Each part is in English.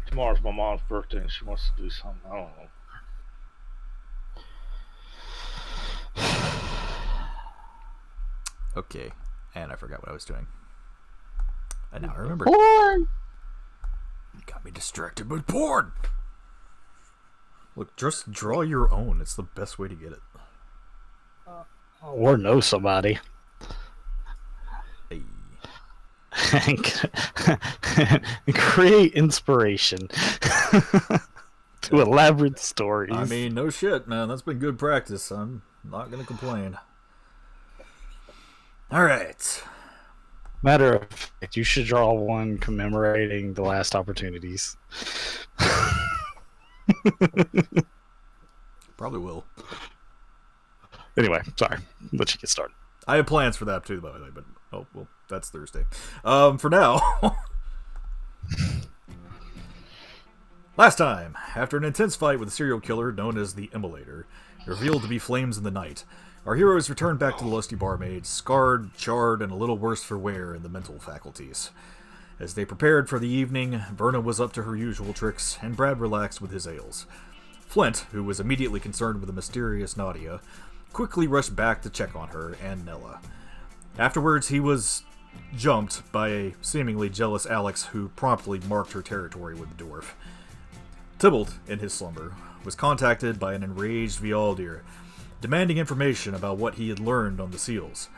Tomorrow's my mom's birthday and she wants to do something. I don't know. Okay, and I forgot what I was doing. And now I remember. Porn! You got me distracted by porn! Look, just draw your own. It's the best way to get it. Or know somebody. Hey. Create inspiration to elaborate stories. I mean, no shit, man. That's been good practice. I'm not going to complain. Alright. Matter of fact, you should draw one commemorating the last opportunities. Probably will. Anyway, sorry. Let you get started. I have plans for that too, by the way, but oh well, that's Thursday. For now. Last time, after an intense fight with a serial killer known as the Immolator, revealed to be flames in the night, our heroes returned back to the lusty barmaid, scarred, charred, and a little worse for wear in the mental faculties. As they prepared for the evening, Verna was up to her usual tricks, and Brad relaxed with his ales. Flint, who was immediately concerned with the mysterious Nadia, quickly rushed back to check on her and Nella. Afterwards, he was jumped by a seemingly jealous Alex who promptly marked her territory with the dwarf. Tybalt, in his slumber, was contacted by an enraged Vialdir, demanding information about what he had learned on the seals.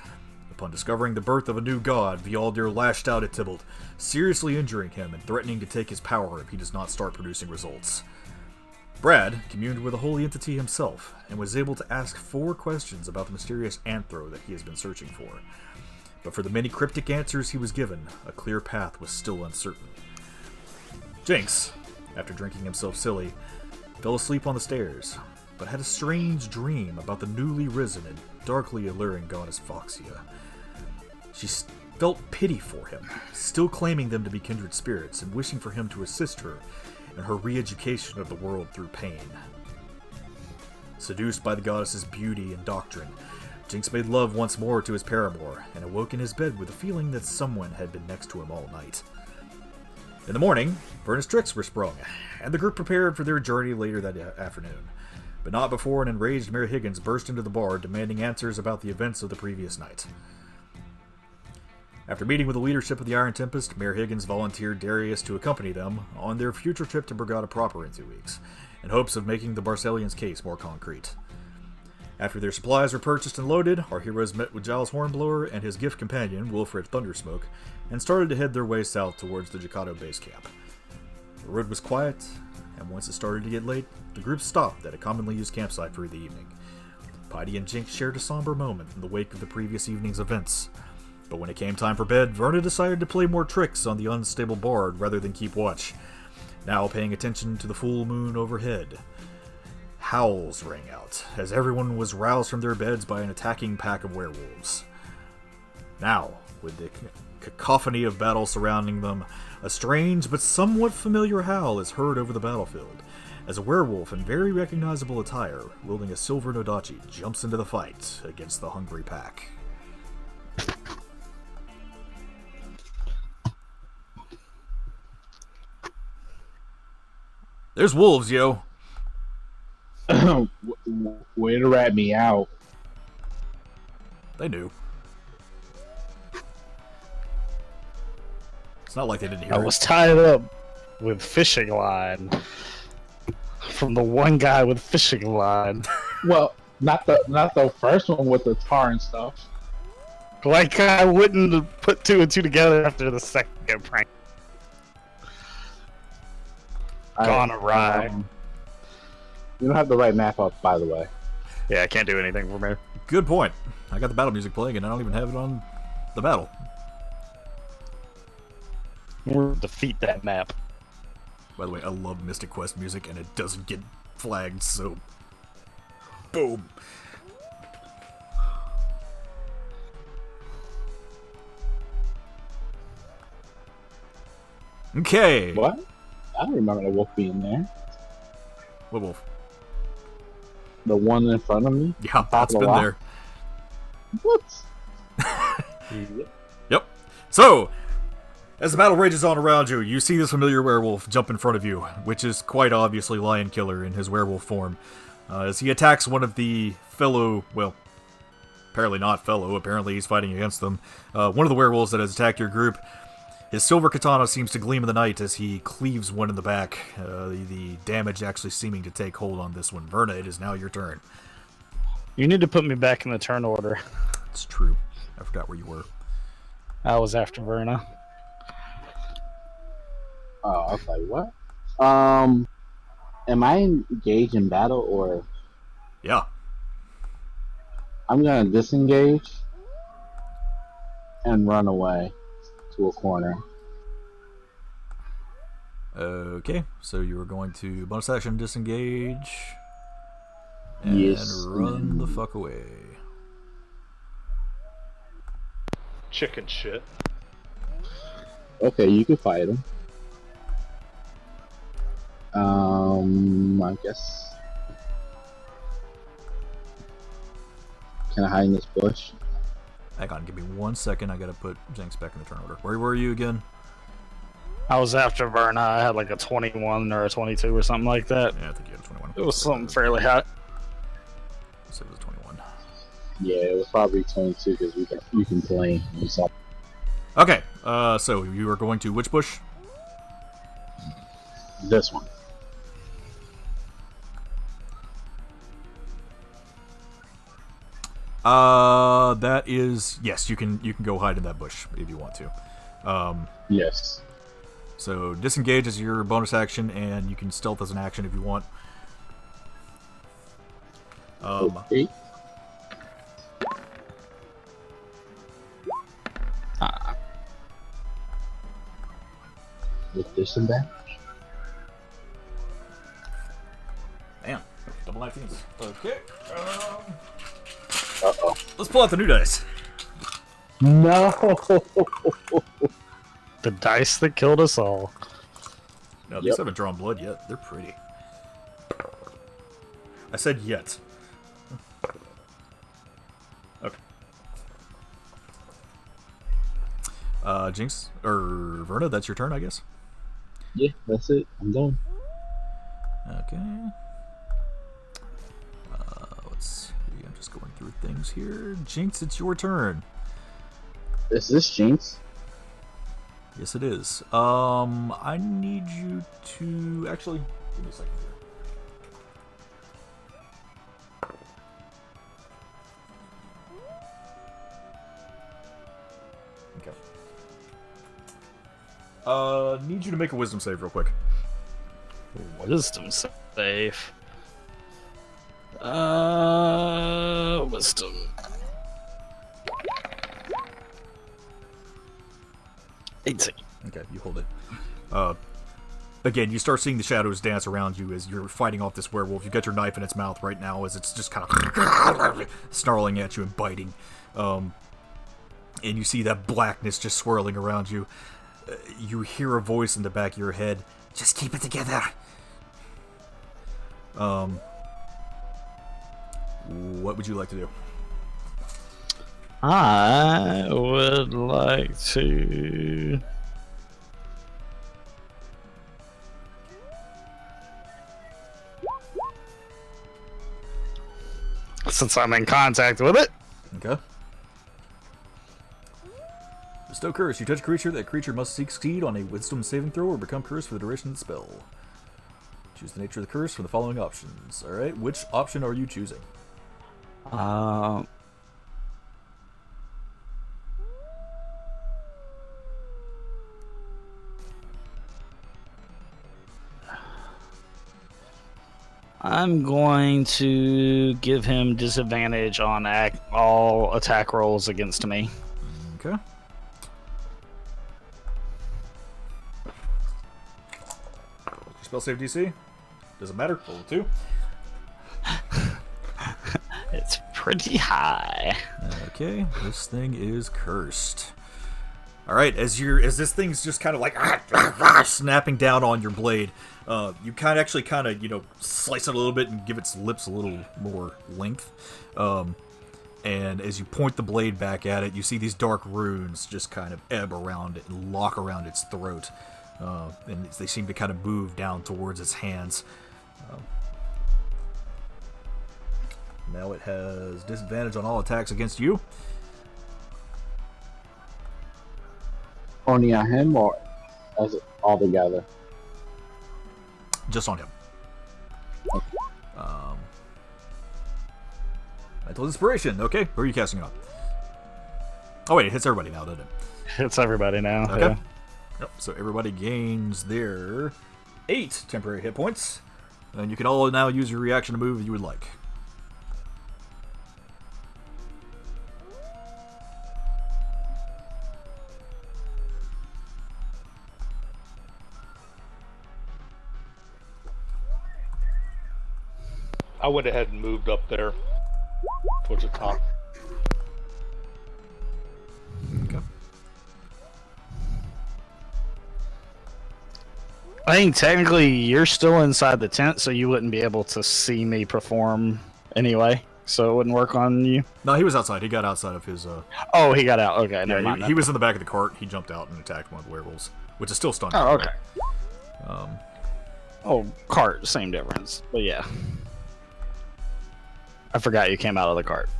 Upon discovering the birth of a new god, Vialdir lashed out at Tybalt, seriously injuring him and threatening to take his power if he does not start producing results. Brad communed with the holy entity himself, and was able to ask 4 questions about the mysterious anthro that he has been searching for. But for the many cryptic answers he was given, a clear path was still uncertain. Jinx, after drinking himself silly, fell asleep on the stairs, but had a strange dream about the newly risen and darkly alluring goddess Foxia. She felt pity for him, still claiming them to be kindred spirits and wishing for him to assist her in her re-education of the world through pain. Seduced by the goddess's beauty and doctrine, Jinx made love once more to his paramour and awoke in his bed with a feeling that someone had been next to him all night. In the morning, Verna's tricks were sprung, and the group prepared for their journey later that afternoon, but not before an enraged Mayor Higgins burst into the bar demanding answers about the events of the previous night. After meeting with the leadership of the Iron Tempest, Mayor Higgins volunteered Darius to accompany them on their future trip to Brigada proper in 2 weeks, in hopes of making the Barcellians' case more concrete. After their supplies were purchased and loaded, our heroes met with Giles Hornblower and his gift companion, Wilfred Thundersmoke, and started to head their way south towards the Jacado base camp. The road was quiet, and once it started to get late, the group stopped at a commonly used campsite for the evening. Piety and Jinx shared a somber moment in the wake of the previous evening's events. But when it came time for bed, Verna decided to play more tricks on the unstable bard rather than keep watch, now paying attention to the full moon overhead. Howls rang out, as everyone was roused from their beds by an attacking pack of werewolves. Now, with the cacophony of battle surrounding them, a strange but somewhat familiar howl is heard over the battlefield, as a werewolf in very recognizable attire, wielding a silver nodachi, jumps into the fight against the hungry pack. There's wolves, yo. Way to rat me out. They knew. It's not like they didn't hear I was tied up with fishing line from the one guy with fishing line. Well, not the first one with the tar and stuff. Like I wouldn't put 2 and 2 together after the second prank. Gone awry. You don't have the right map up, by the way. Yeah, I can't do anything from here. Good point. I got the battle music playing and I don't even have it on the battle. We'll defeat that map. By the way, I love Mystic Quest music and it doesn't get flagged, so... Boom! Okay! What? I don't remember the wolf being there. What wolf? The one in front of me? Yeah, that's been there. What? Yep. So, As the battle rages on around you, you see this familiar werewolf jump in front of you, which is quite obviously Lion Killer in his werewolf form. As he attacks one of the fellow, well, apparently not fellow, apparently he's fighting against them, one of the werewolves that has attacked your group. His silver katana seems to gleam in the night as he cleaves one in the back, the damage actually seeming to take hold on this one. Verna, it is now your turn. You need to put me back in the turn order. It's true. I forgot where you were. I was after Verna. Oh, I was like, what? Am I engaged in battle or? Yeah. I'm gonna disengage and run away to a corner. Okay, so you are going to bonus action disengage and Yes. run the fuck away. Chicken shit. Okay, you can fight him. I guess. Can I hide in this bush? Hang on, give me 1 second. I gotta put Jinx back in the turn order. Where were you again? I was after Verna. I had like a 21 or a 22 or something like that. Yeah, I think you had a 21. It was something fairly high. So it was 21. Yeah, it was probably 22 because you can play. Okay, so you are going to which bush? This one. That is, yes, you can go hide in that bush if you want to. Yes. So disengage is your bonus action, and you can stealth as an action if you want. Okay. With disadvantage. Damn, double 19s. Okay. Uh-oh. Let's pull out the new dice. No. The dice that killed us all. No, these haven't drawn blood yet. They're pretty. I said yet. Okay. Jinx, or Verna, that's your turn, I guess. Yeah, that's it. I'm done. Okay. Let's see. I'm just going through things here. Jinx, it's your turn. Is this Jinx? Yes, it is. I need you to actually give me a second here. Okay. Need you to make a wisdom save real quick. Wisdom save. Wisdom. Okay, you hold it. Again, you start seeing the shadows dance around you as you're fighting off this werewolf. You've got your knife in its mouth right now as it's just kind of snarling at you and biting. And you see that blackness just swirling around you. You hear a voice in the back of your head. Just keep it together. What would you like to do? I would like to... Since I'm in contact with it. Okay. Bestow curse. You touch a creature, that creature must succeed on a wisdom saving throw or become cursed for the duration of the spell. Choose the nature of the curse from the following options. Alright, which option are you choosing? I'm going to give him disadvantage on all attack rolls against me. Okay. What's your spell save DC? Doesn't matter. Roll 2. It's pretty high. Okay, this thing is cursed. All right, as this thing's just kind of like snapping down on your blade, you kind of slice it a little bit and give its lips a little more length. And as you point the blade back at it, you see these dark runes just kind of ebb around it and lock around its throat. And they seem to kind of move down towards its hands. Now it has disadvantage on all attacks against you. Only on him or as all together? Just on him. Mental Inspiration. Okay, who are you casting it on? Oh wait, it hits everybody now, doesn't it? It's everybody now. Okay. Yeah. Yep, so everybody gains their 8 temporary hit points. And you can all now use your reaction to move if you would like. I went ahead and moved up there towards the top. Okay. I think technically you're still inside the tent, so you wouldn't be able to see me perform anyway. So it wouldn't work on you. No, he was outside. He got outside of his... Oh, he got out. Okay, never yeah, mind. he was in the back of the cart. He jumped out and attacked one of the werewolves, which is still stunned. Oh, okay. Um, Oh, cart, same difference. But yeah. I forgot you came out of the cart.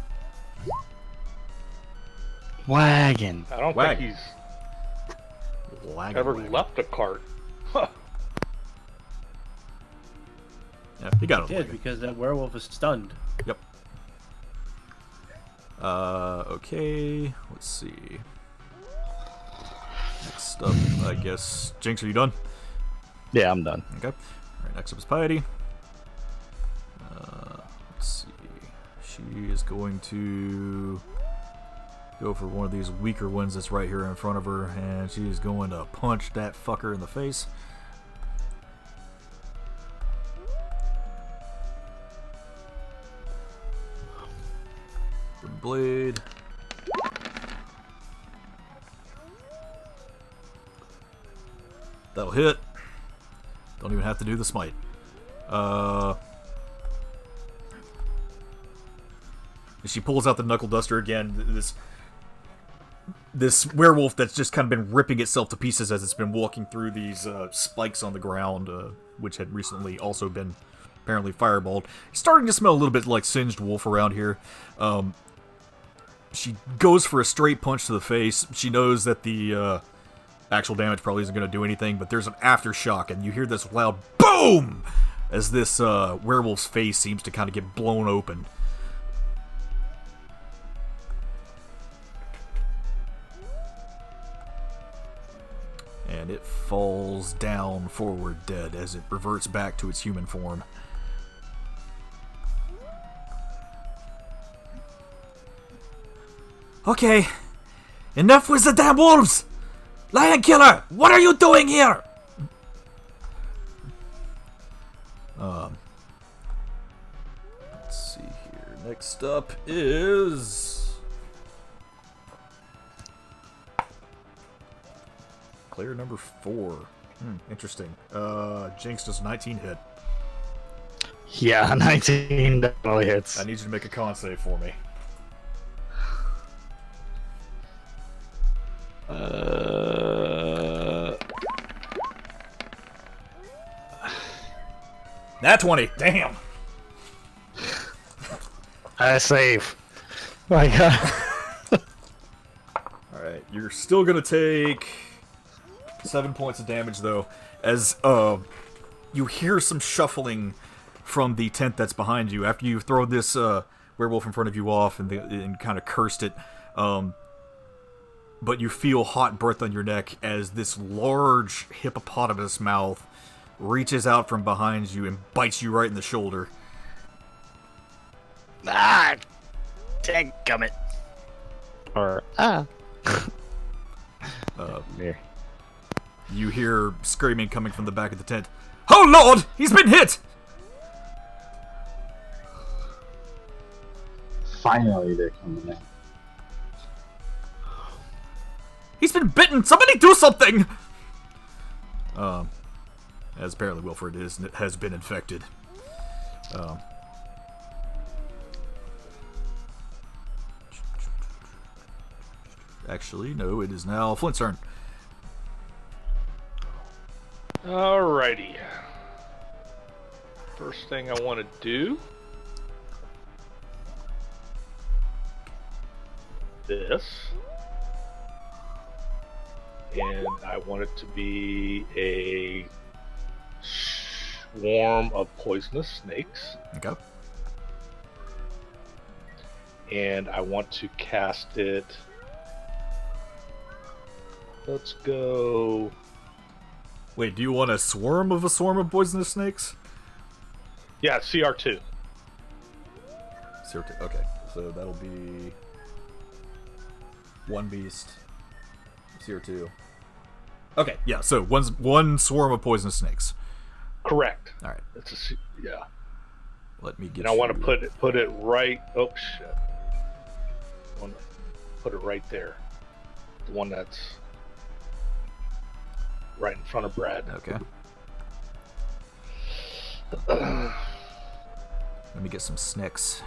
Wagon. I don't Wagon. think he's Wagon, ever wagon. left a cart. Huh. Yeah, he got it. Did because that werewolf is stunned. Yep. Okay. Let's see. Next up, I guess. Jinx, are you done? Yeah, I'm done. Okay. All right. Next up is Piety. Let's see. She is going to go for one of these weaker ones that's right here in front of her, and she is going to punch that fucker in the face. The blade. That'll hit. Don't even have to do the smite. She pulls out the knuckle duster again. This werewolf that's just kind of been ripping itself to pieces as it's been walking through these spikes on the ground, which had recently also been apparently fireballed. It's starting to smell a little bit like singed wolf around here. She goes for a straight punch to the face. She knows that the actual damage probably isn't going to do anything, but there's an aftershock, and you hear this loud BOOM! As this werewolf's face seems to kind of get blown open. And it falls down forward dead as it reverts back to its human form. Okay, enough with the damn wolves! Lion Killer, what are you doing here? Let's see here. Next up is player number 4. Interesting. Jinx does 19 hit. Yeah, 19 definitely hits. I need you to make a con save for me. Nat 20. Damn. I save. My God. Alright, you're still gonna take 7 points of damage though, as you hear some shuffling from the tent that's behind you after you've thrown this werewolf in front of you off and kind of cursed it. But you feel hot breath on your neck as this large hippopotamus mouth reaches out from behind you and bites you right in the shoulder. Ah! Dadgummit. Or, Here. You hear screaming coming from the back of the tent. Oh Lord! He's been hit! Finally, they're coming in. He's been bitten! Somebody do something! As apparently Wilfred has been infected. Actually, no, it is now Flint's turn. Alrighty. First thing I want to do. This. And I want it to be a swarm of poisonous snakes. Okay. And I want to cast it. Let's go. Wait, do you want a swarm of poisonous snakes? Yeah, CR2. CR2. Okay, so that'll be one beast. CR2. Okay, yeah. So one swarm of poisonous snakes. Correct. All right. It's a yeah. Let me get. And I want to put it right. Oh shit! I want to put it right there. The one that's right in front of Brad. Okay. Let me get some snakes.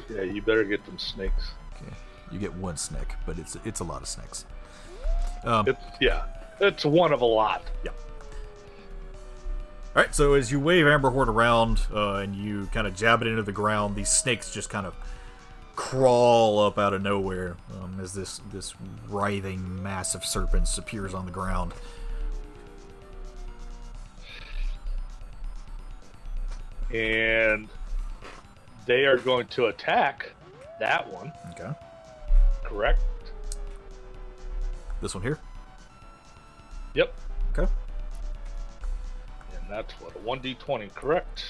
Yeah, you better get them snakes. Okay. You get one snake, but it's a lot of snakes. It's one of a lot. Yeah. All right. So as you wave Amberhorn around and you kind of jab it into the ground, these snakes just kind of crawl up out of nowhere as this writhing mass of serpents appears on the ground. And they are going to attack that one. Okay. Correct? This one here? Yep. Okay. And that's what, a 1d20, correct?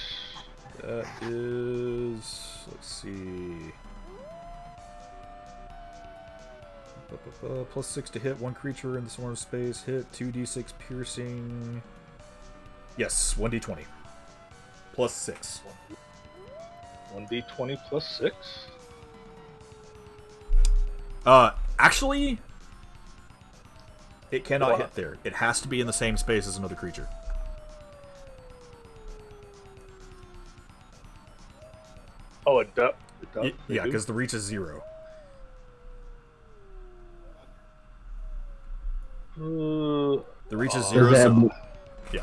That is... Let's see... Plus 6 to hit one creature in the swarm space. Hit 2d6 piercing. Yes, 1d20. Plus 6. 1d20 plus 6? Actually, it cannot hit there. It has to be in the same space as another creature. Oh, it does? Yeah, because the reach is 0. The reach is 0, so... Yeah.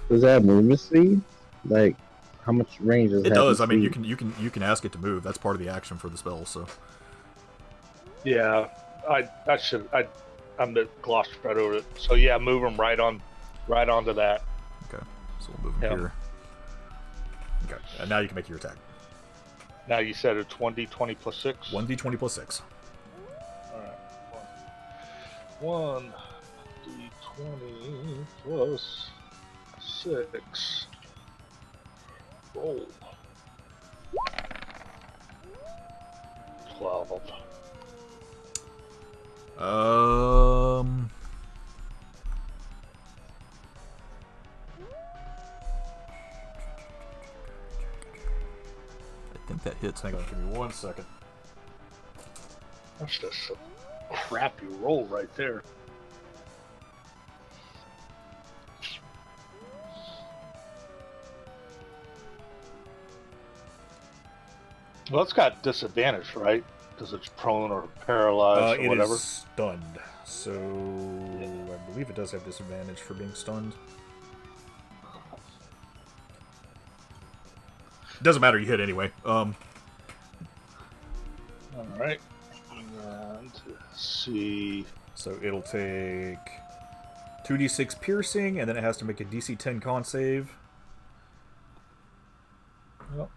Does that have movement speed? Like, how much range does it have? It does. I mean, speed? you can ask it to move. That's part of the action for the spell, so... Yeah, I'm the glossed right over it. So yeah, move him right onto that. Okay, so we'll move him here. Okay, and now you can make your attack. Now you said it's 1d20 plus 6? 1d20 plus 6. Alright. 1d20 plus 6. Roll. 12. I think that hits. Hang on, give me 1 second. That's just a crappy roll right there. Well, it's got disadvantage, right? Because it's prone or paralyzed or whatever. It is stunned, so I believe it does have disadvantage for being stunned. Doesn't matter, you hit anyway. Alright. And see. So it'll take 2d6 piercing, and then it has to make a DC 10 con save. Yep.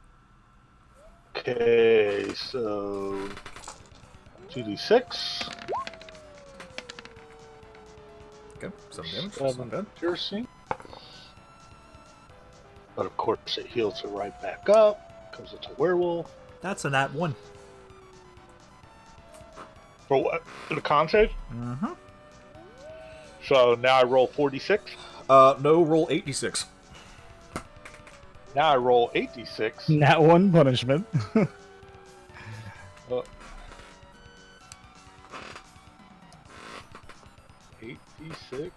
Okay, so 2d6. Okay, 7 damage. That's not bad. Piercing. But of course, it heals it right back up because it's a werewolf. That's a nat 1. For what? For the con save? Mm-hmm. So now I roll 46. No, roll 8d6. Now I roll 8d6. Nat 1 punishment. 8d6.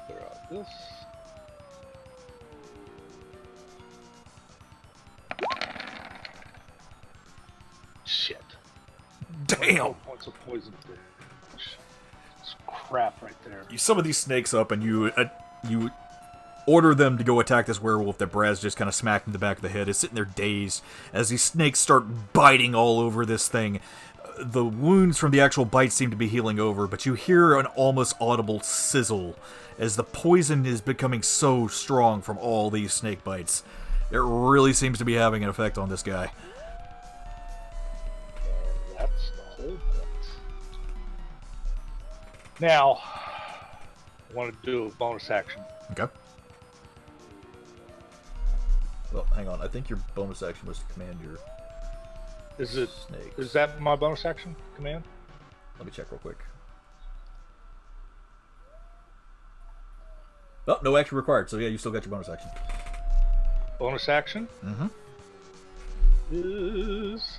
Clear out this. Shit. Damn! 4 what's a poison do? It's crap right there. You summon these snakes up, and you order them to go attack this werewolf that Braz just kind of smacked in the back of the head. It's sitting there dazed as these snakes start biting all over this thing. The wounds from the actual bite seem to be healing over, but you hear an almost audible sizzle as the poison is becoming so strong from all these snake bites. It really seems to be having an effect on this guy. And that's the whole point. Now, I want to do a bonus action. Okay. Well, hang on. I think your bonus action was to command your snakes. Is that my bonus action command? Let me check real quick. Oh, no action required. So yeah, you still got your bonus action. Bonus action Mm-hmm. is...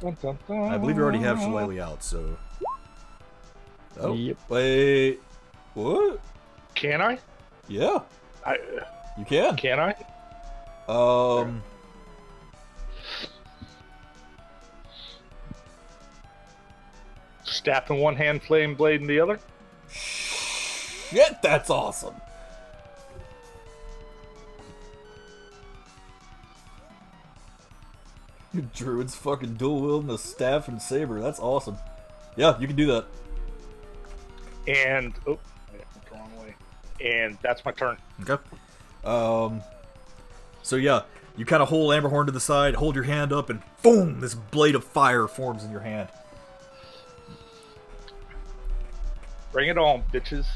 Dun, dun, dun. I believe you already have Shillelagh out, so... Oh, Yep. wait. What? Can I? Yeah, I you can. can I? Staff in one hand, flame blade in the other. Shit, that's awesome. Druid's fucking dual wielding a staff and saber. That's awesome. Yeah, you can do that. And oh, I went the wrong way. And that's my turn. Okay. So yeah, you kind of hold Amberhorn to the side, hold your hand up, and boom! This blade of fire forms in your hand. Bring it on, bitches.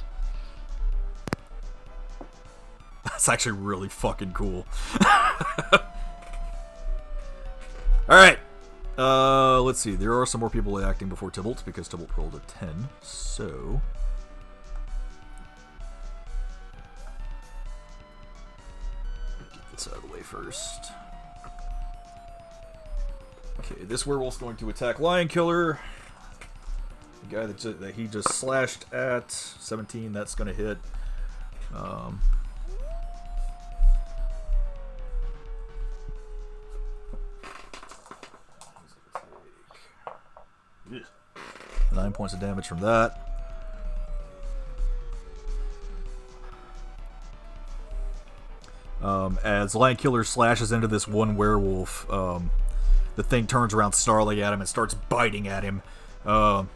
That's actually really fucking cool. Alright. Let's see. There are some more people acting before Tybalt, because Tybalt rolled a 10. So... get this out of the way first. Okay, this werewolf's going to attack Lion Killer. The guy that he just slashed at. 17, that's going to hit. Yeah. 9 points of damage from that. As Lion Killer slashes into this one werewolf, the thing turns around snarling at him and starts biting at him. And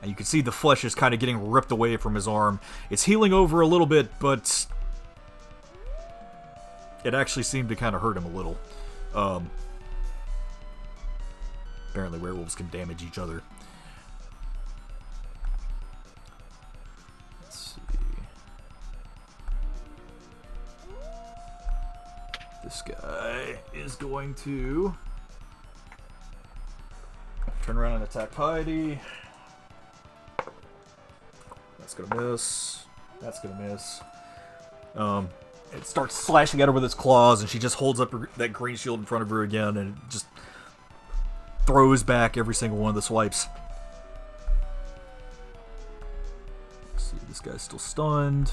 you can see the flesh is kind of getting ripped away from his arm. It's healing over a little bit, but it actually seemed to kind of hurt him a little. Apparently werewolves can damage each other. Let's see. This guy is going to turn around and attack Piety. That's gonna miss. That's gonna miss. It starts slashing at her with its claws, and she just holds up that green shield in front of her again, and just throws back every single one of the swipes. Let's see, this guy's still stunned.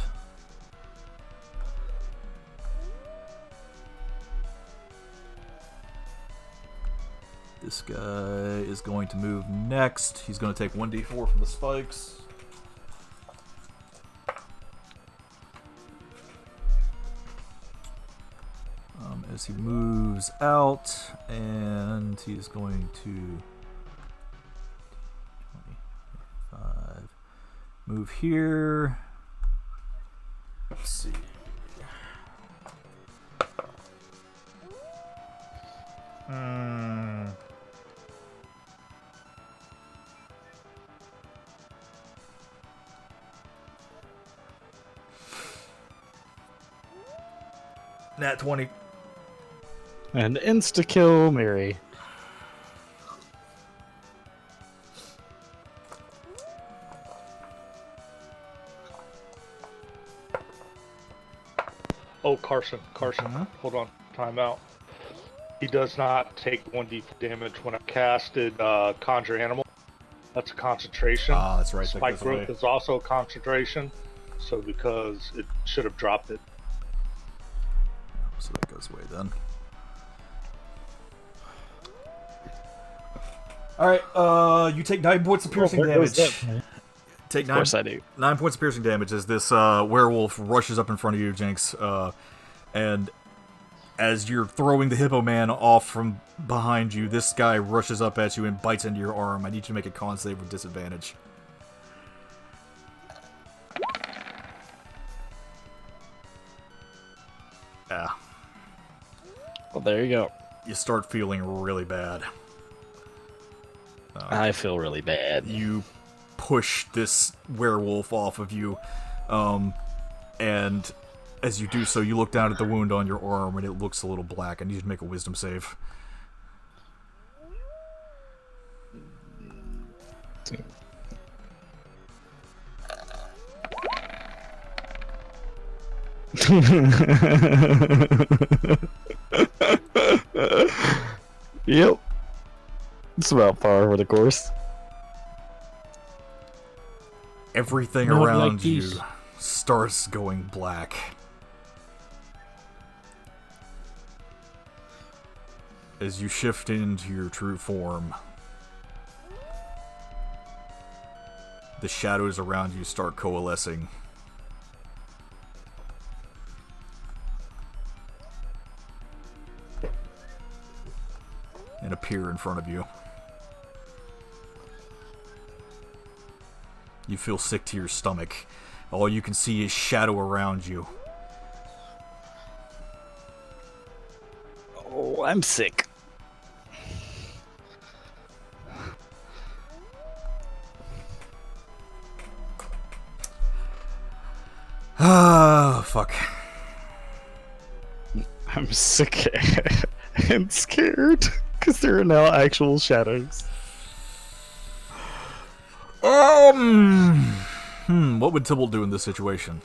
This guy is going to move next. He's going to take 1d4 from the spikes. As he moves out, and he's going to 25 move here. Let's see. Nat 20. And insta-kill Mary. Oh, Carson. Hold on. Time out. He does not take 1d4 damage when I casted Conjure Animal. That's a concentration. Ah, that's right. Spike Growth is also a concentration. So because it should have dropped it. So that goes away then. Alright, you take 9 points of piercing there goes damage. that. Take Of 9, course I do. 9 points of piercing damage as this werewolf rushes up in front of you, Jinx. And as you're throwing the Hippo Man off from behind you, this guy rushes up at you and bites into your arm. I need you to make a con save with disadvantage. Yeah. Well, there you go. You start feeling really bad. I feel really bad. You push this werewolf off of you, and as you do so, you look down at the wound on your arm, and it looks a little black. I need you to make a wisdom save. Yep. It's about par for the course. Everything Not around like you these. starts going black. As you shift into your true form, the shadows around you start coalescing. And appear in front of you. You feel sick to your stomach. All you can see is shadow around you. Oh, I'm sick. Ah, fuck. I'm sick and scared because there are now actual shadows. What would Tybalt do in this situation?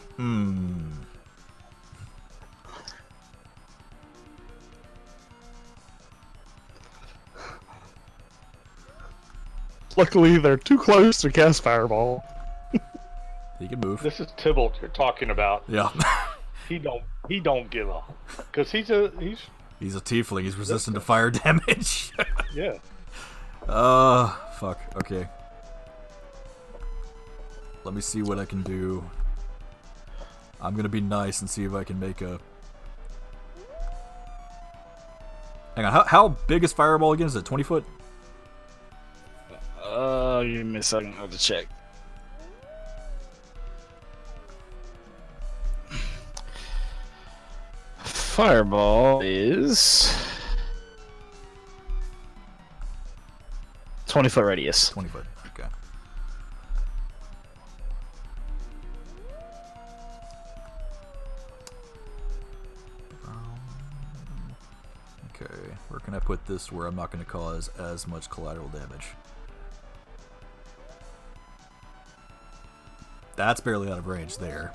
Luckily, they're too close to cast Fireball. He can move. This is Tybalt you're talking about. Yeah. He don't give up because he's a tiefling. He's resistant to fire damage. yeah. Fuck. Okay. Let me see what I can do. I'm gonna be nice and see if I can make a... Hang on, how big is Fireball again? Is it 20 foot? Give me a second. I have to check. Fireball is 20-foot radius. 20 foot, okay. Okay, where can I put this where I'm not going to cause as much collateral damage? That's barely out of range there.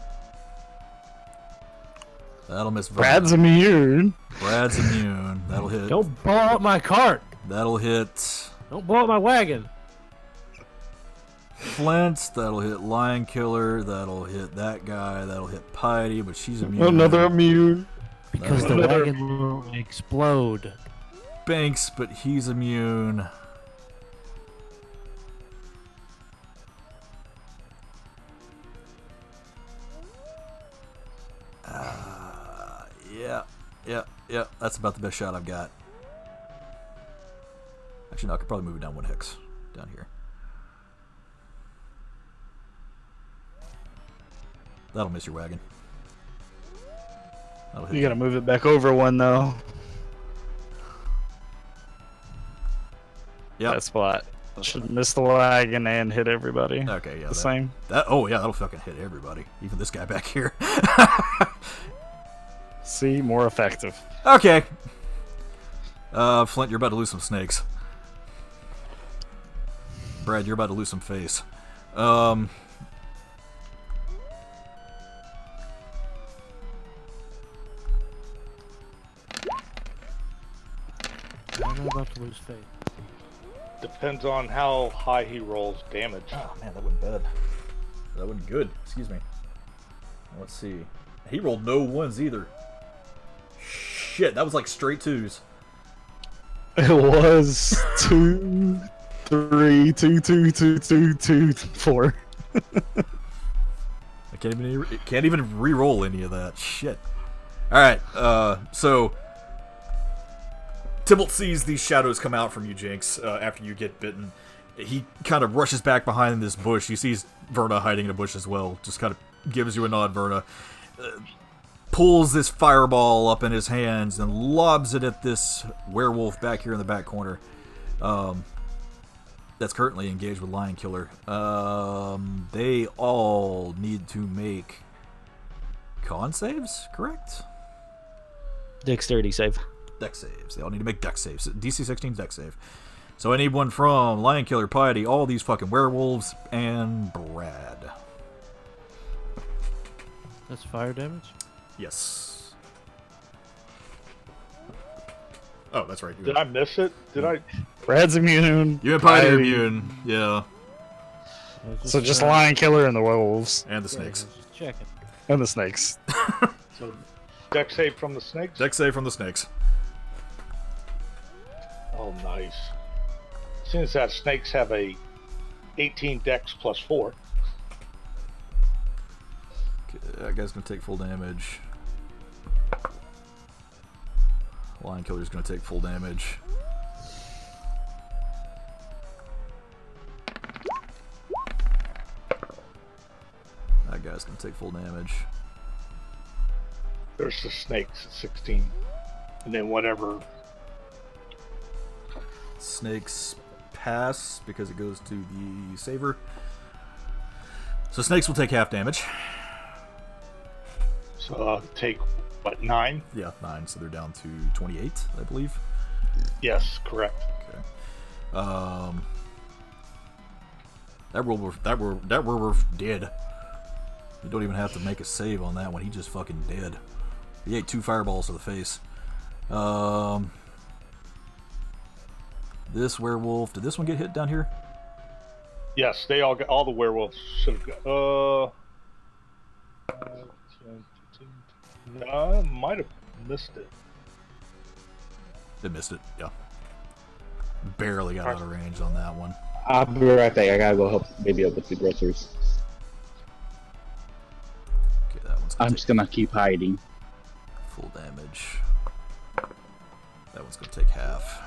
That'll miss. Brad's immune. Brad's immune. That'll hit. Don't blow up my cart. That'll hit Don't blow up my wagon. Flint. That'll hit Lion Killer. That'll hit that guy. That'll hit Piety, but she's immune. Another immune. Because the wagon will explode. Banks, but he's immune. Yeah, that's about the best shot I've got. Actually, no, I could probably move it down 1 hex. Down here. That'll miss your wagon. That'll hit You gotta move it back over one, though. Yep. That spot. Should miss the wagon and hit everybody. Okay, yeah. The same. Oh, yeah, that'll fucking hit everybody. Even this guy back here. See, more effective. Okay. Flint, you're about to lose some snakes. Brad, you're about to lose some face. I'm about to lose faith. Depends on how high he rolls damage. Oh, man, that wasn't bad. That wasn't good. Excuse me. Let's see. He rolled no ones either. Shit, that was like straight twos. It was 2, 3, 2, 2, 2, 2, 2, 4. I can't even re-roll any of that shit. All right, so Tybalt sees these shadows come out from you, Jinx, after you get bitten. He kind of rushes back behind this bush. He sees Verna hiding in a bush as well. Just kind of gives you a nod, Verna. Pulls this fireball up in his hands and lobs it at this werewolf back here in the back corner. That's currently engaged with Lion Killer. They all need to make con saves, correct? Dexterity save. Dex saves. They all need to make dex saves. DC 16 dex save. So I need one from Lion Killer, Piety, all these fucking werewolves, and Brad. That's fire damage? Yes. Oh, that's right. Did I miss it? Did I? Brad's immune. You and Piety are immune. Yeah. So just Lion Killer and the werewolves. And the snakes. Just checking. And the snakes. So, deck save from the snakes? Dex save from the snakes. Oh, nice. Since that snakes have a 18 dex plus 4. Okay, that guy's gonna take full damage. Lion Killer's gonna take full damage. That guy's gonna take full damage. There's the snakes at 16. And then whatever. Snakes pass because it goes to the saver. So snakes will take half damage. So I'll take, what, 9? Yeah, 9. So they're down to 28, I believe. Yes, correct. Okay. That werewolf dead. You don't even have to make a save on that one. He just fucking dead. He ate 2 fireballs to the face. This werewolf. Did this one get hit down here? Yes, they all got, all the werewolves should have got. No, I might have missed it. It missed it. Yeah. Barely got out of range on that one. I'll be right back. I gotta go help baby up with the groceries. Okay, that one's I'm just gonna keep hiding. full damage. That one's gonna take half.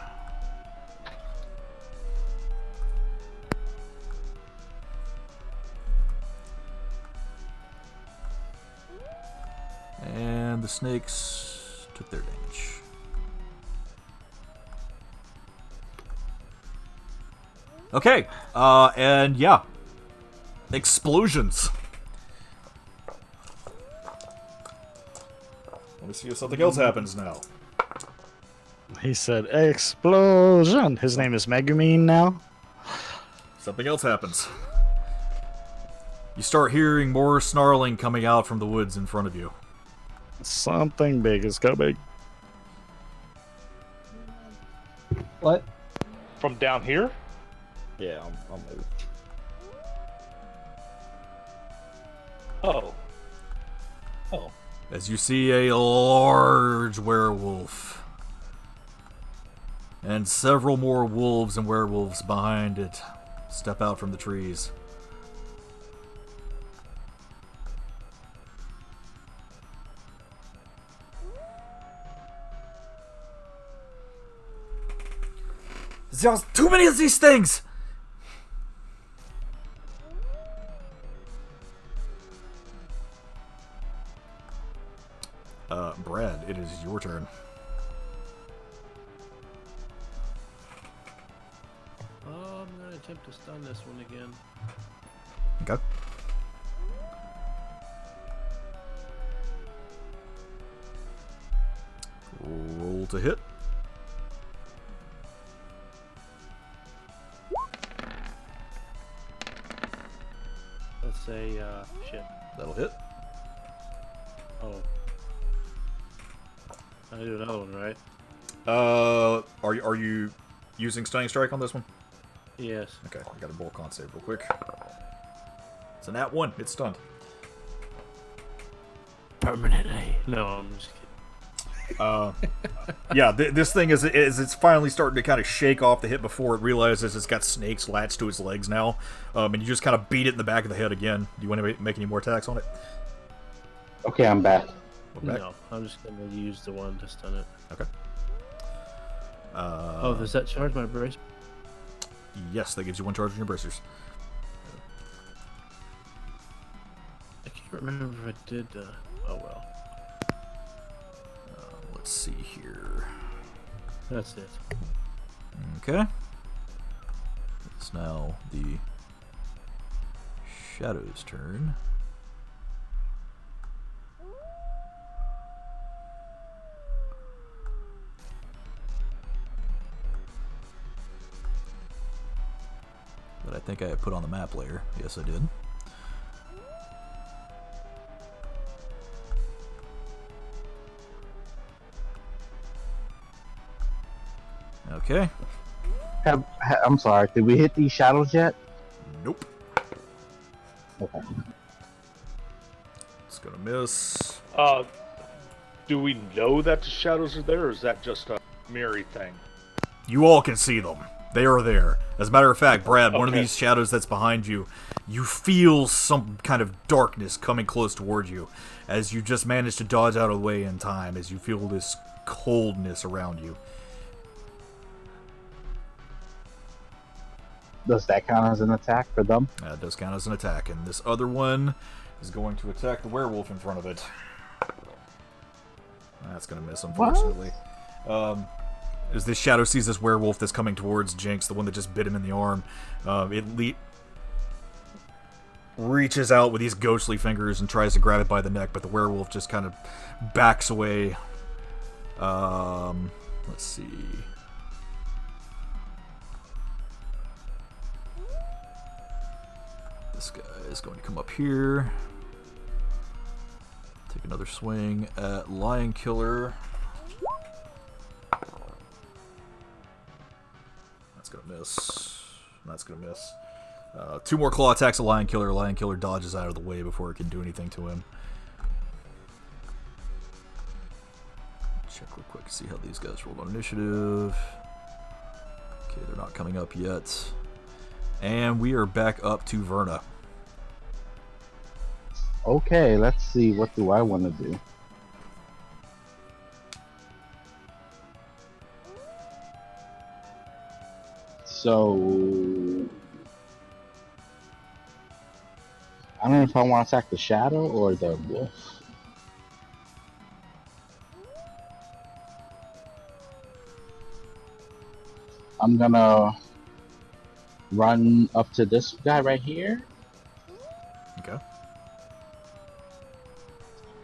And the snakes took their damage. Okay, and yeah. Explosions. Let me see if something else happens now. He said explosion. His name is Megumine now. Something else happens. You start hearing more snarling coming out from the woods in front of you. Something big is coming. What? From down here? Yeah, I'll move. Oh. Oh. As you see a large werewolf. And several more wolves and werewolves behind it step out from the trees. There's too many of these things! Brad, it is your turn. I'm gonna attempt to stun this one again. Okay. Roll to hit. Let's say, shit. That'll hit. Oh. I do another one, right? Are you using Stunning Strike on this one? Yes. Okay, I got a roll con save real quick. It's a nat 1. It's stunned. Permanently. No, I'm just kidding. Yeah, this thing is it's finally starting to kind of shake off the hit before it realizes it's got snakes latched to its legs now, and you just kind of beat it in the back of the head again. Do you want to make any more attacks on it? Okay, I'm back. We're back. No, I'm just gonna use the one to stun it. Okay. Oh, does that charge my brace? Yes, that gives you 1 charge on your bracers. I can't remember if I did. Oh well. Let's see here. That's it. Okay. It's now the Shadow's turn. That I think I put on the map layer. Yes, I did. Okay. I'm sorry. Did we hit these shadows yet? Nope. Okay. It's gonna miss. Do we know that the shadows are there, or is that just a mirror thing? You all can see them. They are there. As a matter of fact, Brad, one of Okay. these shadows that's behind you, you feel some kind of darkness coming close towards you as you just manage to dodge out of the way in time as you feel this coldness around you. Does that count as an attack for them? That does count as an attack, and this other one is going to attack the werewolf in front of it. That's going to miss, unfortunately. As this shadow sees this werewolf that's coming towards Jinx, the one that just bit him in the arm, it reaches out with these ghostly fingers and tries to grab it by the neck, but the werewolf just kind of backs away. Let's see. This guy is going to come up here. Take another swing at Lion Killer. That's going to miss. That's going to miss. 2 more claw attacks at Lion Killer. Lion Killer dodges out of the way before it can do anything to him. Check real quick, see how these guys rolled on initiative. Okay, they're not coming up yet. And we are back up to Verna. Okay, let's see. What do I want to do? So I don't know if I want to attack the shadow or the wolf. I'm gonna run up to this guy right here Okay.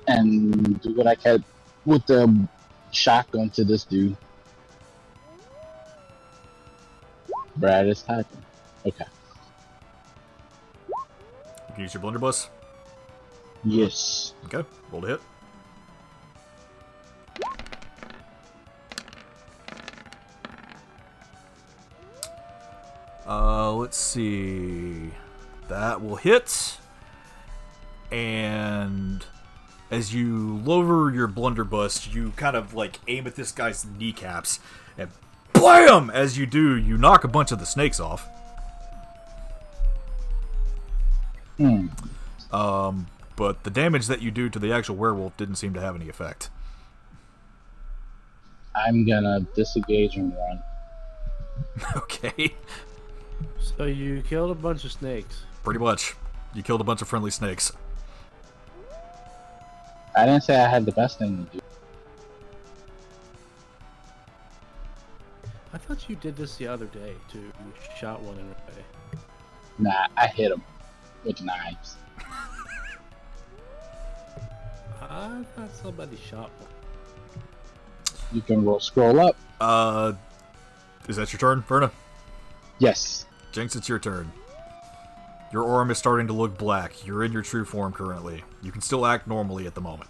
and do what I can with the shotgun to this dude. Brad is typing. Okay. You can use your blunderbuss. Yes. Okay, roll to hit. Let's see. That will hit. And as you lower your blunderbuss, you kind of like aim at this guy's kneecaps, and BLAM! As you do, you knock a bunch of the snakes off. But the damage that you do to the actual werewolf didn't seem to have any effect. I'm gonna disengage and run. Okay. So you killed a bunch of snakes. Pretty much. You killed a bunch of friendly snakes. I didn't say I had the best thing to do. I thought you did this the other day too. You shot one in the way. Nah, I hit him with knives. I thought somebody shot one. You can scroll up. Is that your turn, Verna? Yes. Jinx, it's your turn. Your arm is starting to look black. You're in your true form currently. You can still act normally at the moment.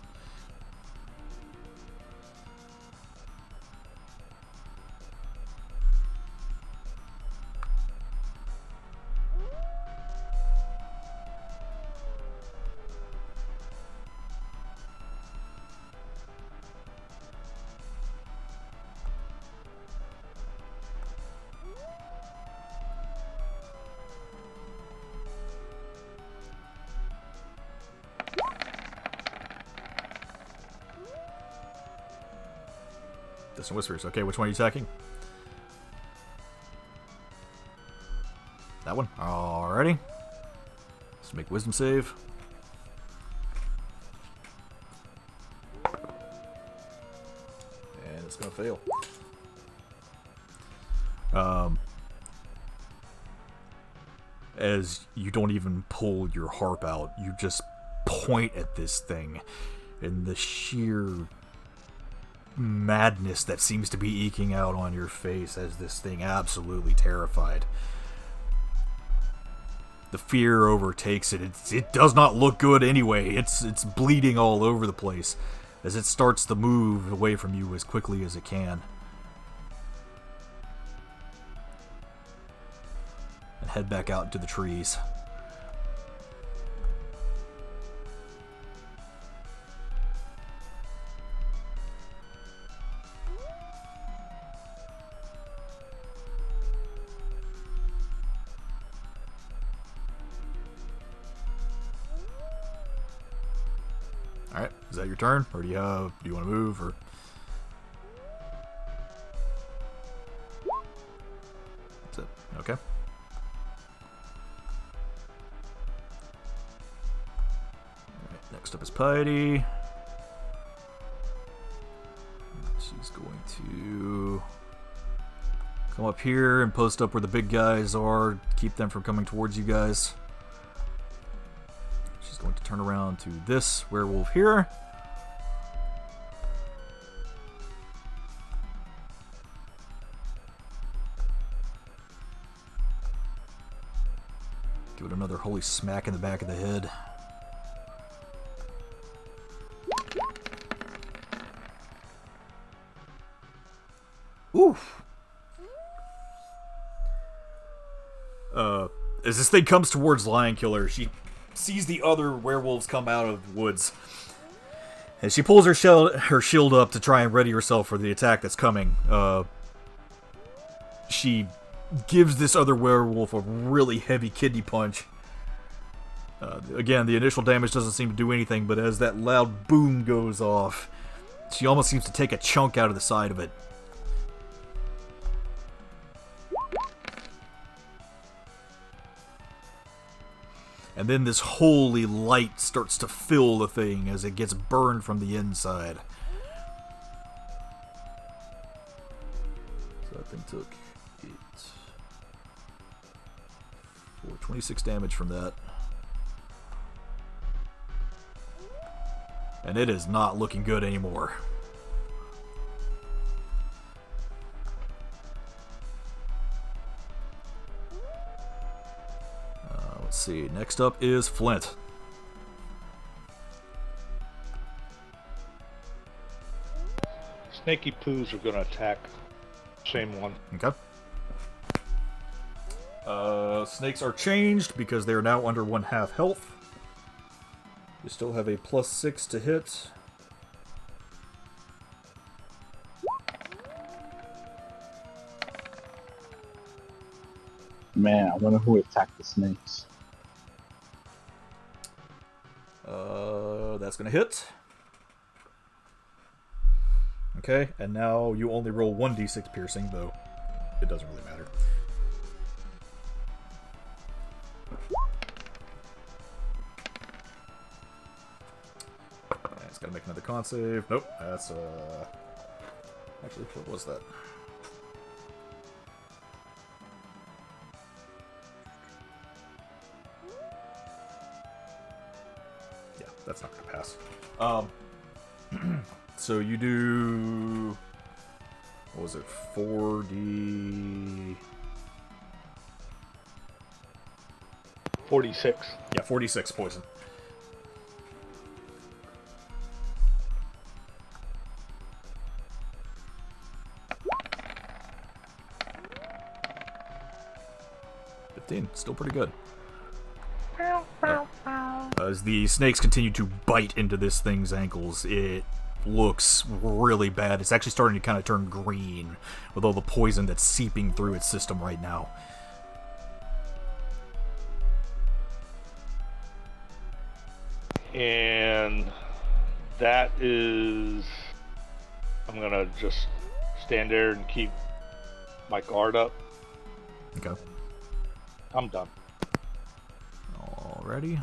Distant Whispers. Okay, which one are you attacking? That one? Alrighty. Let's make wisdom save. And it's gonna fail. As you don't even pull your harp out, you just point at this thing, and the sheer madness that seems to be eking out on your face as this thing absolutely terrified. The fear overtakes it. It does not look good anyway. It's bleeding all over the place as it starts to move away from you as quickly as it can. And head back out into the trees. Alright, is that your turn? Or do you want to move, or... That's it. Okay. Alright, next up is Piety. She's going to come up here and post up where the big guys are, keep them from coming towards you guys. Going to turn around to this werewolf here. Give it another holy smack in the back of the head. Oof. As this thing comes towards Lion Killer, she sees the other werewolves come out of the woods. And she pulls her shield up to try and ready herself for the attack that's coming. She gives this other werewolf a really heavy kidney punch. Again, the initial damage doesn't seem to do anything, but as that loud boom goes off, she almost seems to take a chunk out of the side of it. And then this holy light starts to fill the thing as it gets burned from the inside. So that thing took 26 damage from that. And it is not looking good anymore. Let's see, next up is Flint. Snaky poos are going to attack. Same one. Okay. Snakes are changed because they are now under 1/2 health. You still have a +6 to hit. Man, I wonder who attacked the snakes. That's gonna hit. Okay, and now you only roll 1d6 piercing, though it doesn't really matter. It's gotta make another con save. Nope, that's actually, what was that? That's not gonna pass. So you do, what was it, 4d... 46. Yeah, 46 poison. Still pretty good. As the snakes continue to bite into this thing's ankles, it looks really bad. It's actually starting to kind of turn green with all the poison that's seeping through its system right now. And that is... I'm going to just stand there and keep my guard up. Okay. I'm done. Alrighty.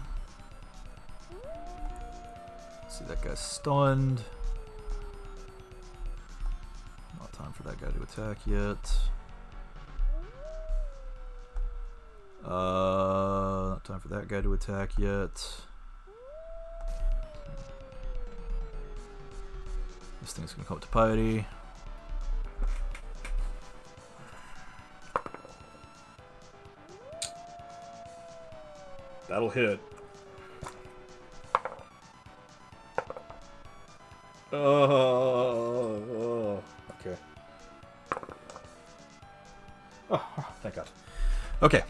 See, that guy's stunned. Not time for that guy to attack yet. Not time for that guy to attack yet. This thing's gonna come up to Piety. That'll hit. Okay. Oh, thank God. Okay.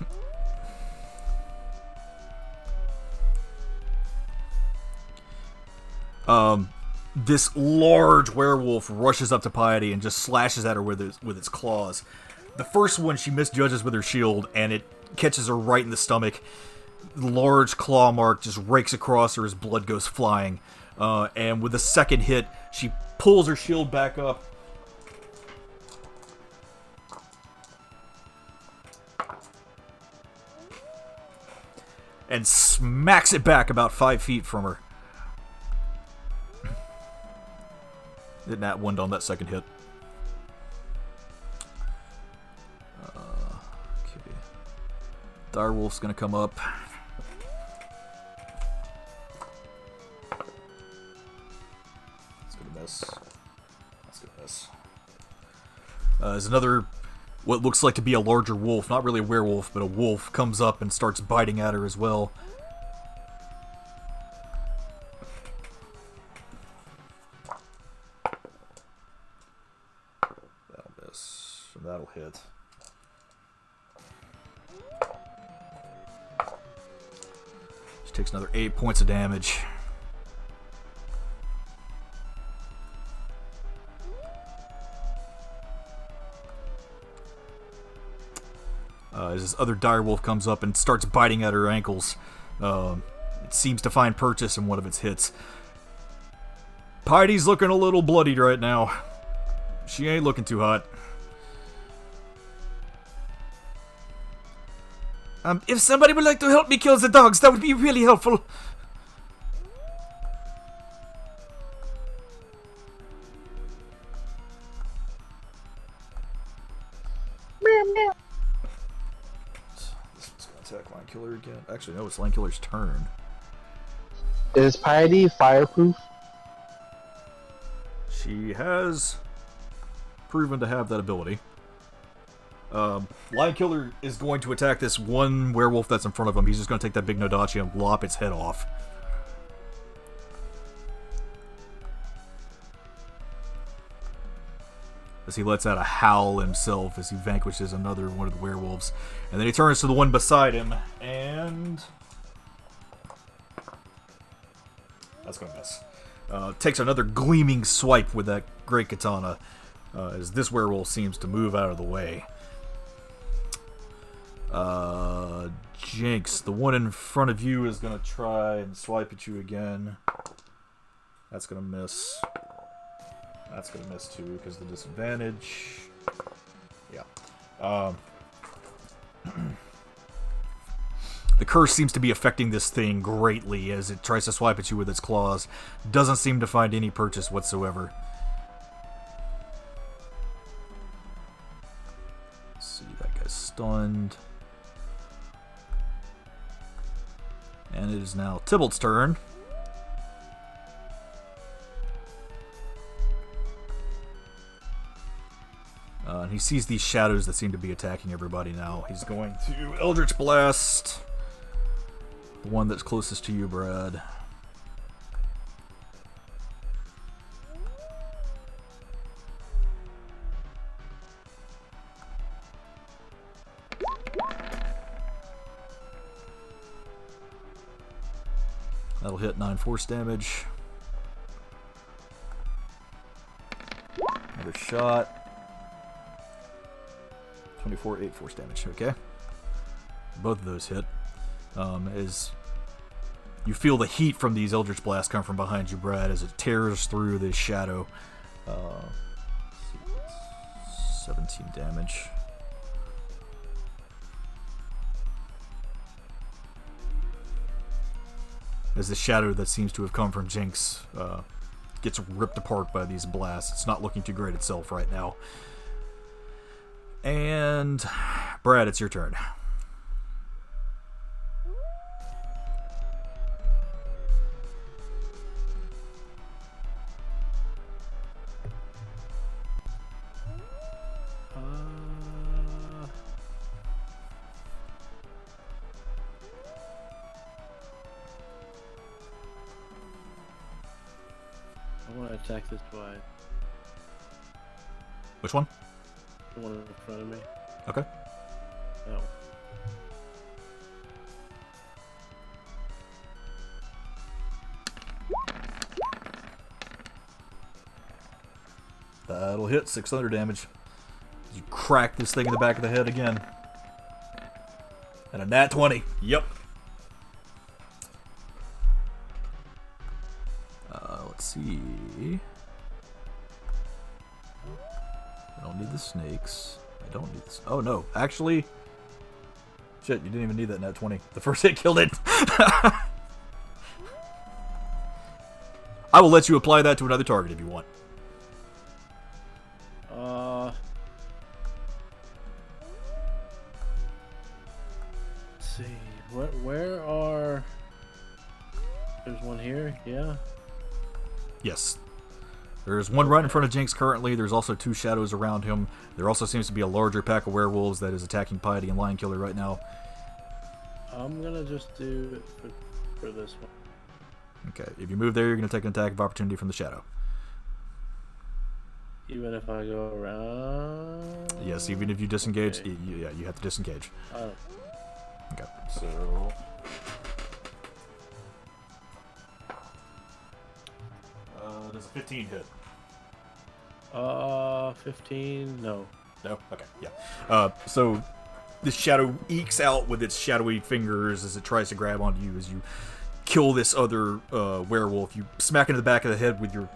This large werewolf rushes up to Piety and just slashes at her with its claws. The first one she misjudges with her shield, and it catches her right in the stomach. The large claw mark just rakes across her as blood goes flying. And with the second hit, she pulls her shield back up. And smacks it back about 5 feet from her. Did nat 1 on that second hit. Okay. Direwolf's gonna come up. That's gonna miss. That's gonna miss. There's another, what looks like to be a larger wolf, not really a werewolf, but a wolf, comes up and starts biting at her as well. That'll hit. She takes another 8 points of damage. As this other direwolf comes up and starts biting at her ankles, it seems to find purchase in one of its hits. Piety's looking a little bloodied right now. She ain't looking too hot. If somebody would like to help me kill the dogs, that would be really helpful. This one's gonna attack Line Killer again. Actually, no, it's Line Killer's turn. Is Piety fireproof? She has proven to have that ability. Lion Killer is going to attack this one werewolf that's in front of him. He's just going to take that big Nodachi and lop its head off. As he lets out a howl himself as he vanquishes another one of the werewolves. And then he turns to the one beside him, and that's going to miss. Takes another gleaming swipe with that great katana, as this werewolf seems to move out of the way. Jinx, the one in front of you is going to try and swipe at you again. That's going to miss. That's going to miss too because of the disadvantage. Yeah. The curse seems to be affecting this thing greatly as it tries to swipe at you with its claws. Doesn't seem to find any purchase whatsoever. Let's see, that guy's stunned. And it is now Tybalt's turn. And he sees these shadows that seem to be attacking everybody now. He's going to Eldritch Blast. The one that's closest to you, Brad. That'll hit 9 force damage. Another shot. 24, 8 force damage. Okay. Both of those hit. As you feel the heat from these Eldritch Blasts come from behind you, Brad, as it tears through this shadow. 17 damage. As the shadow that seems to have come from Jinx gets ripped apart by these blasts. It's not looking too great itself right now. And Brad, it's your turn. I want to attack this guy. Which one? The one in front of me. Okay. That one. That'll hit 600 damage. You crack this thing in the back of the head again. And a nat 20. Yep. Let's see. I don't need the snakes. I don't need this. Oh no, actually. Shit, you didn't even need that nat 20. The first hit killed it. I will let you apply that to another target if you want. Let's see. Where are? There's one here. Yeah. Yes. There's one right in front of Jinx currently. There's also two shadows around him. There also seems to be a larger pack of werewolves that is attacking Piety and Lion Killer right now. I'm gonna just do it for this one. Okay, if you move there, you're going to take an attack of opportunity from the shadow. Even if I go around. Yes, even if you disengage, Okay. yeah, you have to disengage. Oh. Okay, so... does a 15 hit? 15. No. No? Okay, yeah. So this shadow ekes out with its shadowy fingers as it tries to grab onto you as you kill this other werewolf. You smack it in the back of the head with your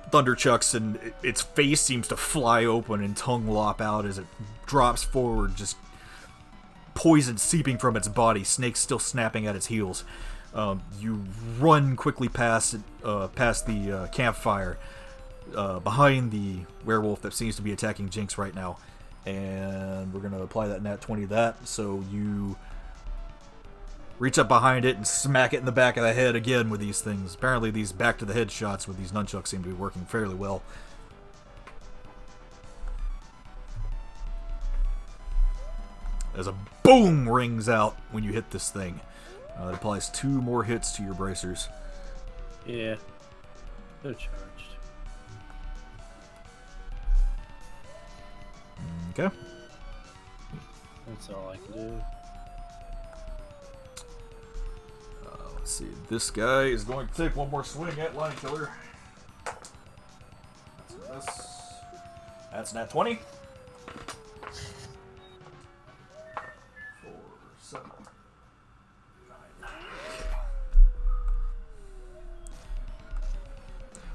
thunderchucks, and its face seems to fly open and tongue lop out as it drops forward, just poison seeping from its body, snakes still snapping at its heels. You run quickly past the campfire behind the werewolf that seems to be attacking Jinx right now. And we're going to apply that nat 20 to that. So you reach up behind it and smack it in the back of the head again with these things. Apparently these back to the head shots with these nunchucks seem to be working fairly well. As a boom rings out when you hit this thing. It applies 2 more hits to your bracers. Yeah. They're charged. Okay. That's all I can do. Let's see. This guy is going to take one more swing at Lion Killer. That's a miss. That's nat 20. 4, 7, 9.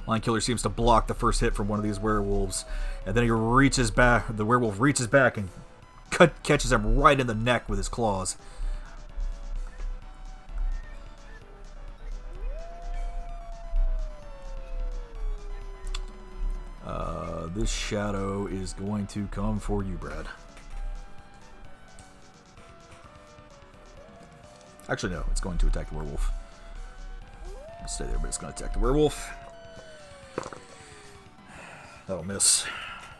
Lion Killer seems to block the first hit from one of these werewolves, and then he reaches back. The werewolf reaches back and catches him right in the neck with his claws. This shadow is going to come for you, Brad. Actually, no, it's going to attack the werewolf. It'll stay there, but it's going to attack the werewolf. That'll miss.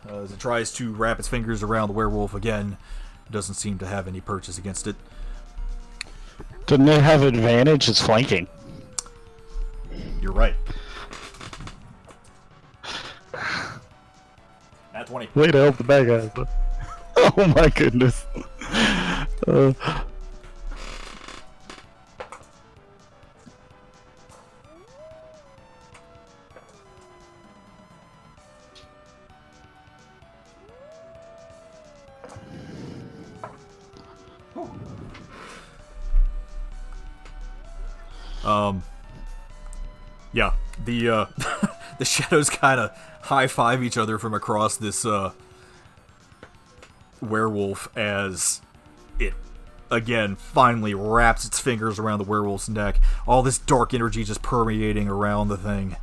As it tries to wrap its fingers around the werewolf again, it doesn't seem to have any purchase against it. Doesn't it have advantage? It's flanking. You're right. Nat 20. Way to help the bad guys. Oh my goodness. Yeah, the the shadows kind of high-five each other from across this werewolf as it, again, finally wraps its fingers around the werewolf's neck. All this dark energy just permeating around the thing.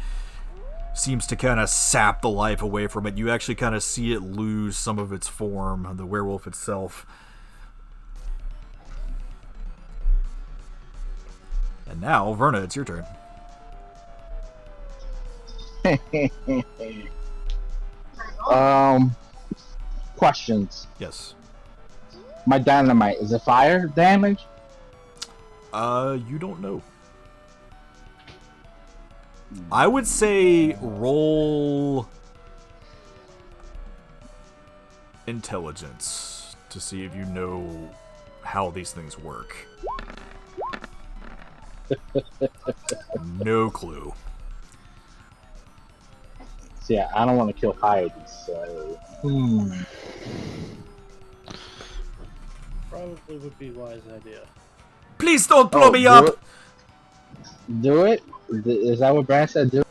Seems to kind of sap the life away from it. You actually kind of see it lose some of its form, the werewolf itself. And now, Verna, it's your turn. Questions. Yes. My dynamite, is it fire damage? You don't know. I would say roll intelligence to see if you know how these things work. No clue. So yeah, I don't want to kill Heidi, so... Probably would be a wise idea. Please don't blow me up! Do it? Is that what Brad said? Do it?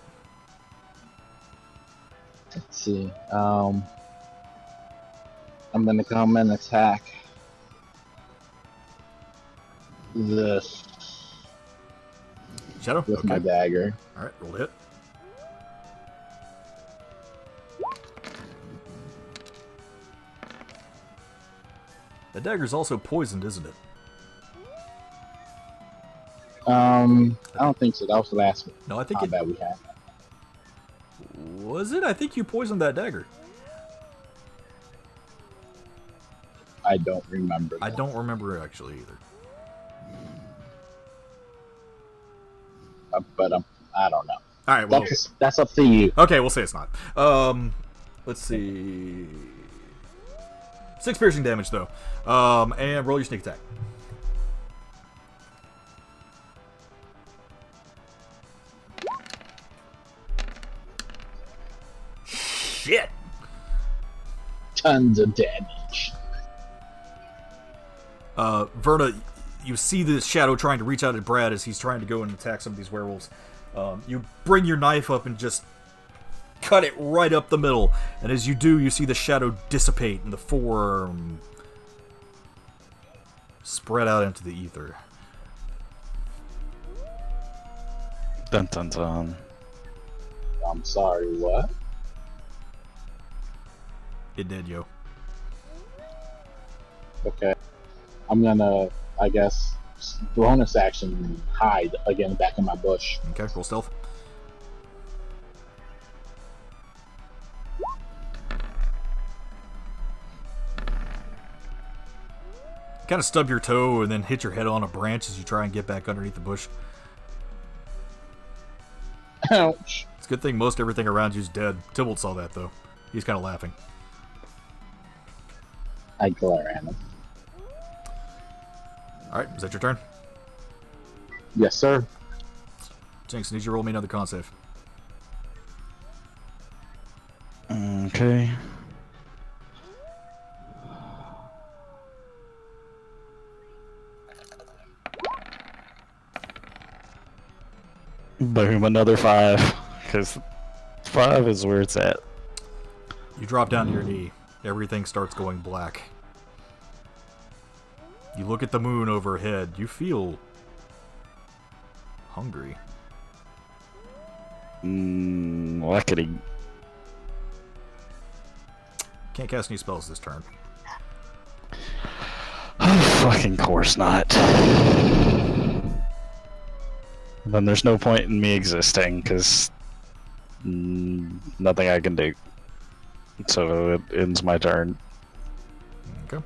Let's see. I'm gonna come and attack this Shadow? with Okay. my dagger. Alright, roll to hit. The dagger's also poisoned, isn't it? I don't think so. That was the last one. No, I think Combat we had. Was it? I think you poisoned that dagger. I don't remember. I don't remember actually either. But I don't know. Alright, well... That's up to you. Okay, we'll say it's not. Let's see... 6 piercing damage, though. And roll your sneak attack. Shit! Tons of damage. Verna, you see this shadow trying to reach out at Brad as he's trying to go and attack some of these werewolves. You bring your knife up and just cut it right up the middle. And as you do, you see the shadow dissipate and the form spread out into the ether. Dun dun dun. I'm sorry, what? It did, yo. Okay. I'm gonna, I guess, bonus action hide again back in my bush. Okay, roll stealth. Kind of stub your toe and then hit your head on a branch as you try and get back underneath the bush. Ouch. It's a good thing most everything around you is dead. Tybalt saw that, though. He's kind of laughing. I glare at him. Alright, is that your turn? Yes, sir. Jinx, I need you to roll me another con save. Okay. Boom, another 5. Because 5 is where it's at. You drop down to your knee. Everything starts going black. You look at the moon overhead. You feel hungry. Lackady. Can't cast any spells this turn. Fucking course not. Then there's no point in me existing, because nothing I can do. So it ends my turn. Okay.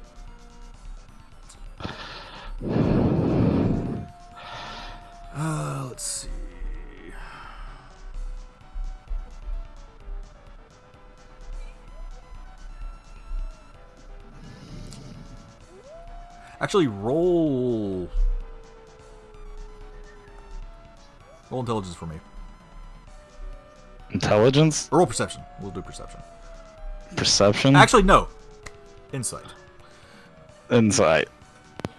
Let's see. Actually, roll intelligence for me. Intelligence? Or roll perception. We'll do perception. Perception? Actually, no. Insight. Insight.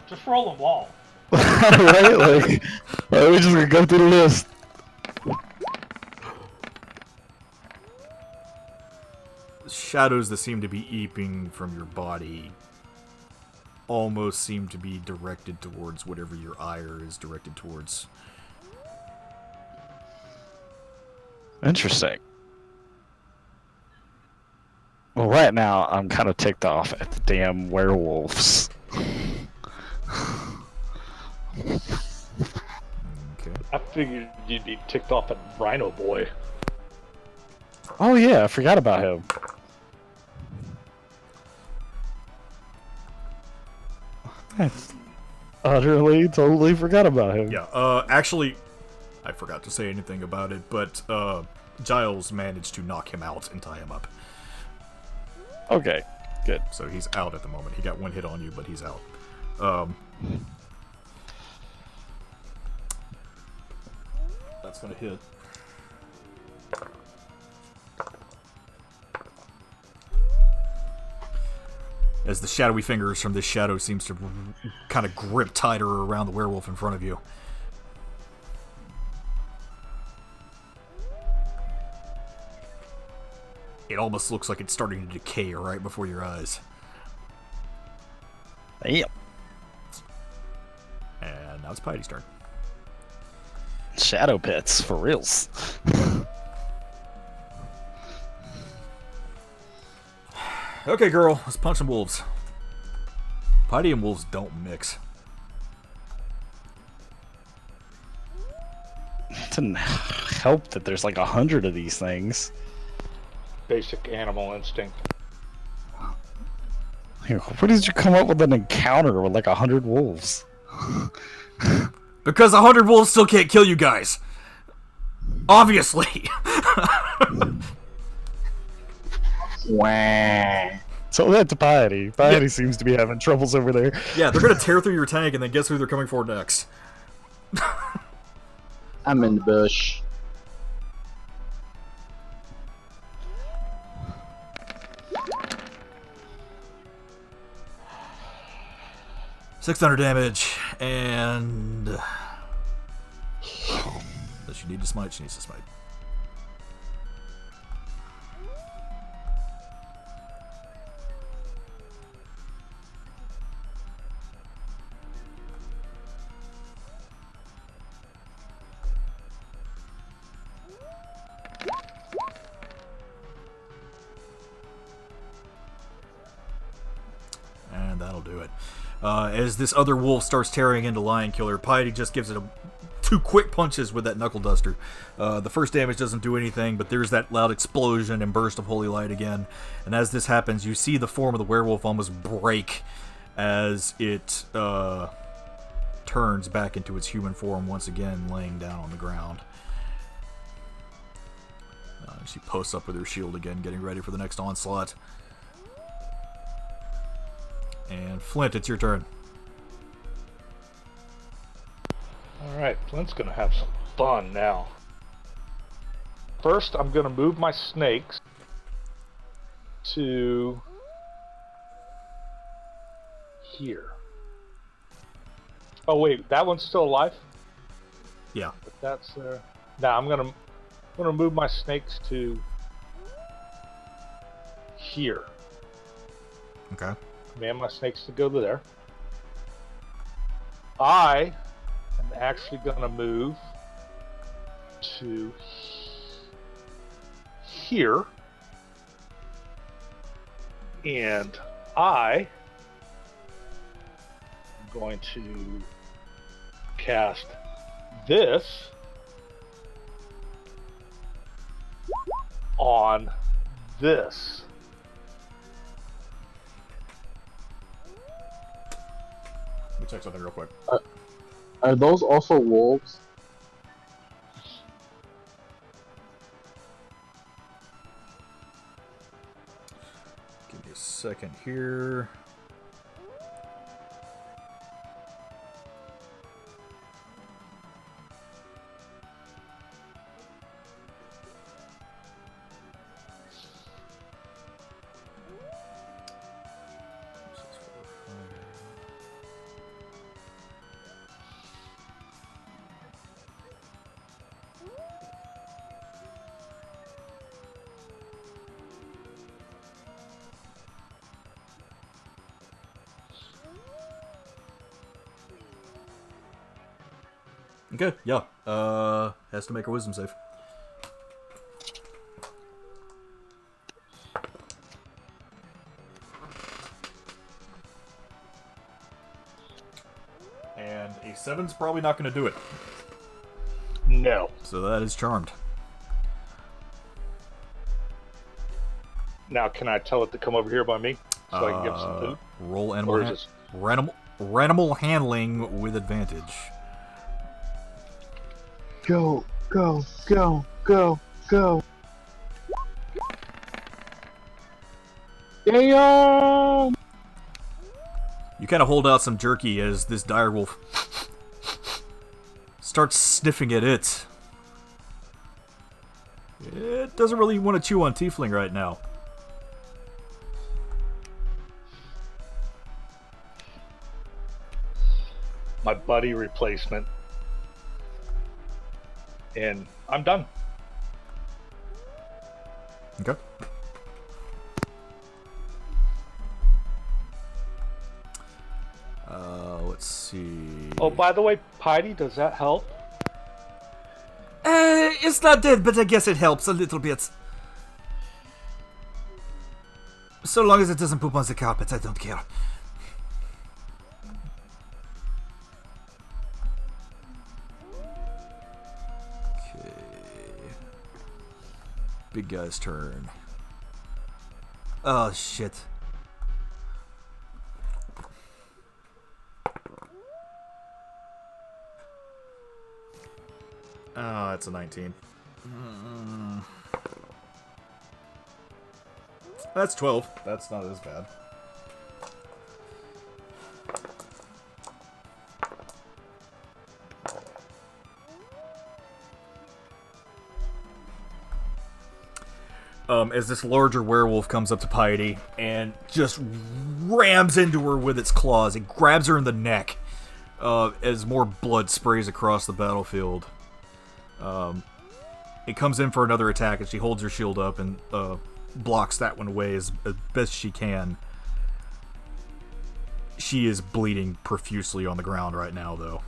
Just roll them all. Right? Like, we're just gonna go through the list. Shadows that seem to be eeping from your body almost seem to be directed towards whatever your ire is directed towards. Interesting. Well, right now, I'm kind of ticked off at the damn werewolves. Okay. I figured you'd be ticked off at Rhino Boy. Oh, yeah, I forgot about him. I utterly, totally forgot about him. Yeah, actually, I forgot to say anything about it, but Giles managed to knock him out and tie him up. Okay, good. So he's out at the moment. He got one hit on you, but he's out. That's gonna hit. As the shadowy fingers from this shadow seems to kind of grip tighter around the werewolf in front of you. It almost looks like it's starting to decay right before your eyes. Yep. And now it's Pity's turn. Shadow pits, for reals. Okay, girl, let's punch some wolves. Pity and wolves don't mix. It didn't help that there's like 100 of these things. Basic animal instinct. Where did you come up with an encounter with like 100 wolves? Because 100 wolves still can't kill you guys. Obviously. Wah. So that's Piety. Piety seems to be having troubles over there. Yeah, they're gonna tear through your tank, and then guess who they're coming for next? I'm in the bush. $600 damage, and does she need to smite? She needs to smite. And that'll do it. As this other wolf starts tearing into Lion Killer, Piety just gives it two quick punches with that knuckle duster. The first damage doesn't do anything, but there's that loud explosion and burst of holy light again. And as this happens, you see the form of the werewolf almost break as it turns back into its human form once again, laying down on the ground. She posts up with her shield again, getting ready for the next onslaught. And Flint, it's your turn. Alright, Flint's gonna have some fun now. First, I'm gonna move my snakes to here. Oh wait, that one's still alive? Yeah. But that's there. Now I'm gonna move my snakes to here. Okay. Command my snakes to go to there. I am actually going to move to here. And I am going to cast this on this. Let me check something real quick. Are those also wolves? Give me a second here. Okay, yeah. Has to make a wisdom save. And a 7's probably not going to do it. No. So that is charmed. Now, can I tell it to come over here by me so I can give it some food? Roll Or is this... animal handling with advantage. Go, go, go, go, go. Damn! You kind of hold out some jerky as this direwolf starts sniffing at it. It doesn't really want to chew on tiefling right now. My buddy replacement. And I'm done. Okay. Let's see. Oh, by the way, Piety, does that help? It's not dead, but I guess it helps a little bit. So long as it doesn't poop on the carpet, I don't care. Okay. Big guy's turn. Oh, shit. Oh, that's a 19. That's 12. That's not as bad. As this larger werewolf comes up to Piety and just rams into her with its claws. It grabs her in the neck as more blood sprays across the battlefield. It comes in for another attack, and she holds her shield up and blocks that one away as best she can. She is bleeding profusely on the ground right now, though.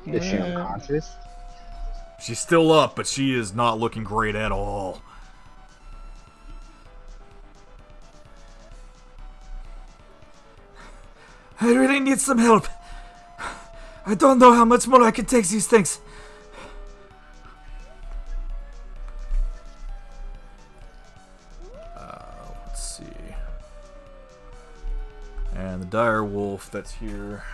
Is she unconscious? She's still up, but she is not looking great at all. I really need some help. I don't know how much more I can take these things. Let's see. And the dire wolf that's here.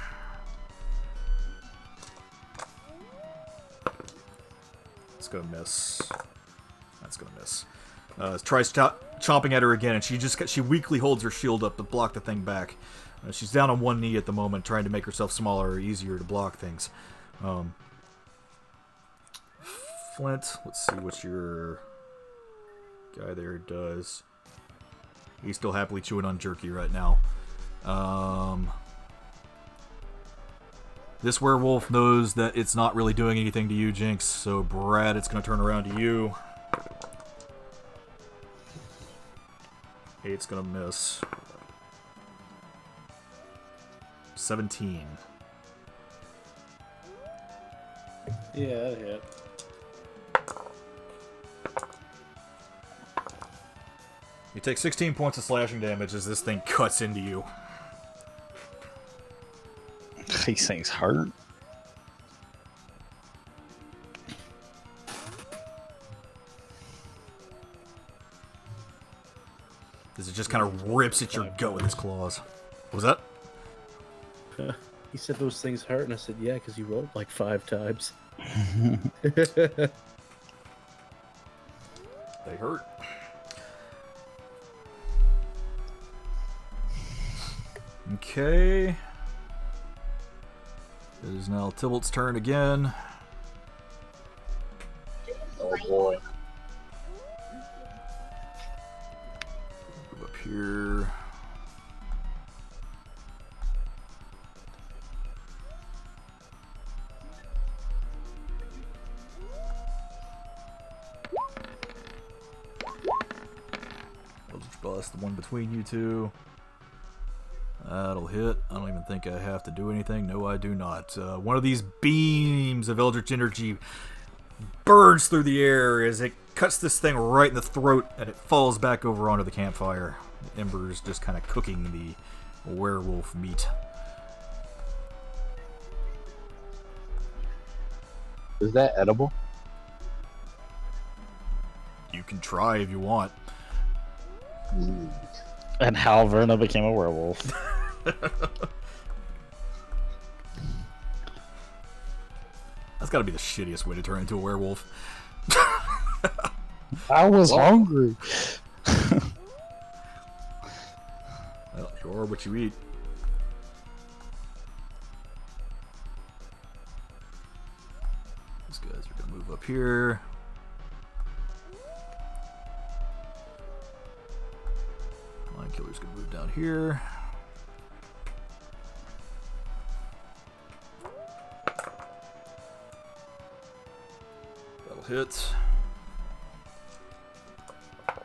It's gonna miss. That's gonna miss. Tries chomping at her again, and she weakly holds her shield up to block the thing back. She's down on one knee at the moment, trying to make herself smaller or easier to block things. Flint, let's see what your guy there does. He's still happily chewing on jerky right now. This werewolf knows that it's not really doing anything to you, Jinx, so Brad, it's going to turn around to you. 8's going to miss. 17. Yeah, that hit. You take 16 points of slashing damage as this thing cuts into you. These things hurt. As it just kind of rips at your gut with its claws. What was that? He said those things hurt, and I said, yeah, because you rolled like 5 times. They hurt. Okay. It is now Tybalt's turn again. Oh boy. Move up here. Eldritch Blast, the one between you two. That'll hit. I don't even think I have to do anything. No, I do not. One of these beams of Eldritch Energy burns through the air as it cuts this thing right in the throat, and it falls back over onto the campfire. The embers just kind of cooking the werewolf meat. Is that edible? You can try if you want. And how Verna became a werewolf. That's got to be the shittiest way to turn into a werewolf. I was hungry. Well, you are what you eat. These guys are going to move up here. Lion Killer's going to move down here. That'll hit. I'll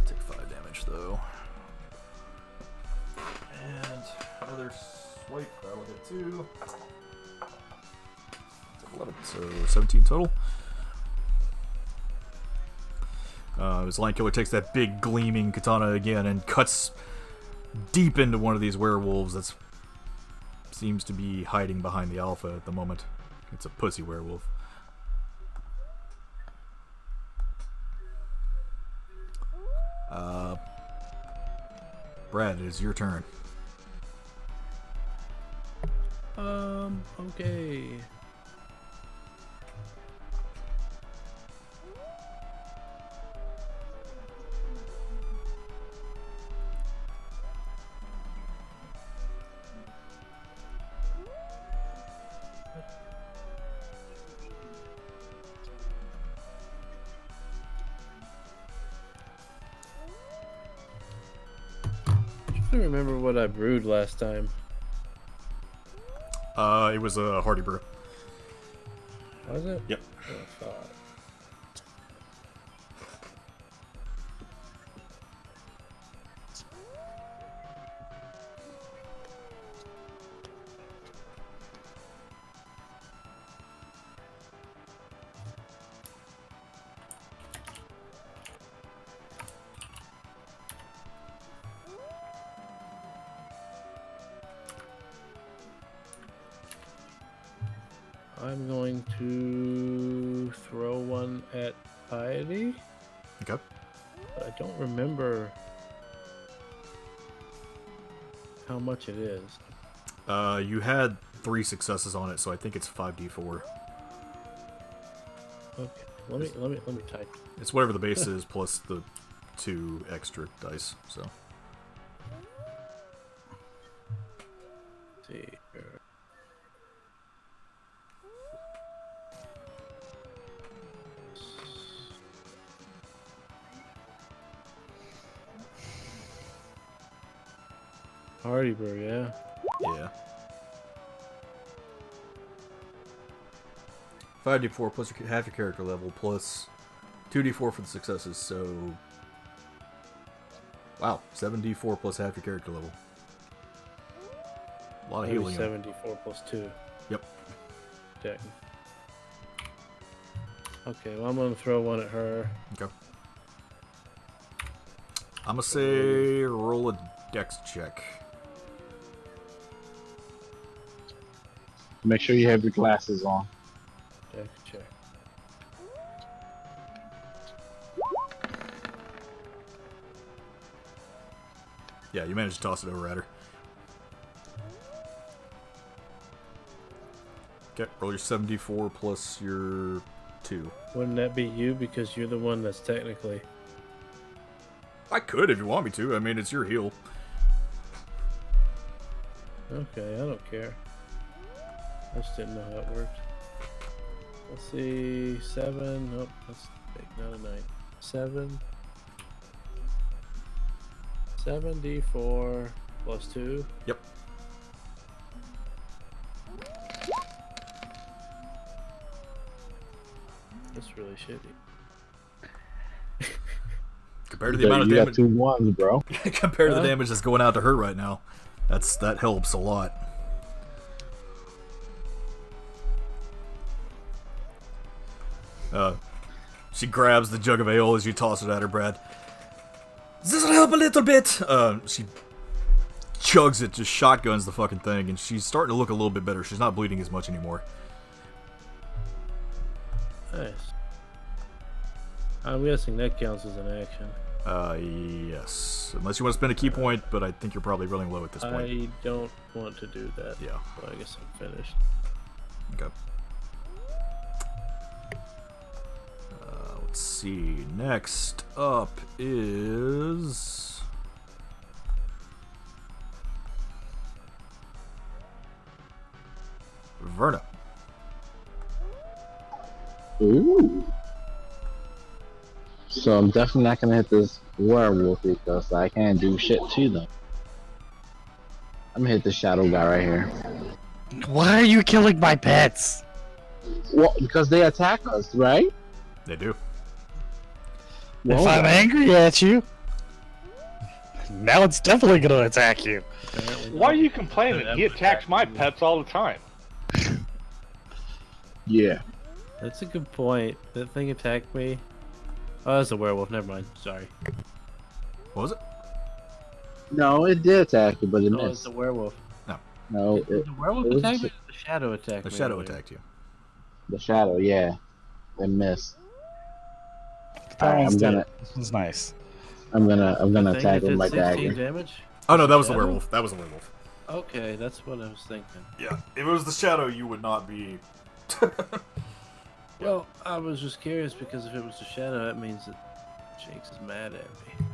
take 5 damage though. And another swipe, that'll hit 2. That's 11, so 17 total. As Lion Killer takes that big gleaming katana again and cuts deep into one of these werewolves that seems to be hiding behind the alpha at the moment. It's a pussy werewolf. Brad, it is your turn. Okay. I don't remember what I brewed last time. It was a Hardy Brew. Was it? Yep. Oh, fuck. I'm going to throw one at Piety. Okay. But I don't remember how much it is. You had 3 successes on it, so I think it's 5d4. Okay. Let me type. It's whatever the base is plus the 2 extra dice. So See here. Hardy Brew, yeah. yeah. 5d4 plus half your character level plus 2d4 for the successes. So wow, 7d4 plus half your character level. A lot of Maybe healing. 74 plus 2. Yep. Deck. Okay, well, I'm going to throw one at her. Okay. I'm gonna say roll a dex check. Make sure you have your glasses on. Deck check. Yeah, you managed to toss it over at her. Okay, roll your 7d4 plus your 2. Wouldn't that be you? Because you're the one that's technically... I could if you want me to. I mean, it's your heal. Okay, I don't care. I just didn't know how it worked. Let's see, 7. Nope, that's big, not a 9. 7. 7d4 plus 2. Yep. That's really shitty. compared to the amount of You got damage, 2 ones, bro. compared to the damage that's going out to her right now, that helps a lot. She grabs the jug of ale as you toss it at her, Brad. This'll help a little bit. She chugs it, just shotguns the fucking thing, and she's starting to look a little bit better. She's not bleeding as much anymore. Nice. I'm guessing that counts as an action. Yes. Unless you want to spend a key point, but I think you're probably running low at this point. I don't want to do that. Yeah. So I guess I'm finished. Okay. Let's see. Next up is Verna. Ooh. So I'm definitely not gonna hit this werewolf because I can't do shit to them. I'm gonna hit the shadow guy right here. Why are you killing my pets? Well, because they attack us, right? They do. If I'm angry at you, now it's definitely gonna attack you. Apparently Why are not. you complaining? He attacks my pets all the time. Yeah. That's a good point. That thing attacked me. Oh, that's a werewolf. Never mind. Sorry. What was it? No, it did attack you, but it No, it's missed. a werewolf. No, Did the werewolf it was attack me? just- Or the shadow attacked The me. shadow earlier? attacked you. the shadow, yeah. It missed. This This was nice. I'm gonna The thing attack that him did like 16 that. damage? Oh no, that was the Shadow? werewolf. That was the werewolf. Okay, that's what I was thinking. Yeah. If it was the shadow, you would not be. Well, I was just curious because if it was the shadow, that means that Jinx is mad at me.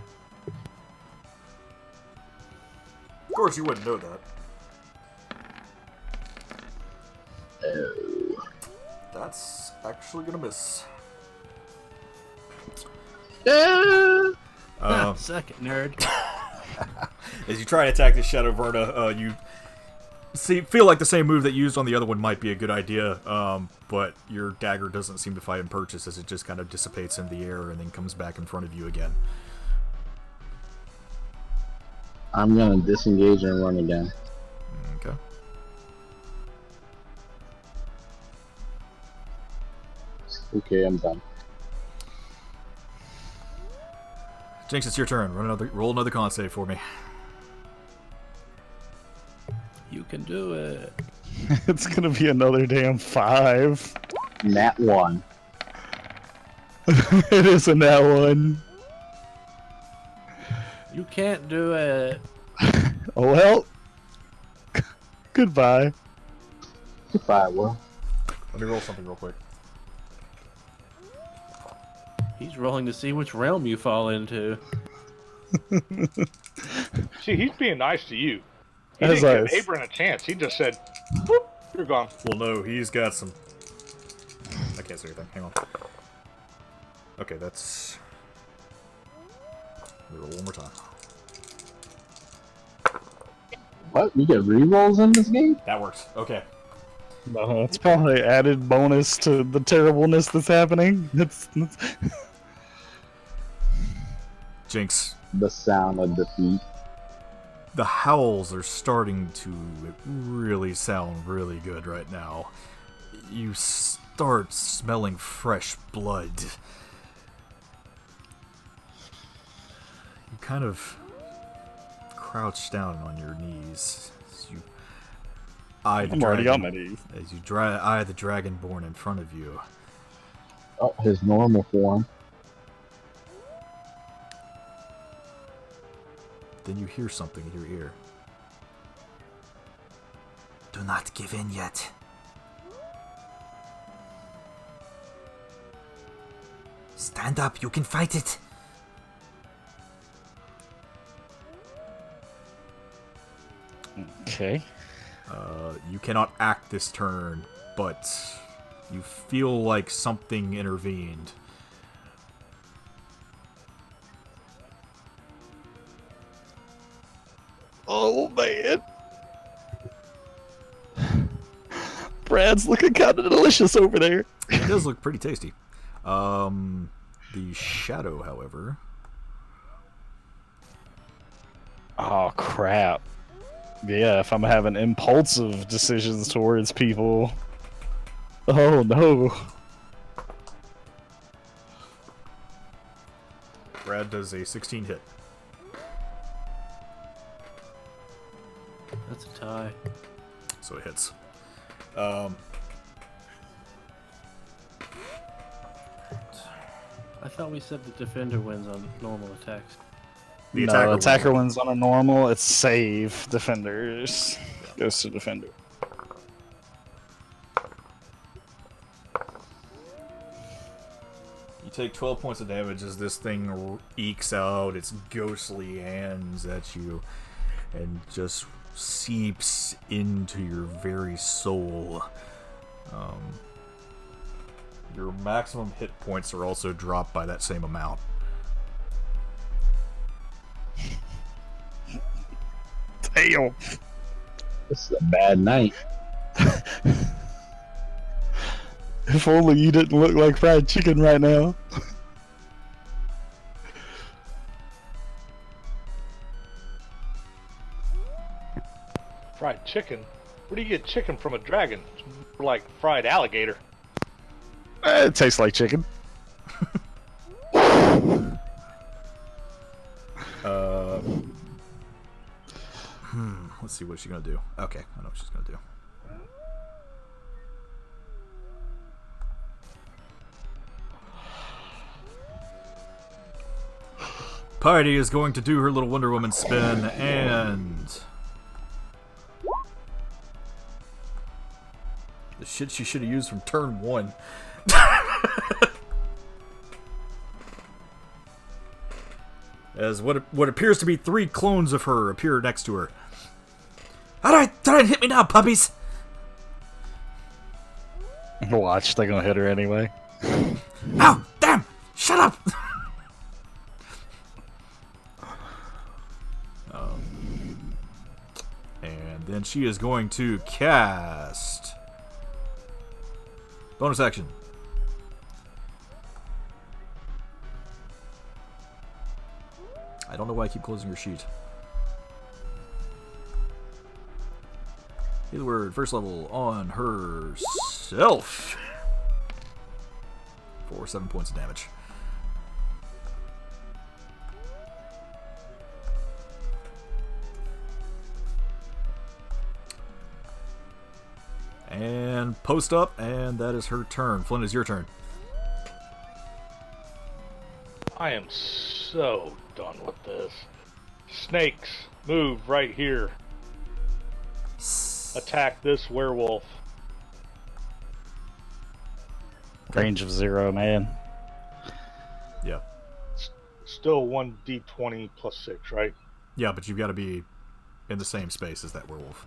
Of course, you wouldn't know that. Oh. That's actually gonna miss. Suck it, nerd. As you try to attack the Shadow Verna, you feel like the same move that you used on the other one might be a good idea, but your dagger doesn't seem to find purchase as it just kind of dissipates in the air and then comes back in front of you again. I'm gonna disengage and run again. Okay. Okay, I'm done. Jinx, it's your turn. Roll another con save for me. You can do it. It's gonna be another damn 5. Nat 1. It isn't that one. You can't do it. Oh well. Goodbye. Goodbye, Will. Let me roll something real quick. He's rolling to see which realm you fall into. See, he's being nice to you. He That's didn't nice. give Abram a chance. He just said, "Whoop, you're gone." Well, no, he's got some... I can't say anything. Hang on. Okay, that's... Let me roll one more time. What? You get rerolls in this game? That works. Okay. No, it's probably added bonus to the terribleness that's happening. It's Jinx, The sound of defeat. the howls are starting to really sound really good right now. You start smelling fresh blood. You kind of crouch down on your knees as you eye the I'm already on dragon. my knees. As you eye the dragonborn in front of you. Oh, his normal form. Then you hear something in your ear. Do not give in yet. Stand up, you can fight it. Okay. You cannot act this turn, but you feel like something intervened. Oh man. Brad's looking kind of delicious over there. It does look pretty tasty. The shadow, however, Oh crap. Yeah, if I'm having impulsive decisions towards people. Oh no. Brad does a 16 hit. That's a tie. So it hits. I thought we said the defender wins on normal attacks. The No, attacker wins on a normal. It's save defenders. Goes to defender. You take 12 points of damage as this thing ekes out its ghostly hands at you and just seeps into your very soul. Your maximum hit points are also dropped by that same amount. Damn. This is a bad night. If only you didn't look like fried chicken right now. Fried chicken? Where do you get chicken from a dragon? It's more like fried alligator. It tastes like chicken. Let's see what she's gonna do. Okay, I know what she's gonna do. Piety is going to do her little Wonder Woman spin and the shit she should have used from turn 1. As what appears to be 3 clones of her appear next to her. Alright, try and hit me now, puppies! Watch, they're gonna hit her anyway. Ow! Damn! Shut up! And then she is going to cast bonus action. I don't know why I keep closing your sheet. Heal word, first level on herself. For 7 points of damage. And post up, and that is her turn. Flynn, is your turn. I am so done with this. Snakes, move right here. Attack this werewolf. Range of 0, man. Yeah. Still 1d20 plus 6, right? Yeah, but you've got to be in the same space as that werewolf.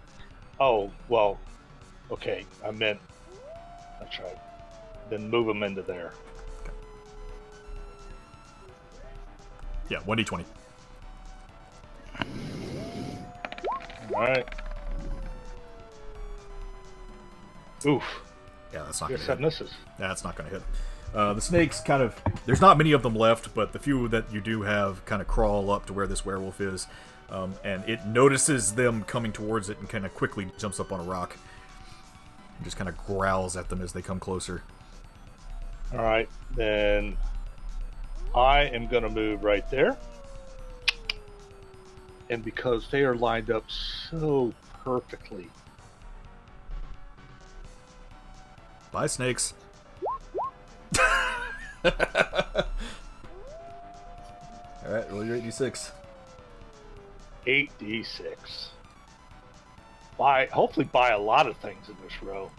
Oh, well, okay, I meant, that's right. Then move them into there. Okay. Yeah, 1d20. Alright. Oof. Yeah, that's not Guess going that to hit. misses. That's not going to hit. The snakes kind of... There's not many of them left, but the few that you do have kind of crawl up to where this werewolf is. And it notices them coming towards it and kind of quickly jumps up on a rock. And just kind of growls at them as they come closer. Alright, then I am going to move right there. And because they are lined up so perfectly, Bye, snakes. Alright, roll your 8d6. 8d6. Hopefully buy a lot of things in this row.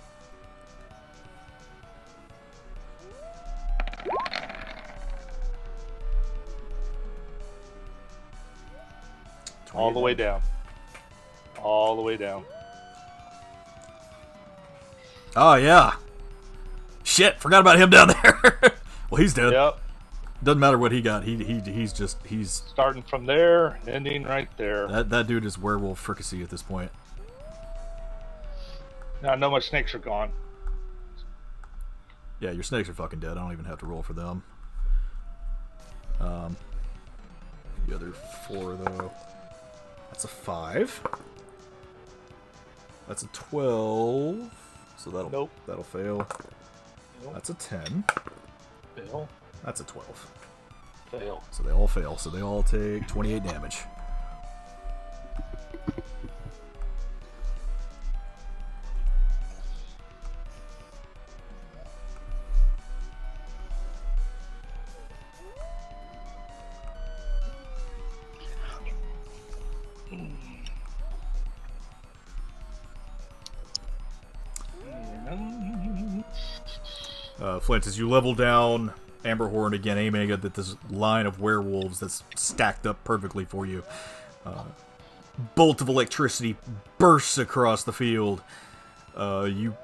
All the way down. All the way down. Oh, yeah. Shit, forgot about him down there. Well, he's dead. Yep. Doesn't matter what he got. He's Starting from there, ending right there. that dude is werewolf fricassee at this point. Now I know my snakes are gone. Yeah, your snakes are fucking dead. I don't even have to roll for them. The other 4 though. That's a 5. That's a 12. So that'll fail. Nope. That's a 10. Fail. That's a 12. Fail. So they all fail. So they all take 28 damage. Flint, as you level down Amberhorn again, aiming at this line of werewolves that's stacked up perfectly for you. Bolt of electricity bursts across the field. You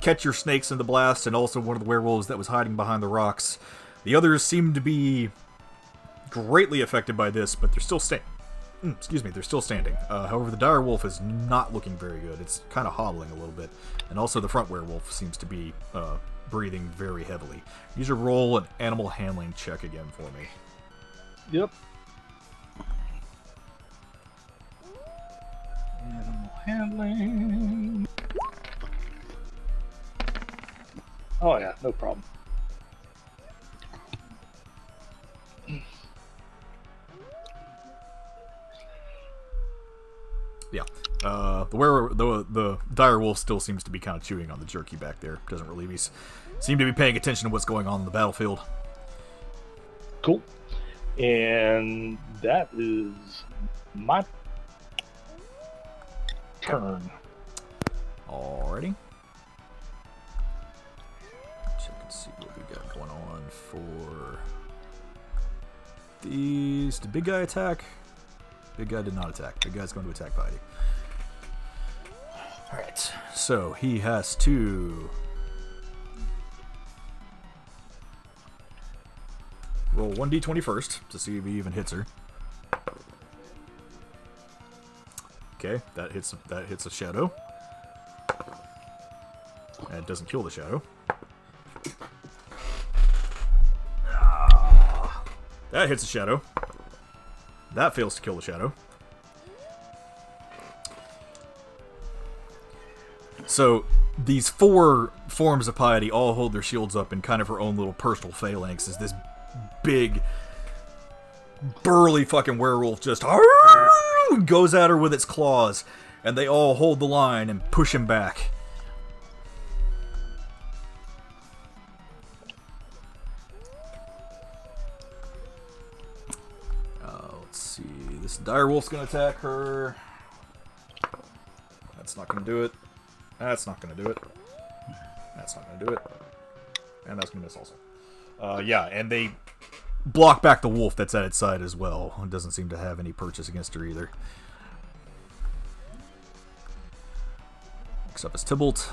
catch your snakes in the blast, and also one of the werewolves that was hiding behind the rocks. The others seem to be greatly affected by this, but they're still they're still standing. However, the dire wolf is not looking very good. It's kind of hobbling a little bit. And also the front werewolf seems to be breathing very heavily. You should roll an animal handling check again for me. Yep. Animal handling. Oh yeah, no problem. Yeah. The dire wolf still seems to be kind of chewing on the jerky back there. Doesn't really seem to be paying attention to what's going on in the battlefield. Cool. And that is my turn. Alrighty. Check and see what we got going on for these. Did big guy attack? Big guy did not attack. Big guy's going to attack Piety. Alright, so he has to roll 1d20 first to see if he even hits her. Okay, that hits a shadow. And it doesn't kill the shadow. That hits a shadow. That fails to kill the shadow. So, these 4 forms of piety all hold their shields up in kind of her own little personal phalanx as this big, burly fucking werewolf just goes at her with its claws, and they all hold the line and push him back. Let's see. This dire wolf's gonna attack her. That's not gonna do it. That's not gonna do it. That's not gonna do it. And that's gonna miss also. Yeah, and they block back the wolf that's at its side as well. It doesn't seem to have any purchase against her either. Next up is Tybalt.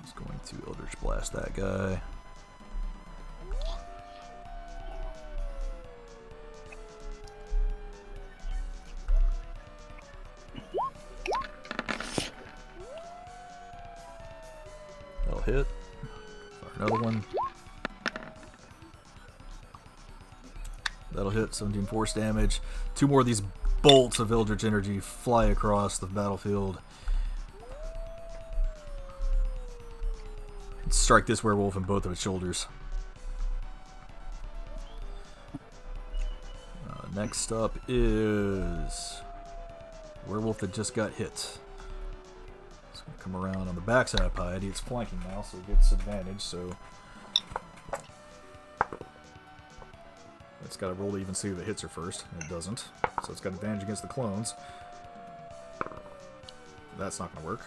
He's going to Eldritch Blast that guy. That'll hit. Fire another one. That'll hit. 17 force damage. 2 more of these bolts of Eldritch energy fly across the battlefield. And strike this werewolf in both of its shoulders. Next up is werewolf that just got hit. It's going to come around on the backside of Piety. It's flanking now, so it gets advantage. So it's got to roll to even see if it hits her first, and it doesn't. So it's got advantage against the clones. That's not going to work.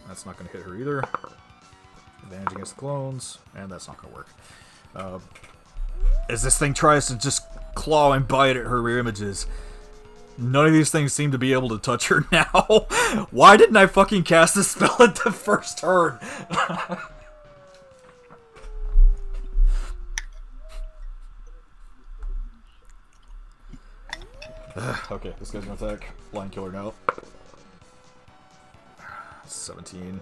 That's not going to hit her either. Advantage against the clones, and that's not going to work. As this thing tries to just claw and bite at her images, none of these things seem to be able to touch her now. Why didn't I fucking cast this spell at the first turn? Okay, this guy's gonna attack. Blind killer now. 17.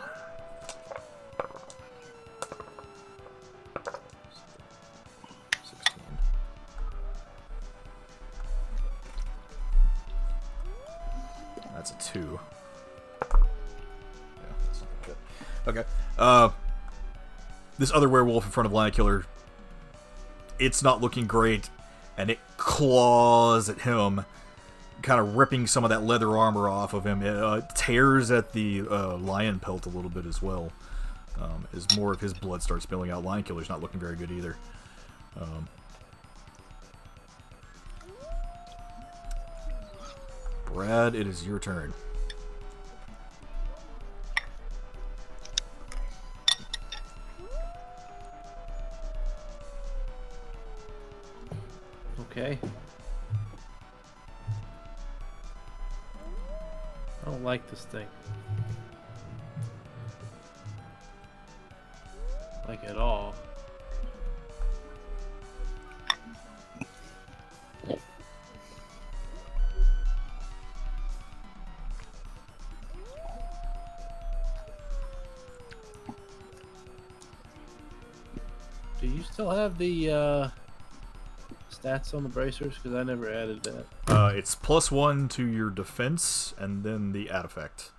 2. Yeah, that's not good. Okay. This other werewolf in front of Lion Killer, it's not looking great, and it claws at him, kind of ripping some of that leather armor off of him. It tears at the lion pelt a little bit as well, as more of his blood starts spilling out. Lion Killer's not looking very good either. Brad, it is your turn. Okay. I don't like this thing. Like at all. Do you still have the stats on the bracers? Because I never added that. It's +1 to your defense, and then the add effect.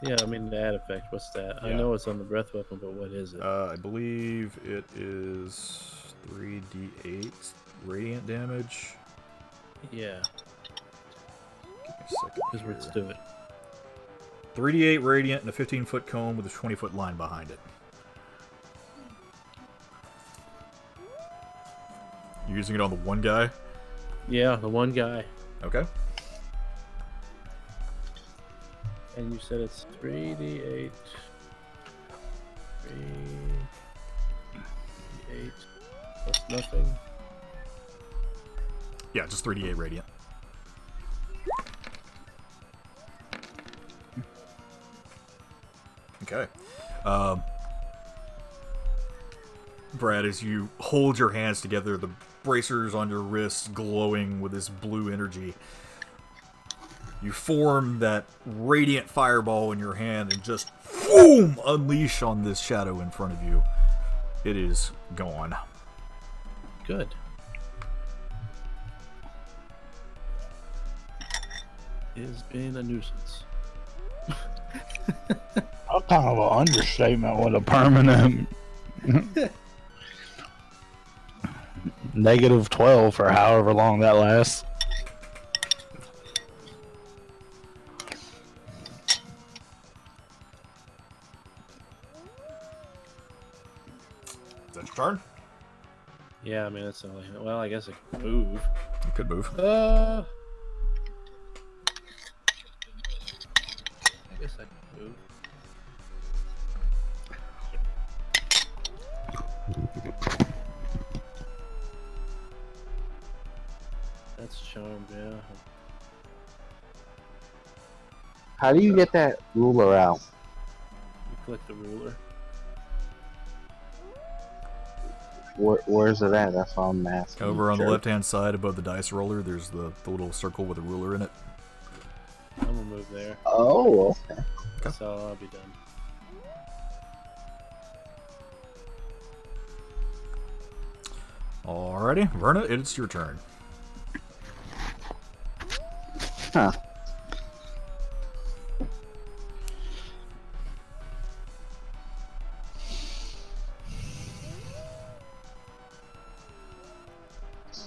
Yeah, I mean the add effect. What's that? I Yeah. know it's on the breath weapon, but what is it? I believe it is 3d8 radiant damage. Yeah, Give me a second because let's here. do it. 3d8 radiant and a 15-foot cone with a 20-foot line behind it. You're using it on the one guy? Yeah, the one guy. Okay. And you said it's 3d8. 3d8 plus nothing. Yeah, just 3d8 radiant. Okay. Brad, as you hold your hands together, the bracers on your wrists glowing with this blue energy, you form that radiant fireball in your hand and just boom, unleash on this shadow in front of you. It is gone. Good. It has been a nuisance. Kind of an understatement with a permanent -12 for however long that lasts. Is that your turn? Yeah, I mean it's only. Well, I guess it can move. You could move. I guess I can move. That's charmed, yeah. You How do you get that ruler out? click the ruler. Where's it at? That's what I'm asking. Over on the Sure. left-hand side above the dice roller, there's the little circle with a ruler in it. I'm gonna move there. Oh, okay. So I'll be done. Alrighty, Verna, it's your turn. Huh.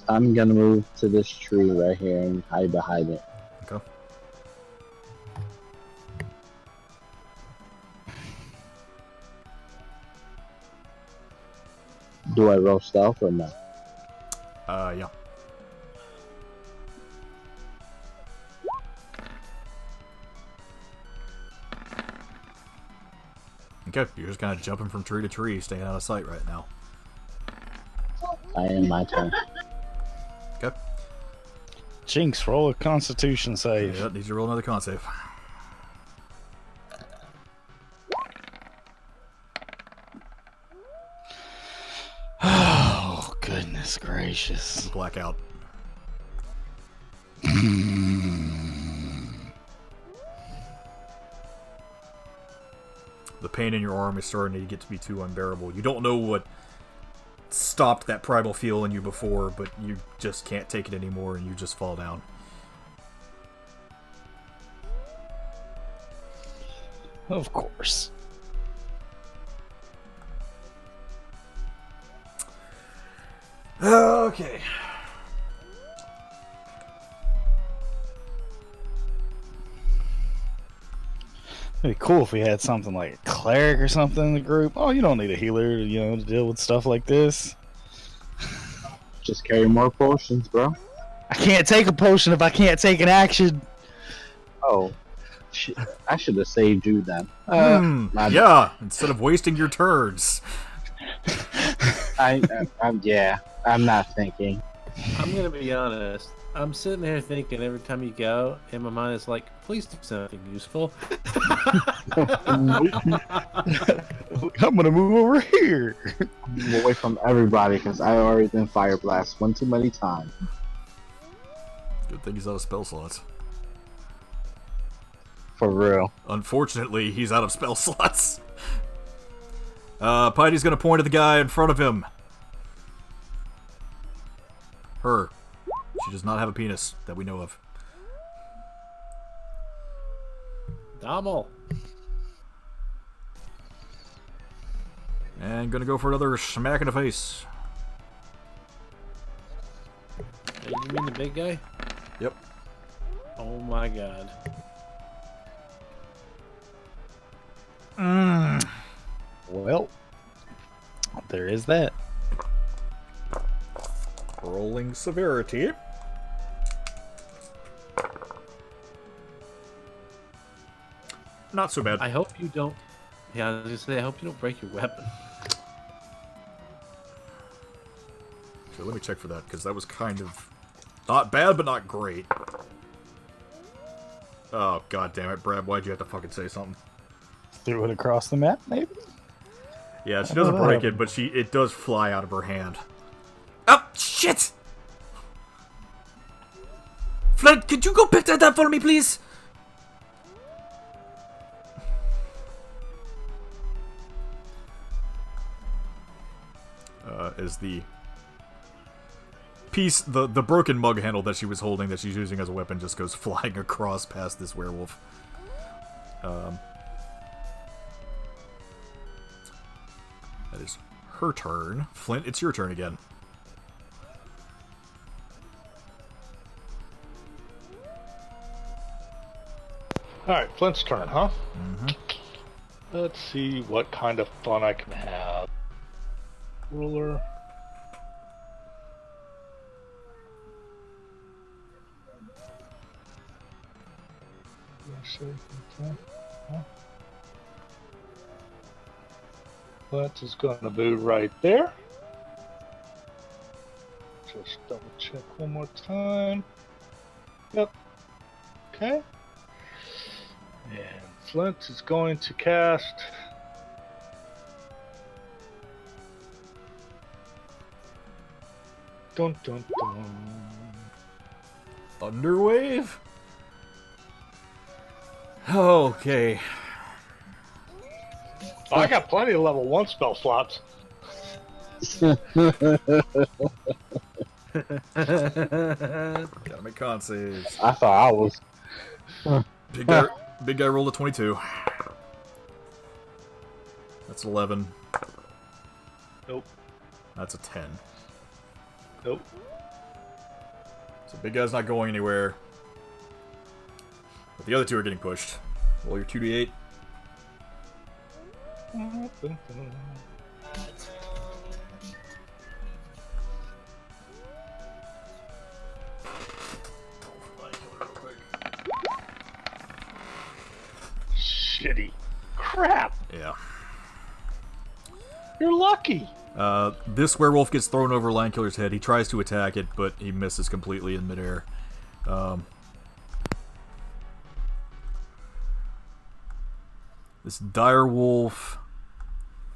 I'm gonna move to this tree right here and hide behind it. Okay. Do I roll stealth or no? Yeah. Okay, you're just kind of jumping from tree to tree, staying out of sight right now. I am my turn. Okay. Jinx, roll a Constitution save. Yeah, need you to roll another con save. Oh, goodness gracious. Blackout. The pain in your arm is starting to get to be too unbearable. You don't know what stopped that primal feel in you before, but you just can't take it anymore and you just fall down. Of course. Okay. It'd be cool if we had something like a cleric or something in the group. Oh, you don't need a healer, to deal with stuff like this. Just carry more potions, bro. I can't take a potion if I can't take an action. Oh, shit. I should have saved you then. My bad. Yeah, instead of wasting your turns. I'm not thinking. I'm gonna be honest. I'm sitting here thinking every time you go, and my mind is like, please do something useful. I'm gonna move over here. Move away from everybody because I already been fire blast one too many times. Good thing he's out of spell slots. For real. Unfortunately, he's out of spell slots. Pity's gonna point at the guy in front of him. Her. She does not have a penis that we know of. Dommel. And gonna go for another smack in the face. Hey, you mean the big guy? Yep. Oh my god. Well, there is that. Rolling severity. Not so bad. I hope you don't. Yeah, I was gonna say, I hope you don't break your weapon. So let me check for that, because that was kind of not bad, but not great. Oh, god damn it, Brad, why'd you have to fucking say something? Threw it across the map, maybe? Yeah, she doesn't break it, but it does fly out of her hand. Oh, shit! Flint, could you go pick that up for me, please? As the piece, the broken mug handle that she was holding that she's using as a weapon just goes flying across past this werewolf. That is her turn. Flint, it's your turn again. Alright, Flint's turn, huh? Mm-hmm. Let's see what kind of fun I can have. Ruler. Flint is going to be right there. Just double check one more time. Yep. Okay. And Flint is going to cast dun dun dun. Thunderwave? Okay. Oh, I got plenty of level 1 spell slots. Gotta make con saves. I thought I was. Big guy rolled a 22. That's 11. Nope. That's a 10. Nope. So big guy's not going anywhere. But the other two are getting pushed. Roll your 2d8. Shitty. Crap. Yeah. You're lucky. This werewolf gets thrown over Landkiller's head. He tries to attack it, but he misses completely in midair. This dire wolf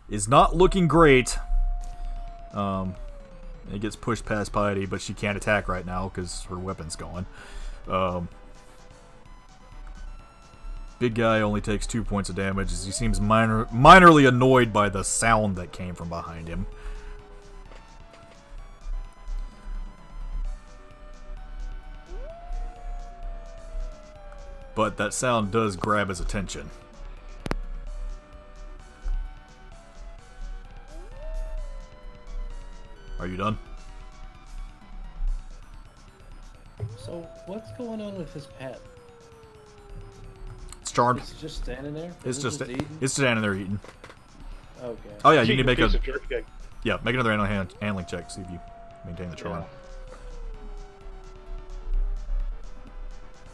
is not looking great. It gets pushed past Piety, but she can't attack right now because her weapon's gone. Big guy only takes 2 points of damage as he seems minorly annoyed by the sound that came from behind him. But that sound does grab his attention. Are you done? So what's going on with his pet? It's charmed. It's just standing there. It's Is it just eating? it's standing there eating. Okay. Oh yeah, you need to make piece a of jerky. make another handling check. See if you maintain the charm.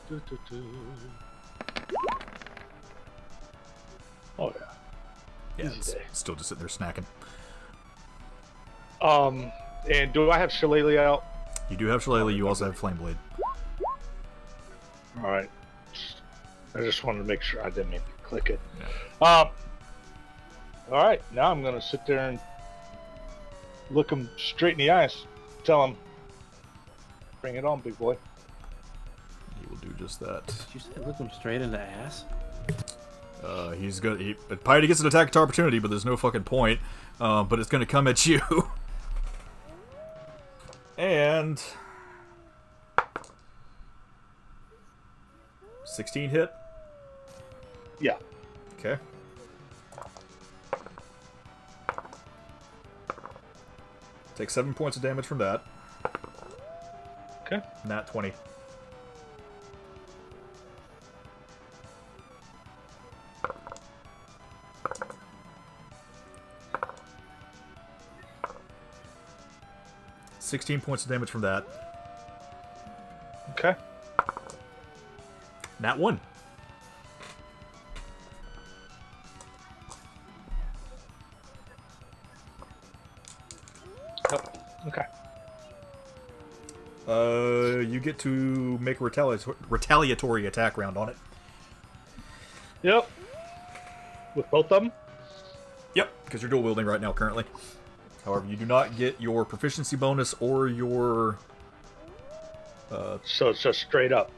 Yeah. Oh yeah. Yeah, Easy it's day. still just sitting there snacking. And do I have Shillelagh out? You do have Shillelagh. You also have Flame Blade. All right. I just wanted to make sure I didn't mean to click it. Yeah. All right. Now I'm gonna sit there and look him straight in the eyes. Tell him, "Bring it on, big boy." He will do just that. Did you say look him straight in the ass? He's gonna. Piety gets an attack opportunity, but there's no fucking point. But it's gonna come at you. And 16 hit. Yeah. Okay. Take 7 points of damage from that. Okay. Nat 20. $16 points of damage from that. Okay. Nat 1. Okay. You get to make a retaliatory attack round on it. Yep. With both of them. Yep, because you're dual wielding right now currently. However, you do not get your proficiency bonus or your So it's just straight up.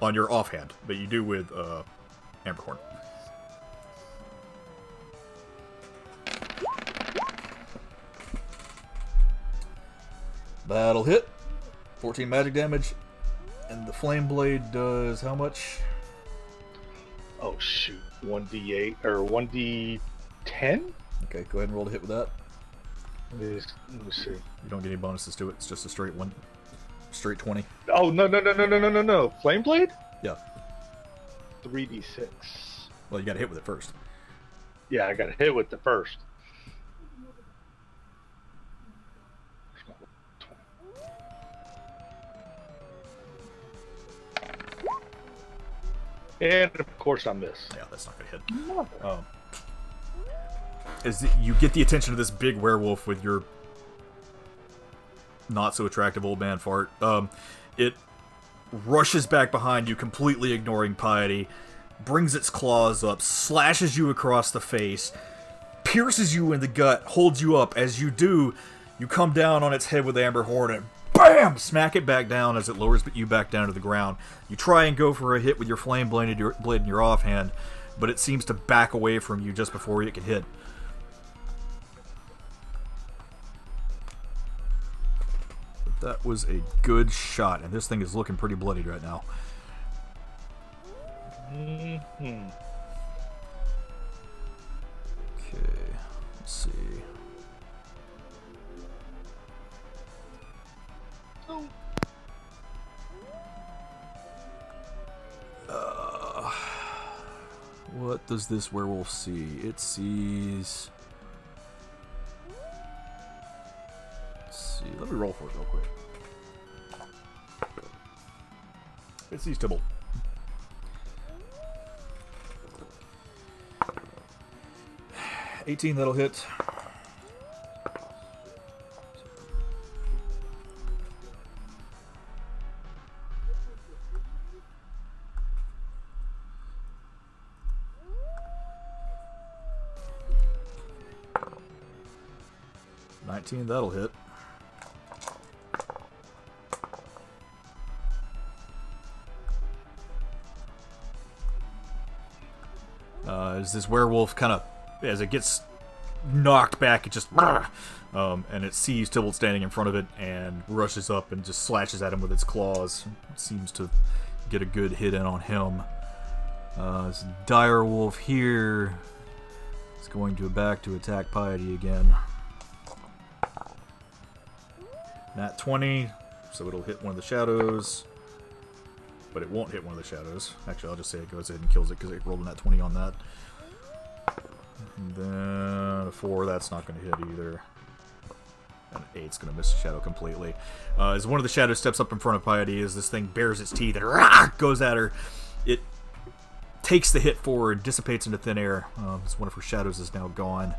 on your offhand, but you do with Amberhorn. That'll hit. 14 magic damage. And the Flame Blade does how much? Oh shoot. 1d8 or 1d10? Okay, go ahead and roll to hit with that. Let me see. You don't get any bonuses to it. It's just a straight 20. Oh no. Flame Blade? Yeah. 3d6. Well, you got to hit with it first. Yeah, I got to hit with the first. And of course I miss. Yeah, that's not gonna hit. You get the attention of this big werewolf with your not so attractive old man fart. It rushes back behind you, completely ignoring Piety, brings its claws up, slashes you across the face, pierces you in the gut, holds you up. As you do, you come down on its head with Amber Horn and BAM! Smack it back down as it lowers you back down to the ground. You try and go for a hit with your flame blade in your offhand, but it seems to back away from you just before it can hit. That was a good shot, and this thing is looking pretty bloodied right now. Mm-hmm. Okay, let's see. What does this werewolf see? It sees... Let's see. Let me roll for it real quick. It sees Tybalt. $18, that'll hit. That'll hit. As this werewolf kind of, as it gets knocked back, it just, and it sees Tybalt standing in front of it and rushes up and just slashes at him with its claws. It seems to get a good hit in on him. This dire wolf here is going to back to attack Piety again. Nat 20, so it'll hit one of the shadows. But it won't hit one of the shadows. Actually, I'll just say it goes ahead and kills it because it rolled a nat 20 on that. And then a 4, that's not going to hit either. And an 8's going to miss the shadow completely. As one of the shadows steps up in front of Piety, as this thing bares its teeth and goes at her, it takes the hit forward, dissipates into thin air. As one of her shadows is now gone.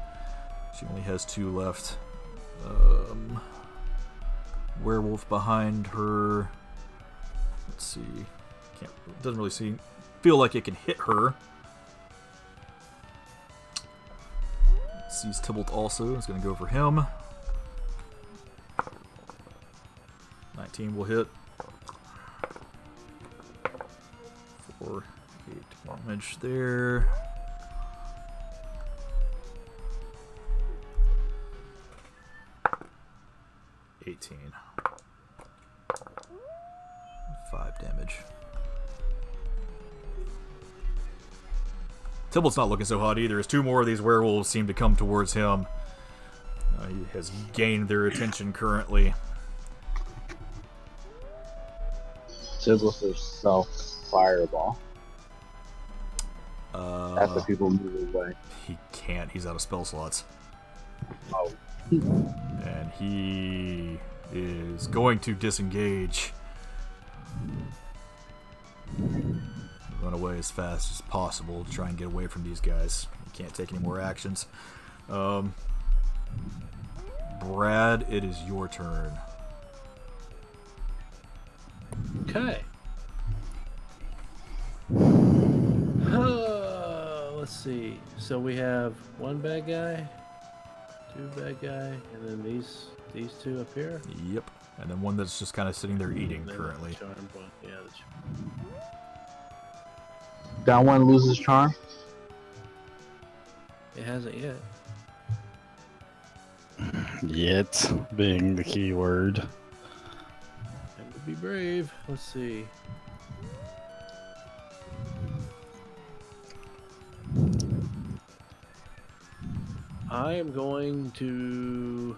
She only has 2 left. Werewolf behind her. Let's see. Doesn't really feel like it can hit her. Sees Tybalt also. Is going to go for him. 19 will hit. 4, 8 damage there. $18. 5 damage. Tybalt's not looking so hot either, as 2 more of these werewolves seem to come towards him. He has gained their attention currently. Tybalt herself fireball. After people move away. He can't. He's out of spell slots. Oh. And he is going to disengage. Run away as fast as possible to try and get away from these guys. He can't take any more actions. Brad, it is your turn. Okay. Let's see. So we have 1 bad guy, 2 bad guy, and then these 2 up here. Yep. And then one that's just kind of sitting there eating And then currently. the charm one. Yeah, Down 1 loses charm. it hasn't yet. Yet being the key word. Time to be brave. Let's see. I am going to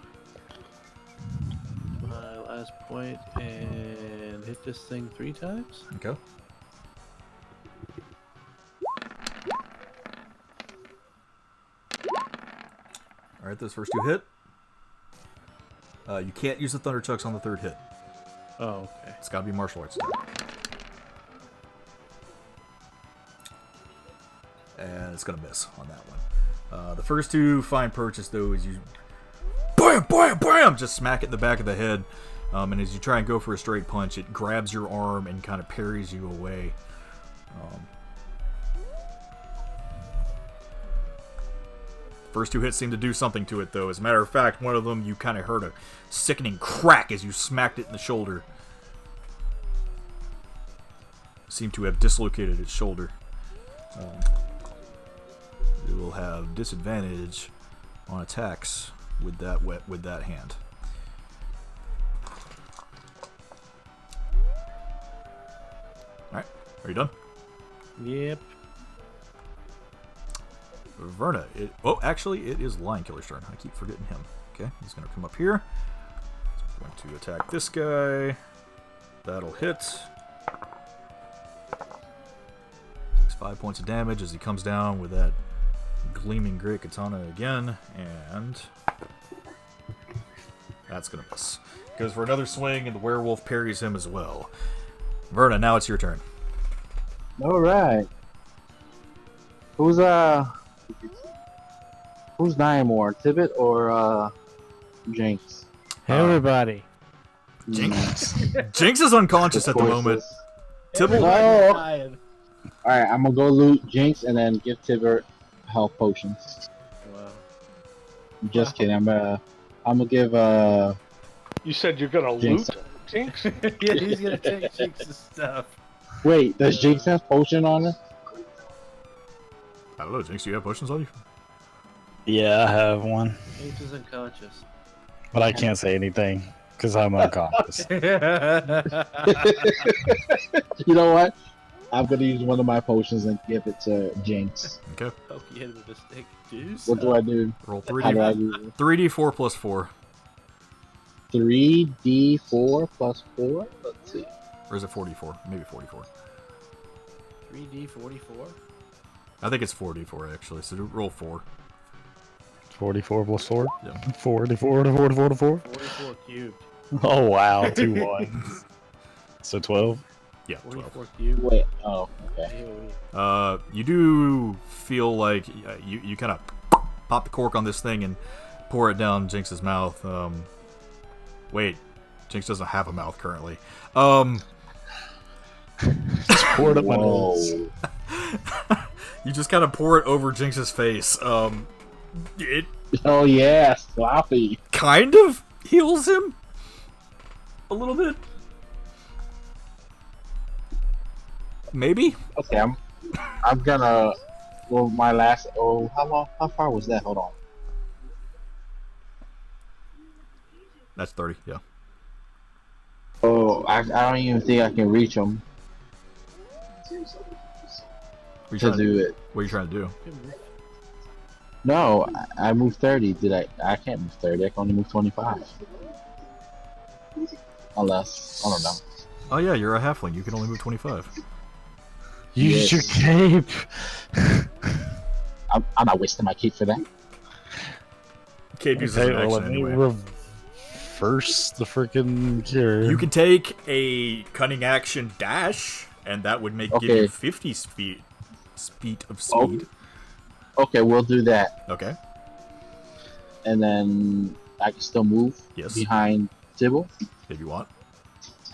my last point and hit this thing 3 times. Okay. Alright, those first 2 hit. You can't use the Thunder Chucks on the 3rd hit. Oh, okay. It's got to be martial arts attack. And it's going to miss on that one. The first 2 fine purchase, though, is you BAM! BAM! BAM! Just smack it in the back of the head. And as you try and go for a straight punch, it grabs your arm and kind of parries you away. First 2 hits seem to do something to it, though. As a matter of fact, one of them, you kind of heard a sickening crack as you smacked it in the shoulder. Seemed to have dislocated its shoulder. It will have disadvantage on attacks with that hand. Alright, are you done? Yep. Verna. Actually, it is Lion Killer's turn. I keep forgetting him. Okay, he's going to come up here. He's going to attack this guy. That'll hit. Takes 5 points of damage as he comes down with that gleaming great katana again, and that's going to miss. Goes for another swing, and the werewolf parries him as well. Verna, now it's your turn. All right. Who's dying more, Tibbet or Jinx? Hey, everybody. Jinx is unconscious at the moment. Tybalt. Oh. All right, I'm gonna go loot Jinx and then give Tibbet health potions. Wow. I'm just kidding. I'm gonna give You said you're gonna Jinx. loot Jinx? Yeah, he's gonna take Jinx's stuff. Wait, does Jinx have potion on her? I don't know, Jinx, do you have potions on you? Yeah, I have one, Jinx is unconscious. but I can't say anything because I'm unconscious. You know what? I'm gonna use one of my potions and give it to Jinx. Okay. Hope you hit with a stick. What do I do? Roll How do I 3D, use it? 3d4 plus 4. 3d4 plus 4. Let's see. Or is it 44? Maybe 44. 3d44. I think it's 44 actually. So roll 4. 44 plus 4? Yeah. 44 to 44 to 4? 44 cubed. Oh, wow. 2 ones. So 12? Yeah, 12. 44 cubed. Wait. Oh, okay. AOE. You do feel like you kind of pop the cork on this thing and pour it down Jinx's mouth. Wait, Jinx doesn't have a mouth currently. Just pour it up my nose. Whoa. You just kind of pour it over Jinx's face. It Oh yeah, sloppy. kind of heals him a little bit. Maybe. Okay, I'm gonna. Well, my last. Oh, how far was that? Hold on. That's 30. Yeah. Oh, I don't even think I can reach him to do it. What are you trying to do? No, I moved 30. Did I? I can't move 30. I can only move 25. Unless I don't know. Oh yeah, you're a halfling. You can only move 25. Use your Yes. cape. I'm not wasting my cape for that. Cape uses Okay, an well, action let me anyway. reverse the freaking cure. You can take a cunning action dash, and that would give Okay. you 50 speed of speed. Okay, we'll do that, Okay. and then I can still move Yes. behind Tibble If you want.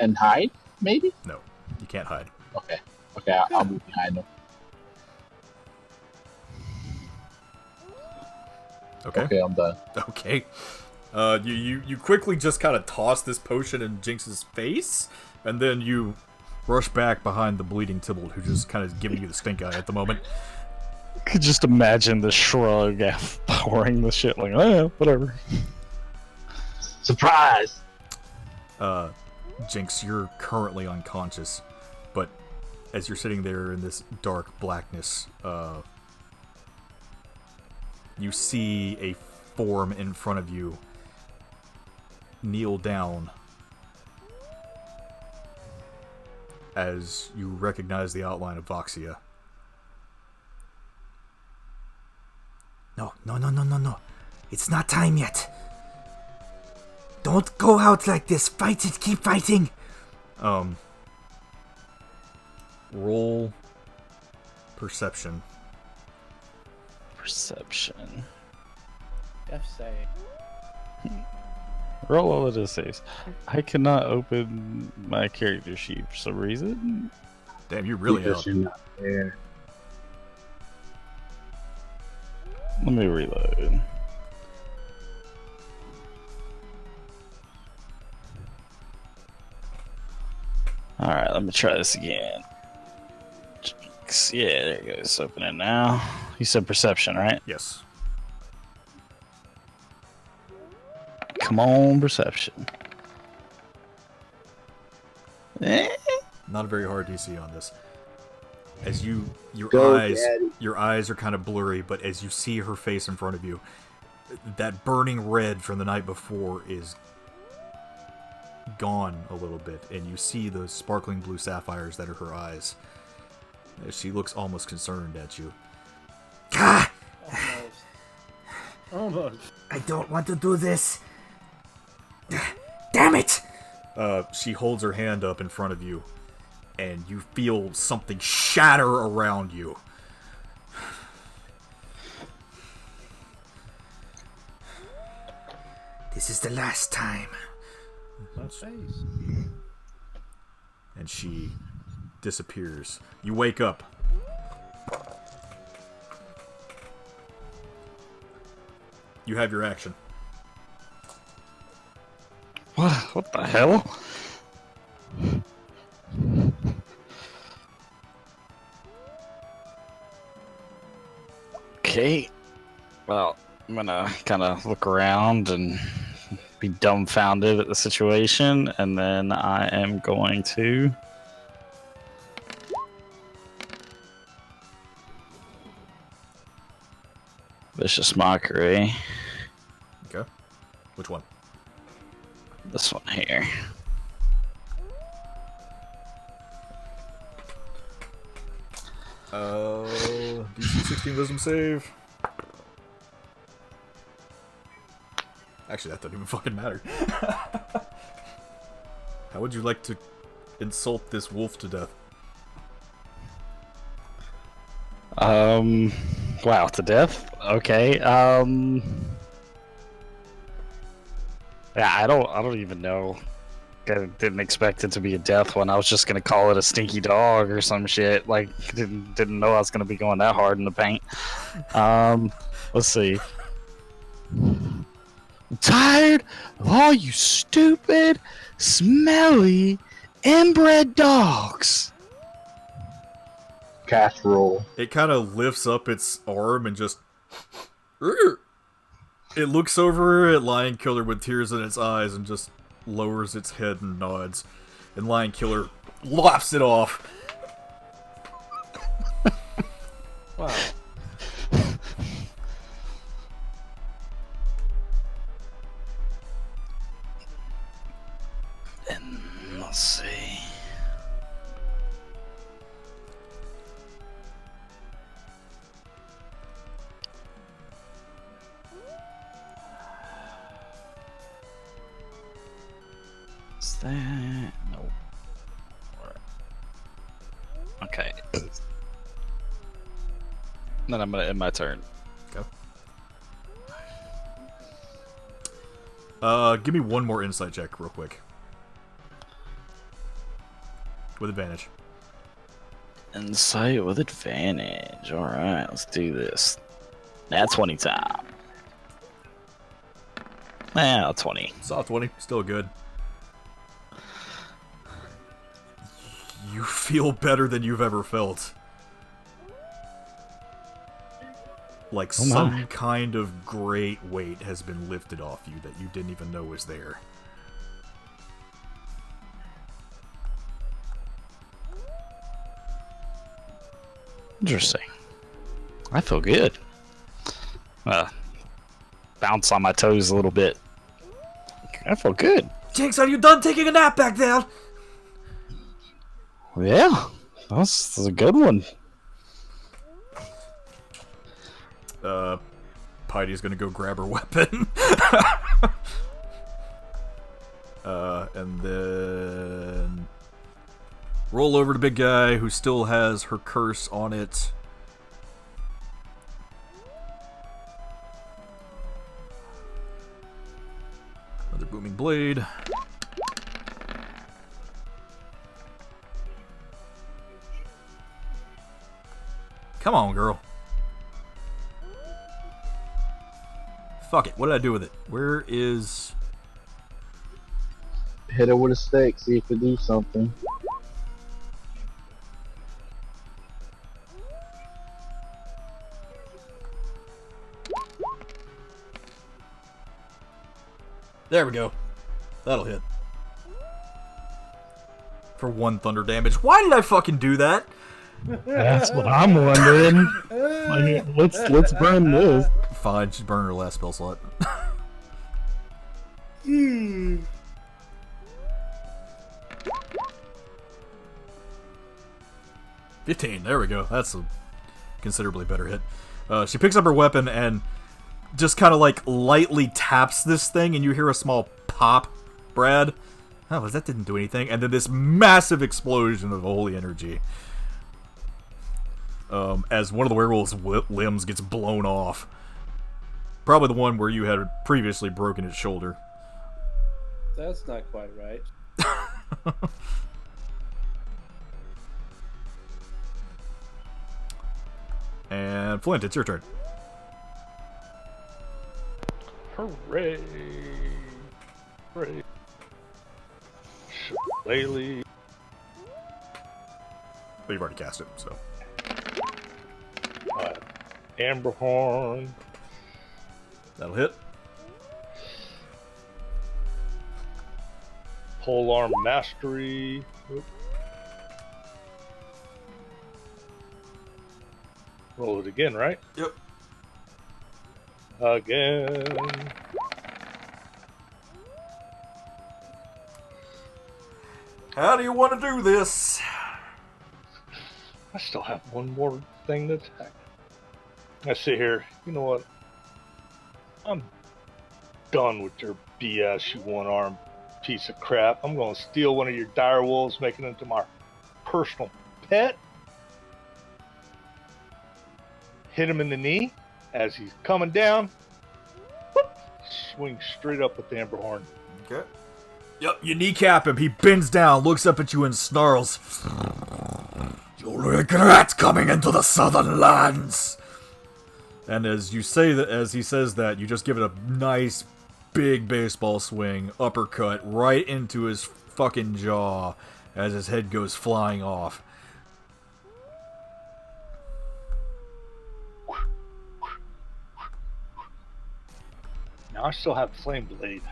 and hide, maybe. No, you can't hide. Okay, I'll move behind him. Okay. Okay, I'm done. Okay. You quickly just kind of toss this potion in Jinx's face, and then you rush back behind the bleeding Tybalt, who just kind of giving you the stink eye at the moment. could just imagine the shrug pouring the shit like, oh, whatever. Surprise! Jinx, you're currently unconscious, but as you're sitting there in this dark blackness, you see a form in front of you kneel down as you recognize the outline of Voxia. No. It's not time yet. Don't go out like this. Fight it. Keep fighting. Roll perception. Perception. F say. Roll all of the saves. I cannot open my character sheet for some reason. Damn, you really Because out. you're not there. Let me reload. Alright, let me try this again. Yeah, there it goes. Open it now. You said perception, right? Yes. Come on, perception. Not a very hard DC on this. As your Go, eyes, Daddy. your eyes are kind of blurry, but as you see her face in front of you, that burning red from the night before is gone a little bit, and you see the sparkling blue sapphires that are her eyes. As she looks almost concerned at you. Ah, Almost. I don't want to do this. Damn it! She holds her hand up in front of you, and you feel something shatter around you. This is the last time. My face. And she disappears. You wake up. You have your action. What the hell? Okay. Well, I'm gonna kind of look around and be dumbfounded at the situation, and then I am going to vicious mockery. Okay. Which one? This one here. DC 16 wisdom save. Actually, that doesn't even fucking matter. How would you like to insult this wolf to death? Wow, to death? Okay, yeah, I don't even know. I didn't expect it to be a death one. I was just gonna call it a stinky dog or some shit. Like, didn't know I was gonna be going that hard in the paint. Let's see. I'm tired of all you stupid, smelly, inbred dogs. Casserole. It kind of lifts up its arm and just... It looks over at Lion Killer with tears in its eyes and just lowers its head and nods. And Lion Killer lops it off. Wow. And let's see. Is that no? Okay. Then I'm gonna end my turn. Go. Give me one more insight check real quick. With advantage. Insight with advantage. Alright, let's do this. That's 20 time. Yeah, 20. Soft 20, still good. You feel better than you've ever felt. Like Oh some my. kind of great weight has been lifted off you that you didn't even know was there. Interesting. I feel good. Bounce on my toes a little bit. I feel good. Jinx, are you done taking a nap back there? Yeah, that's a good one. Pity's gonna go grab her weapon. And then roll over to big guy who still has her curse on it. Another booming blade. Come on, girl. Fuck it. What did I do with it? Where is... Hit it with a stick, see if it do something. There we go. That'll hit. For 1 thunder damage. Why did I fucking do that? That's what I'm wondering. Like, let's burn this. Fine, she's burning her last spell slot. 15, there we go. That's a considerably better hit. She picks up her weapon and just kind of like lightly taps this thing, and you hear a small pop, Brad. Oh, but that didn't do anything. And then this massive explosion of holy energy. As one of the werewolf's limbs gets blown off. Probably the one where you had previously broken its shoulder. That's not quite right. And Flint, it's your turn. Hooray! Hooray! Shillelagh. But you've already cast it, so. Amberhorn. That'll hit. Polearm Mastery. Oop. Roll it again, right? Yep. Again. How do you want to do this? I still have one more thing to attack. I sit here. You know what? I'm done with your BS, you one-armed piece of crap. I'm going to steal one of your dire wolves, making it into my personal pet. Hit him in the knee as he's coming down. Whoop, swing straight up with the Amber Horn. Okay. Yep, you kneecap him. He bends down, looks up at you, and snarls. You'll regret coming into the southern lands. And as you say that, as he says that, you just give it a nice, big baseball swing, uppercut right into his fucking jaw, as his head goes flying off. Now I still have Flame Blade.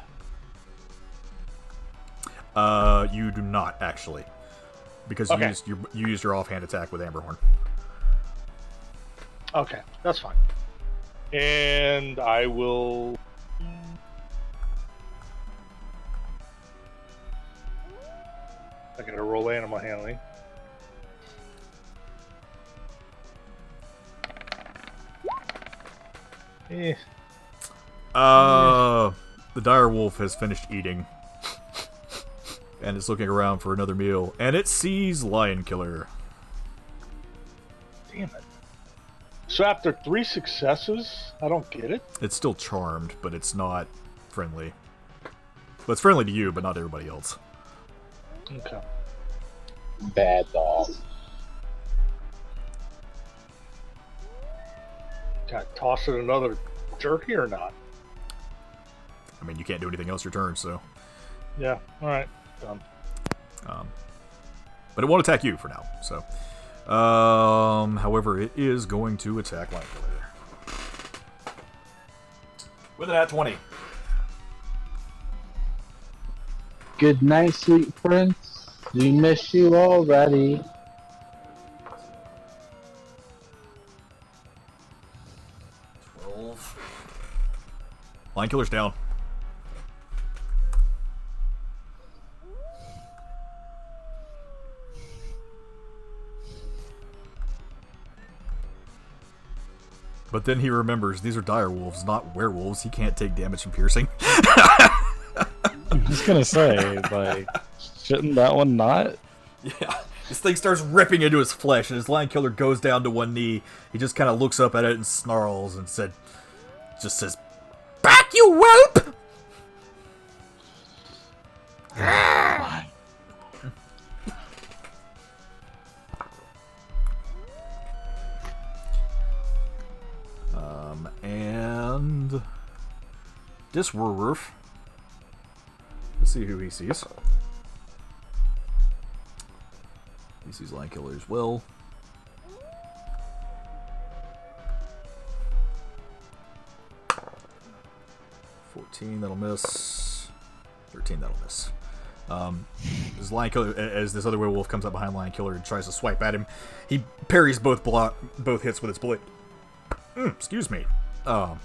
You do not actually, because Okay. you used your offhand attack with Amberhorn. Okay, that's fine. And I will. I gotta roll animal handling. Eh. The dire wolf has finished eating. And it's looking around for another meal. And it sees Lion Killer. Damn it. So after 3 successes, I don't get it. It's still charmed, but it's not friendly. Well, it's friendly to you, but not to everybody else. Okay. Bad dog. Can I toss it another jerky or not? I mean, you can't do anything else your turn, so. Yeah, alright. Done. But it won't attack you for now, so. However, it is going to attack Lion Killer. With an @20. Good night, sweet prince. We miss you already. Lion Killer's down. But then he remembers these are dire wolves, not werewolves. He can't take damage from piercing. I'm just gonna say, like, shouldn't that one not? Yeah. This thing starts ripping into his flesh, and as Lion Killer goes down to one knee, he just kind of looks up at it and snarls and just says, "Back, you whelp!" And Diswerwerf. Let's see who he sees. He sees Lion Killer as well. That'll miss. 13, that'll miss. As Lion Killer, as this other werewolf comes up behind Lion Killer and tries to swipe at him, he parries both hits with his blade. Excuse me. And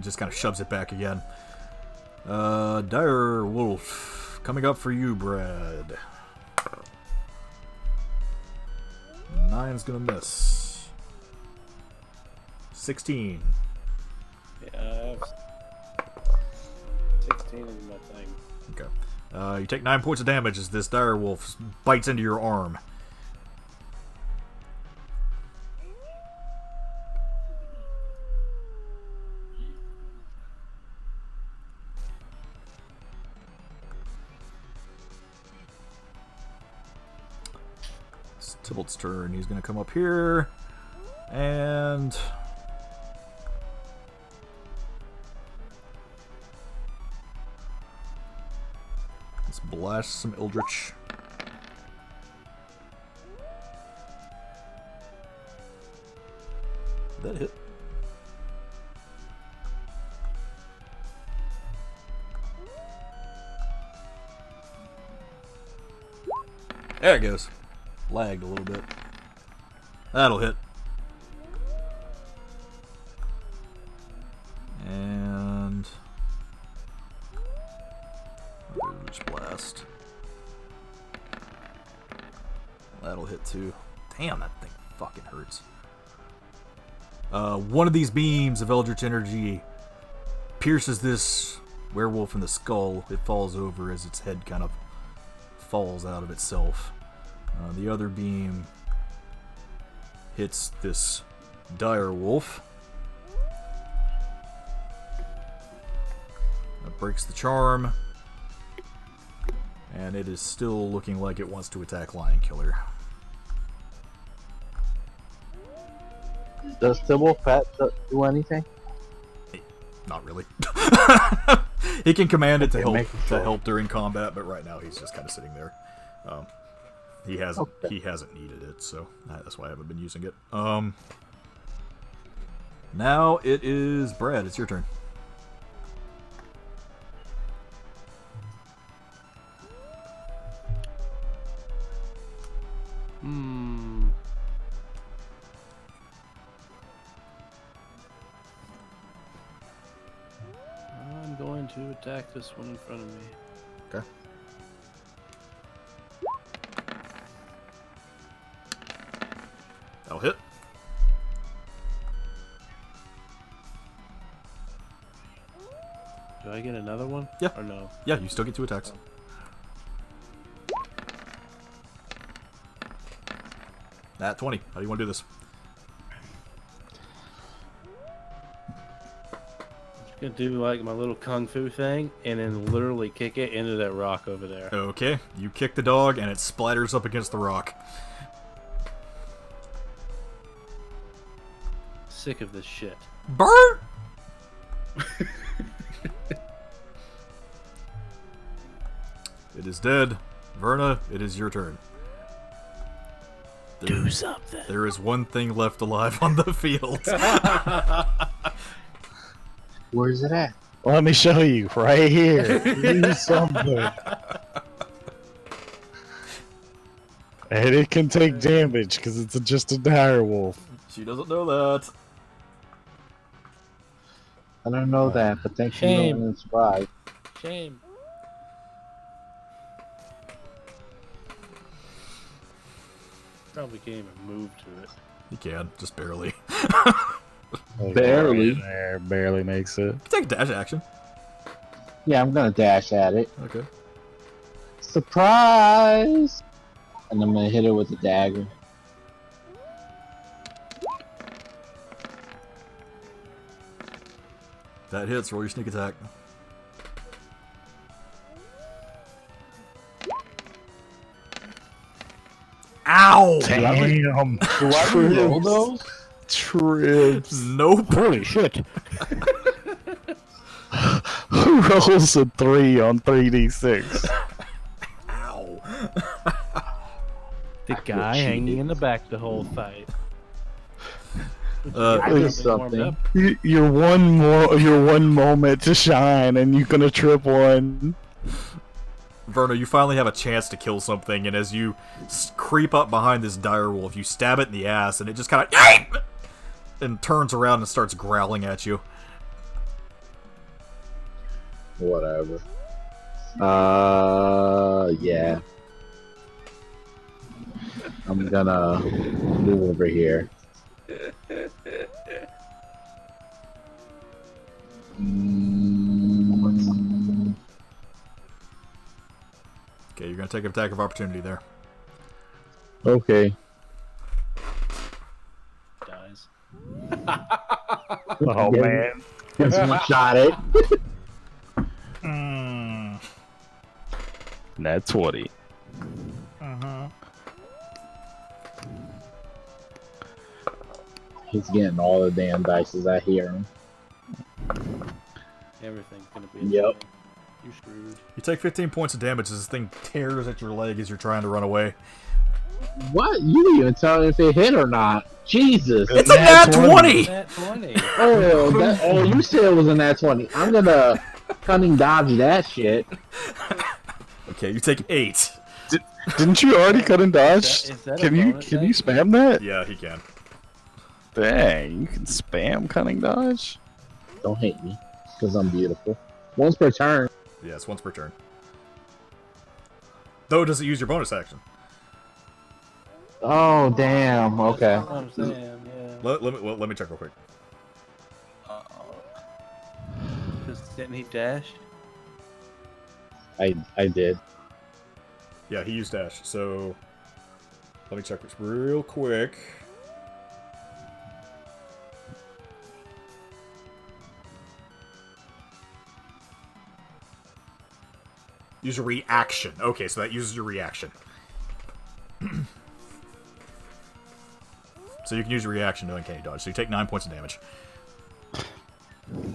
just kind of shoves it back again. Dire Wolf, coming up for you, Brad. 9's gonna miss. 16. Yeah, I have 16 in my thing. Okay. You take 9 points of damage as this dire wolf bites into your arm. It's Tybalt's turn. He's going to come up here and let's blast some Eldritch. That hit. There it goes. Lagged a little bit. That'll hit. And Eldritch Blast. That'll hit too. Damn, that thing fucking hurts. One of these beams of Eldritch Energy pierces this werewolf in the skull. It falls over as its head kind of falls out of itself. The other beam hits this dire wolf. That breaks the charm. And it is still looking like it wants to attack Lion Killer. Does Sybil Fat do anything? Not really. He can command it to Okay, help during combat, but right now he's just kind of sitting there. He hasn't needed it, so that's why I haven't been using it. Now it is Brad. It's your turn. I'm going to attack this one in front of me. Okay. That'll hit. Do I get another one? Yeah. Or no? Yeah, you still get 2 attacks. Nat 20. How do you want to do this? I'm gonna do like my little kung fu thing and then literally kick it into that rock over there. Okay, you kick the dog and it splatters up against the rock. Sick of this shit. Burn! It is dead. Verna, it is your turn. Do something. There is one thing left alive on the field. Where's it at? Let me show you right here. Do something. And it can take damage because it's just a dire wolf. She doesn't know that. I don't know that, but thanks for Shame. knowing it's right. Shame. Probably can't even move to it. You can, just barely. Barely. There, barely makes it. Take a dash action. Yeah, I'm gonna dash at it. Okay. Surprise! And I'm gonna hit it with a dagger. That hits. Roll your sneak attack. Ow! Damn. Do I roll those? Trips. Nope. Holy shit. Who rolls a 3 on 3d6? Ow. The guy hanging in the back the whole fight. I did Something warmed something. up. You're one moment to shine, and you're gonna trip one. Verno, you finally have a chance to kill something, and as you creep up behind this dire wolf, you stab it in the ass, and it just kind of and turns around and starts growling at you. Whatever. Yeah. I'm gonna move over here. Okay, you're gonna take an attack of opportunity there. Okay. Dies. Oh man. Gets one shot it. Nat 20. He's getting all the damn dice as I hear him. Everything's gonna be. Yep. You screwed. You take 15 points of damage as this thing tears at your leg as you're trying to run away. What? You didn't even tell me if it hit or not. Jesus. It's a nat 20! Nat 20. Oh, you said it was a nat 20. I'm gonna cunning dodge that shit. Okay, you take 8. Didn't you already cut and dodge? Is that a Can you bonus spam that? Yeah, he can. Dang, you can spam cunning dodge. Don't hate me, because I'm beautiful. Once per turn. Yeah, it's once per turn. Though, does it use your bonus action? Oh, damn. Okay. That's what I'm saying. Yeah. Let me check real quick. Didn't he dash? I did. Yeah, he used dash. So let me check this real quick. Use a reaction. Okay, so that uses your reaction. So you can use your reaction to uncanny dodge. So you take 9 points of damage.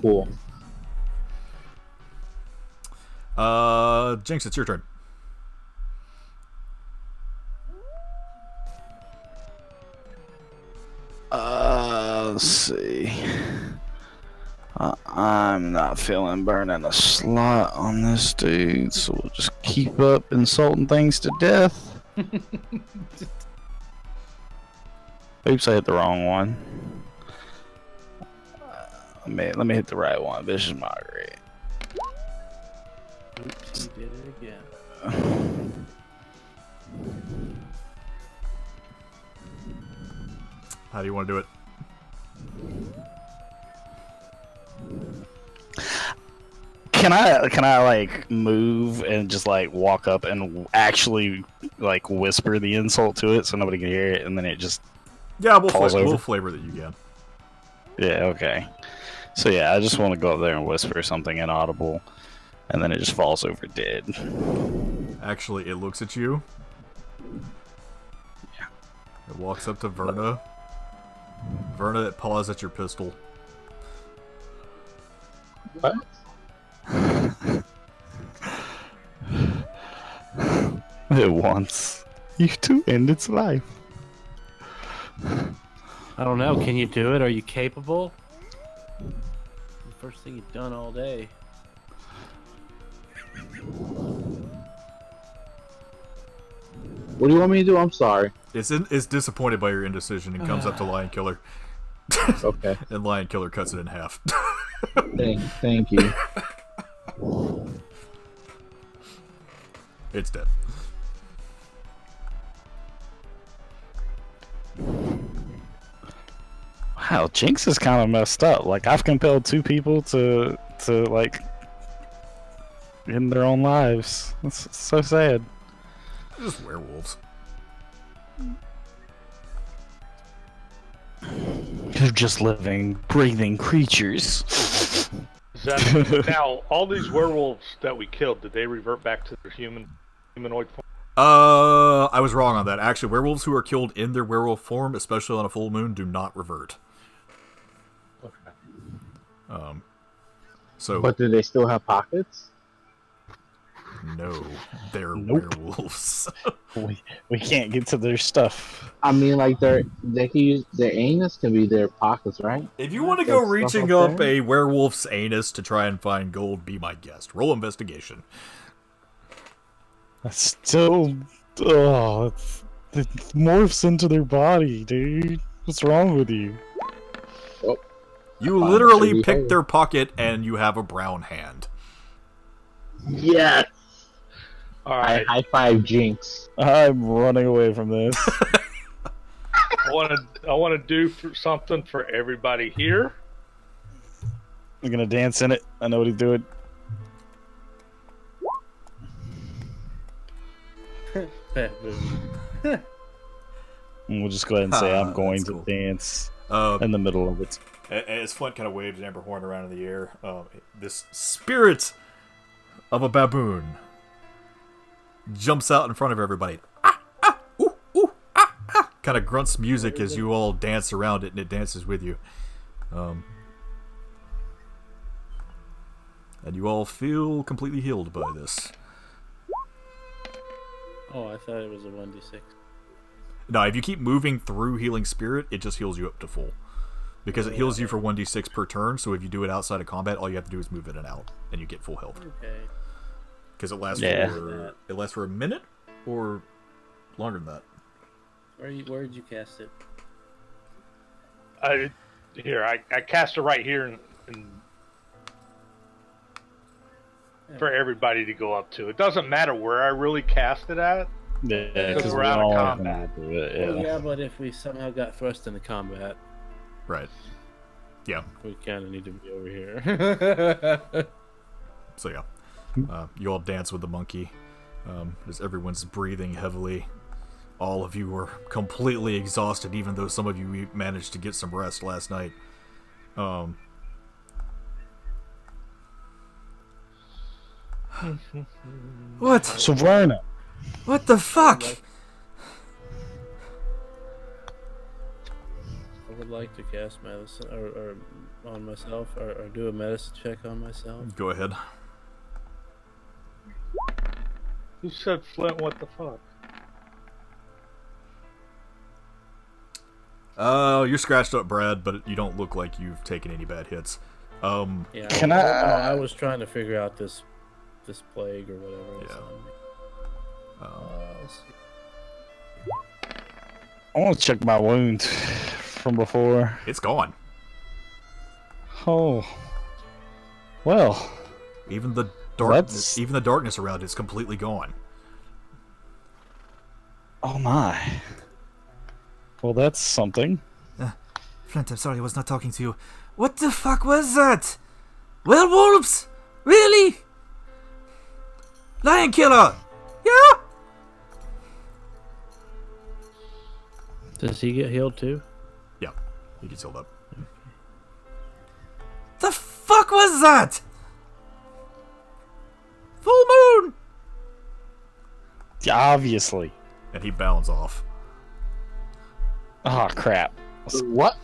Cool. Jinx, it's your turn. Let's see. I'm not feeling burning a slot on this dude, so we'll just keep up insulting things to death. Oops, I hit the wrong one. Let me hit the right one. Vicious Margaret. Oops, he did it again. How do you want to do it? Can I like move and just like walk up and actually like whisper the insult to it so nobody can hear it, and then it just Yeah, falls over? we'll flavor that you can. Yeah, okay. So yeah, I just want to go up there and whisper something inaudible, and then it just falls over dead. Actually, it looks at you. Yeah. It walks up to Verna. Verna, it paws at your pistol. What? It wants you to end its life. I don't know. Can you do it? Are you capable? The first thing you've done all day. What do you want me to do? I'm sorry. It's disappointed by your indecision and comes up to Lion Killer. Okay. And Lion Killer cuts it in half. Thank you. It's dead. Wow, Jinx is kind of messed up. Like, I've compelled 2 people to like end their own lives. That's so sad. Just werewolves. They're just living, breathing creatures. Is that, now, all these werewolves that we killed, did they revert back to their humanoid form? I was wrong on that. Actually, werewolves who are killed in their werewolf form, especially on a full moon, do not revert. Okay. So But do they still have pockets? no, they're Nope. werewolves. we can't get to their stuff. I mean, like they can use their anus can be their pockets, right? If you want to go There's stuff reaching up up there? a werewolf's anus to try and find gold, be my guest. Roll investigation. That's still, oh, it morphs into their body, dude. What's wrong with you? You Fine, literally should we pick hold? their pocket and you have a brown hand. Yes. All I right. high five Jinx. I'm running away from this. I want to do something for everybody here. I'm gonna dance in it. I know what he's doing. Baboon. And we'll just go ahead and say I'm going That's to cool. dance in the middle of it. As Flint kind of waves an amber horn around in the air, this spirit of a baboon jumps out in front of everybody. Kind of grunts music as you all dance around it, and it dances with you. And you all feel completely healed by this. Oh, I thought it was a 1d6. No, if you keep moving through Healing Spirit, it just heals you up to full. Because it heals you for 1d6 per turn, so if you do it outside of combat, all you have to do is move in and out, and you get full health. Okay. Because it lasts Yeah. it lasts for a minute, or longer than that. Where did you cast it? I cast it right here and for everybody to go up to. It doesn't matter where I really cast it at. Yeah, Because because we're we out of all combat. do it. Oh, Yeah. yeah, but if we somehow got thrust into combat, Right. Yeah. we kind of need to be over here. So yeah, you all dance with the monkey as everyone's breathing heavily. All of you were completely exhausted, even though some of you managed to get some rest last night. What? So Verna, What the fuck? I would like to cast medicine or on myself or do a medicine check on myself. Go ahead. Who said Flint? What the fuck? You're scratched up, Brad, but you don't look like you've taken any bad hits. Yeah. Can no, I- I was trying to figure out this plague or whatever. Yeah. Let's see. I want to check my wound from before. It's gone. Oh, well, Even the That's- darkness around it's completely gone. oh my. Well, that's something. Flint, I'm sorry I was not talking to you. What the fuck was that? Werewolves? Really? Lion killer? Yeah? Does he get healed too? Yeah, he gets healed up. The fuck was that? Full moon? Yeah, obviously. And he bounds off. Oh crap. What?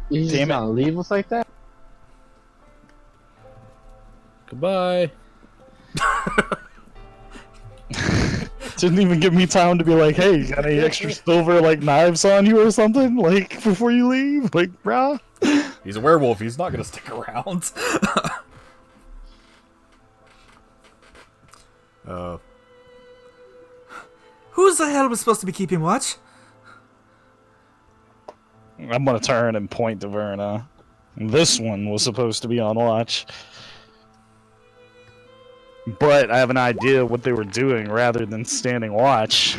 You just Damn it. gonna leave us like that? Goodbye. Didn't even give me time to be like, hey, you got any extra silver like knives on you or something? Like before you leave? Like, bruh. He's a werewolf. He's not gonna stick around. Who's the hell was supposed to be keeping watch? I'm gonna turn and point to Verna. This one was supposed to be on watch. But I have an idea what they were doing rather than standing watch.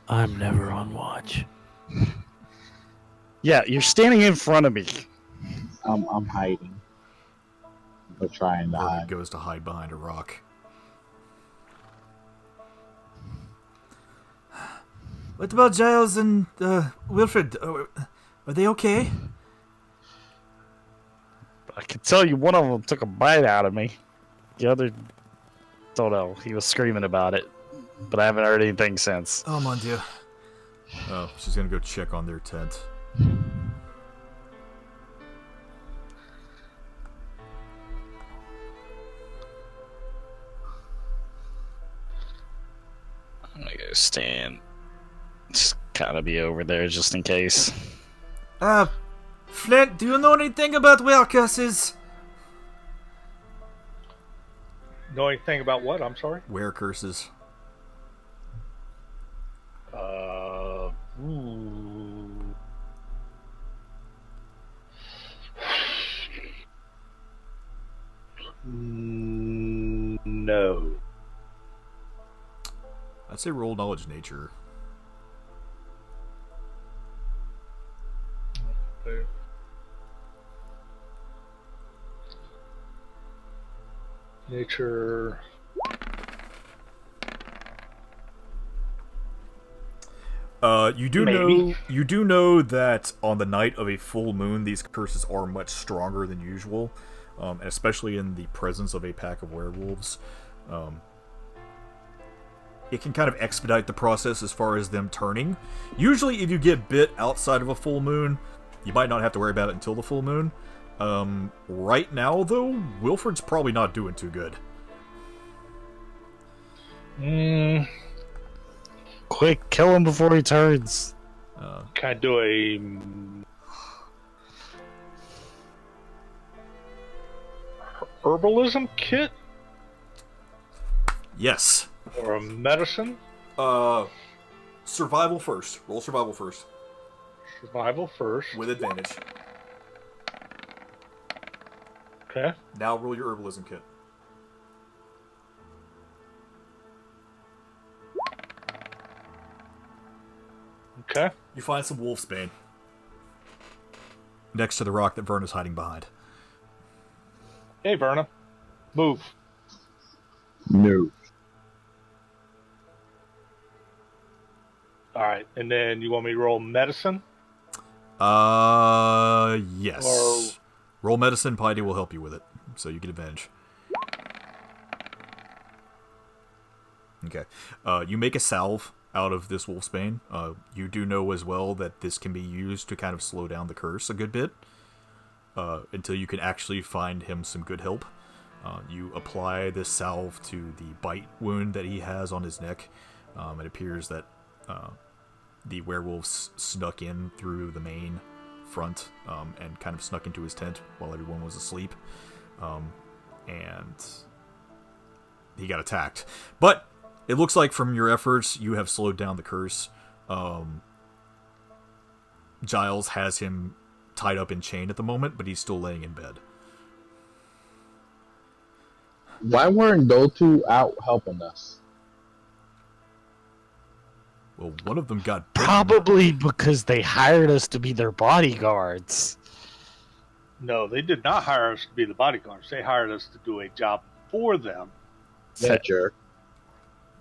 I'm never on watch. Yeah, you're standing in front of me. I'm hiding. I'm trying to Vernon hide. goes to hide behind a rock. What about Giles and Wilfred? Are they okay? I can tell you one of them took a bite out of me. The other, don't know. He was screaming about it. But I haven't heard anything since. Oh mon dieu. Oh, she's gonna go check on their tent. I'm gonna go stand. Just kind of be over there just in case. Flint, do you know anything about were curses? Know anything about what? I'm sorry. Were curses. Ooh. No. I'd say roll knowledge nature. Nature. You do know that on the night of a full moon, these curses are much stronger than usual, and especially in the presence of a pack of werewolves. It can kind of expedite the process as far as them turning. Usually, if you get bit outside of a full moon, you might not have to worry about it until the full moon. Right now, though, Wilfred's probably not doing too good. Quick, kill him before he turns. Can I do a herbalism kit Yes. or a medicine? Survival first. Roll survival first. Survival first. With advantage. Okay. Now roll your herbalism kit. Okay. You find some wolfsbane next to the rock that Verna's hiding behind. Hey, Verna. Move. No. All right. And then you want me to roll medicine? Yes. Or- Roll medicine, Piety will help you with it, so you get advantage. Okay. You make a salve out of this wolfsbane. You do know as well that this can be used to kind of slow down the curse a good bit, until you can actually find him some good help. You apply this salve to the bite wound that he has on his neck. It appears that the werewolves snuck in through the main front and kind of snuck into his tent while everyone was asleep. And he got attacked. But it looks like from your efforts, you have slowed down the curse. Giles has him tied up in chain at the moment, but he's still laying in bed. Why weren't those two out helping us? Well, one of them got bitten. Probably because they hired us to be their bodyguards. No, they did not hire us to be the bodyguards. They hired us to do a job for them. That jerk.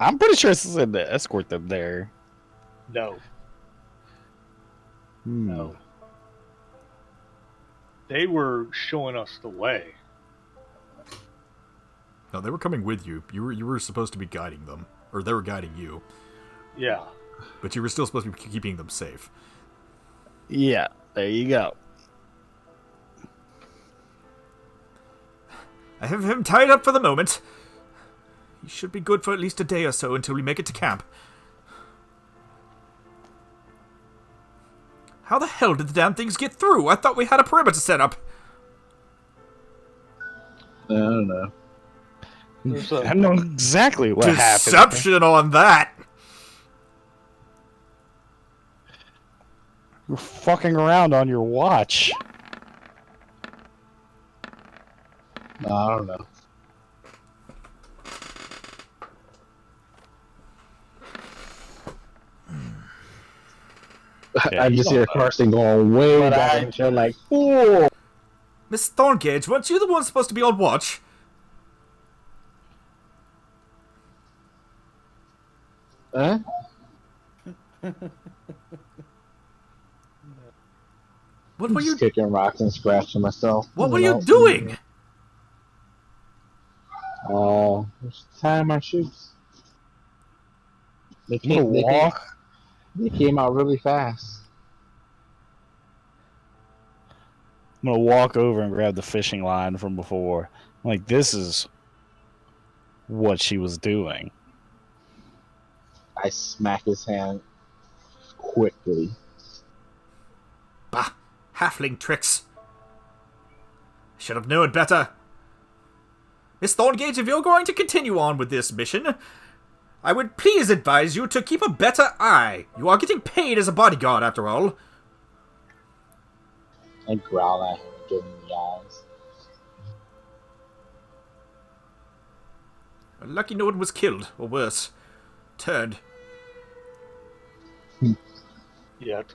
I'm pretty sure it said to escort them there. No. No. They were showing us the way. No, they were coming with you. You were supposed to be guiding them, or they were guiding you, Yeah. but you were still supposed to be keeping them safe. Yeah, there you go. I have him tied up for the moment. He should be good for at least a day or so until we make it to camp. How the hell did the damn things get through? I thought we had a perimeter set up. I don't know. There's I a, know exactly what happened. Deception on that. You're fucking around on your watch. I don't know. Yeah, I you just don't hear know. Carson going way But back I and they're like, "Fool!" Miss Thorngage, weren't you the one supposed to be on watch? Huh? What were you? Just kicking rocks and scratching myself. What were you doing? Just tying my shoes. They I'm gonna walk. They came out really fast. I'm gonna walk over and grab the fishing line from before. I'm like, this is what she was doing. I smack his hand quickly. Bah, halfling tricks. Should have known better. Miss Thorngage, if you're going to continue on with this mission, I would please advise you to keep a better eye. You are getting paid as a bodyguard, after all. I growl at him and give him the eyes. Lucky no one was killed, or worse, turned. yet.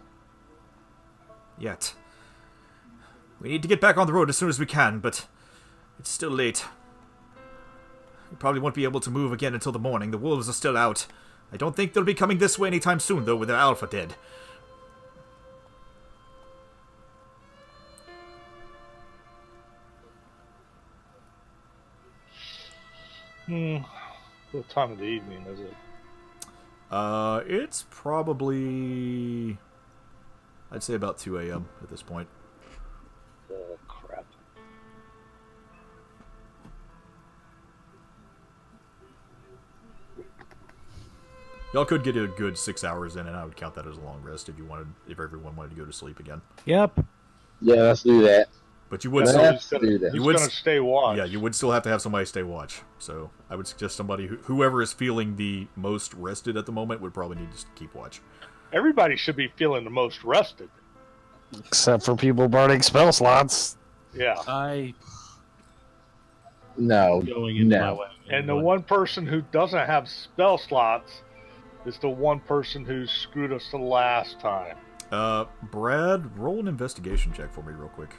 Yet. We need to get back on the road as soon as we can, but it's still late. We probably won't be able to move again until the morning. The wolves are still out. I don't think they'll be coming this way anytime soon, though, with their alpha dead. What time of the evening is it? It's probably, I'd say about 2 a.m. at this point. Oh, crap. Y'all could get a good 6 hours in, and I would count that as a long rest if everyone wanted to go to sleep again. Yep. Yeah, let's do that. But you would Let's still, do that. You Who's would going to stay watch? yeah, you would still have to have somebody stay watch. So I would suggest somebody whoever is feeling the most rested at the moment would probably need to keep watch. Everybody should be feeling the most rested. Except for people burning spell slots. Yeah. I No. going into my No. way. And the one person who doesn't have spell slots is the one person who screwed us the last time. Brad, roll an investigation check for me real quick.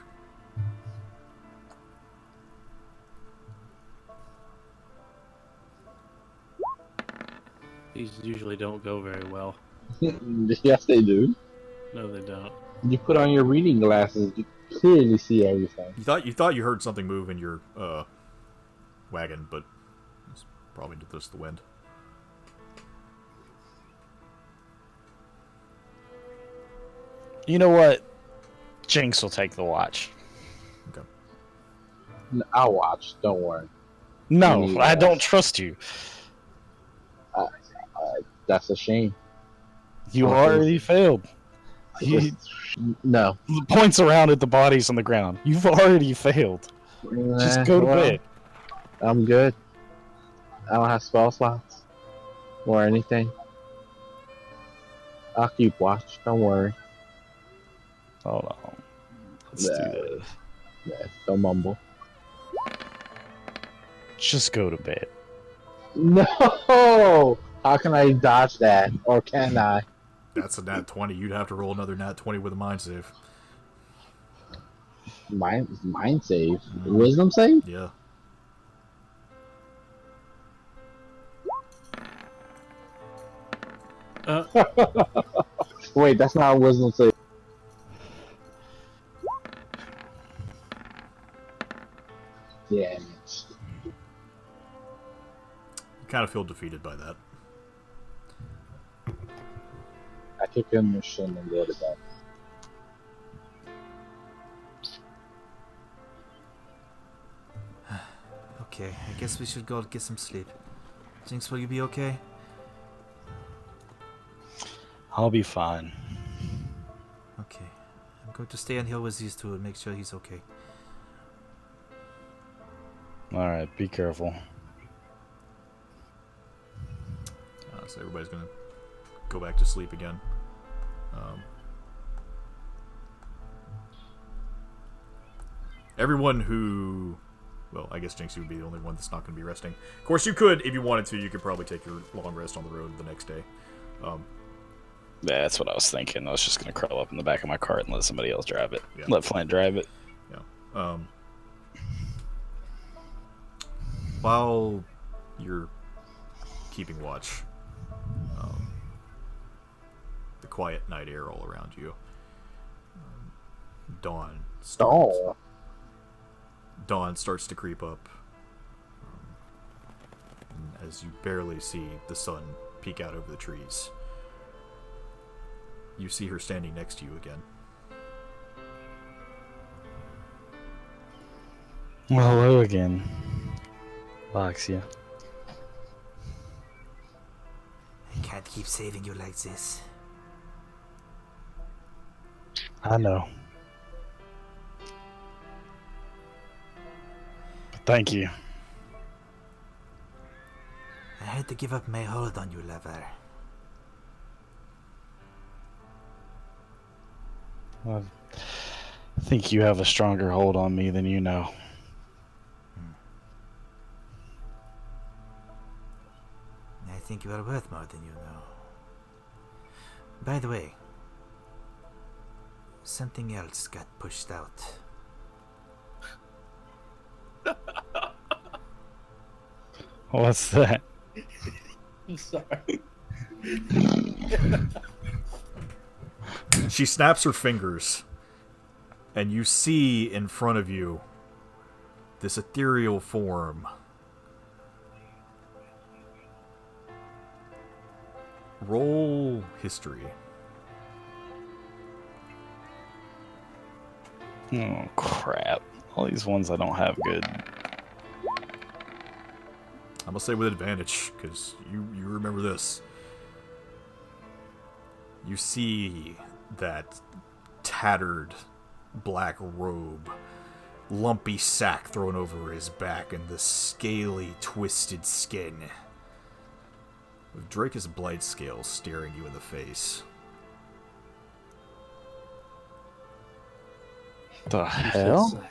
These usually don't go very well. Yes, they do. No, they don't. You put on your reading glasses, you clearly see everything. You thought you heard something move in your wagon, but it's probably just the wind. You know what? Jinx will take the watch. Okay. I'll watch. Don't worry. No, I don't trust you. That's a shame. You Okay. already failed. You, No. the points around at the bodies on the ground. You've already failed. Just go to bed. I'm good. I don't have spell slots or anything. I'll keep watch. Don't worry. Hold on. Let's do this. Yeah, don't mumble. Just go to bed. No! How can I dodge that? Or can I? That's a nat 20. You'd have to roll another nat 20 with a mind save. Mind save? Wisdom save? Yeah. Wait, that's not a wisdom save. Yeah. You kind of feel defeated by that. I kick him in the shin and go to bed. Okay, I guess we should go get some sleep. Jinx, will you be okay? I'll be fine. Okay. I'm going to stay on here with these two and make sure he's okay. Alright, be careful. So everybody's going to go back to sleep again. Everyone who... Well, I guess Jinx, you would be the only one that's not going to be resting. Of course, you could, if you wanted to, you could probably take your long rest on the road the next day. Yeah, that's what I was thinking. I was just going to curl up in the back of my cart and let somebody else drive it. Yeah. Let Flint drive it. Yeah. While you're keeping watch, the quiet night air all around you, dawn starts to creep up, as you barely see the sun peek out over the trees. You see her standing next to you again. Well, hello again, Loxia. I can't keep saving you like this. I know. Thank you. I had to give up my hold on you, lover. I think you have a stronger hold on me than you know. I think you are worth more than you know. By the way, something else got pushed out. What's that? I'm sorry. She snaps her fingers, and you see in front of you this ethereal form. Roll history. Oh, crap. All these ones I don't have good. I'm gonna say with advantage, because you remember this. You see that tattered black robe, lumpy sack thrown over his back, and the scaly, twisted skin. With Drakus Blightscale staring you in the face. The hell?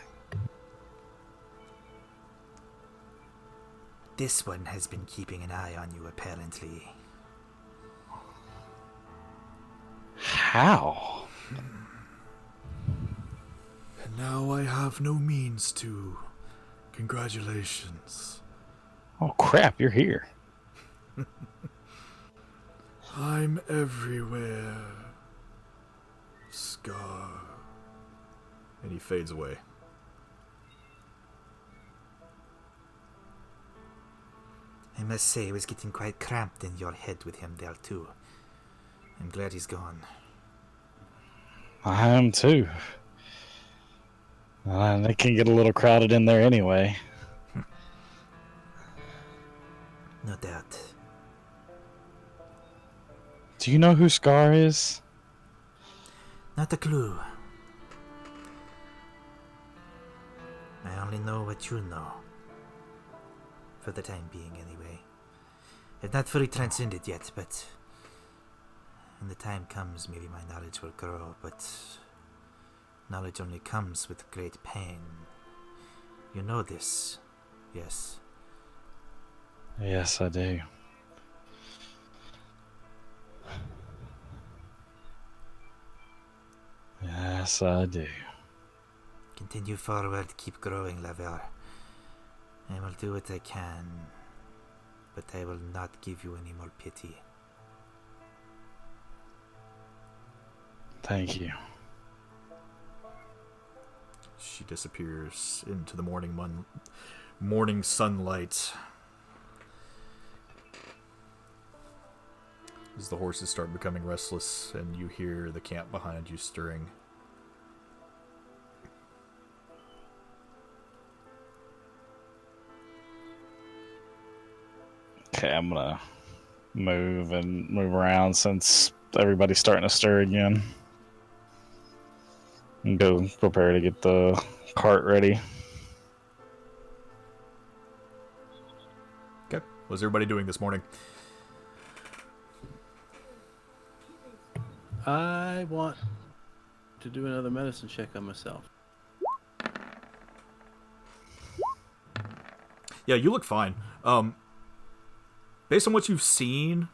This one has been keeping an eye on you, apparently. How? And now I have no means to. Congratulations. Oh crap! You're here. I'm everywhere. Scar. And he fades away. I must say, I was getting quite cramped in your head with him there, too. I'm glad he's gone. I am too. They can get a little crowded in there anyway. No doubt. Do you know who Scar is? Not a clue. I only know what you know. For the time being, anyway. I've not fully transcended yet, but when the time comes, maybe my knowledge will grow, but knowledge only comes with great pain. You know this, yes? Yes, I do. Yes, I do. Continue forward, keep growing, Laver. I will do what I can, but I will not give you any more pity. Thank you. She disappears into the morning sunlight. As the horses start becoming restless and you hear the camp behind you stirring. Okay, I'm gonna move around since everybody's starting to stir again. And go prepare to get the cart ready. Okay. What's everybody doing this morning? I want to do another medicine check on myself. Yeah, you look fine. Based on what you've seen,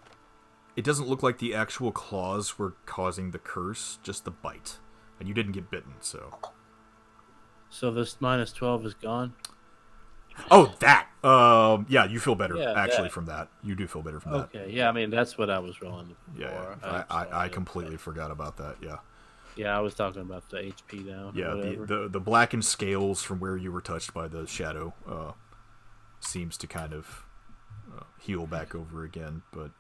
it doesn't look like the actual claws were causing the curse, just the bite. And you didn't get bitten, so... So this minus 12 is gone? Oh, that! Yeah, you feel better, Yeah, actually, that. from that. You do feel better from that. Okay, yeah, I mean, that's what I was rolling for. Yeah, I completely forgot about that, yeah. Yeah, I was talking about the HP down. Yeah, whatever. the blackened scales from where you were touched by the shadow seems to kind of heal back over again, but...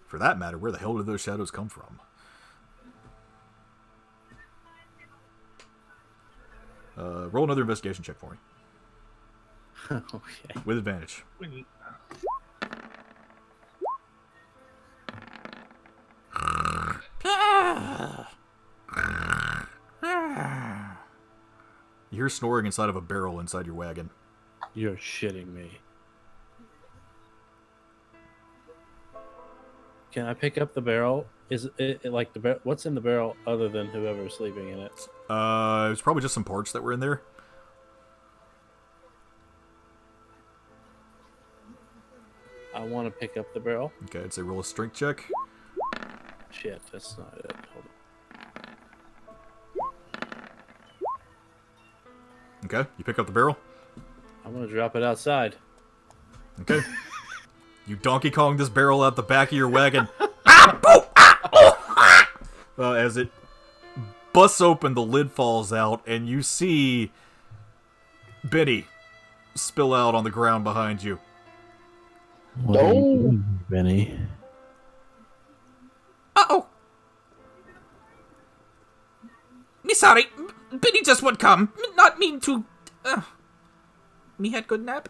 For that matter, where the hell did those shadows come from? Roll another investigation check for me. Okay. With advantage. You hear snoring inside of a barrel inside your wagon. You're shitting me. Can I pick up the barrel? Is it like the what's in the barrel other than whoever's sleeping in it? It was probably just some parts that were in there. I want to pick up the barrel. Okay, I'd say roll a strength check. Shit, that's not it. Hold on. Okay, you pick up the barrel. I'm gonna drop it outside. Okay. You Donkey Kong this barrel out the back of your wagon. As it busts open, the lid falls out, and you see Benny spill out on the ground behind you. What are you doing, Benny? Uh-oh! Me sorry. Benny just would come. Not mean to... me had good nap.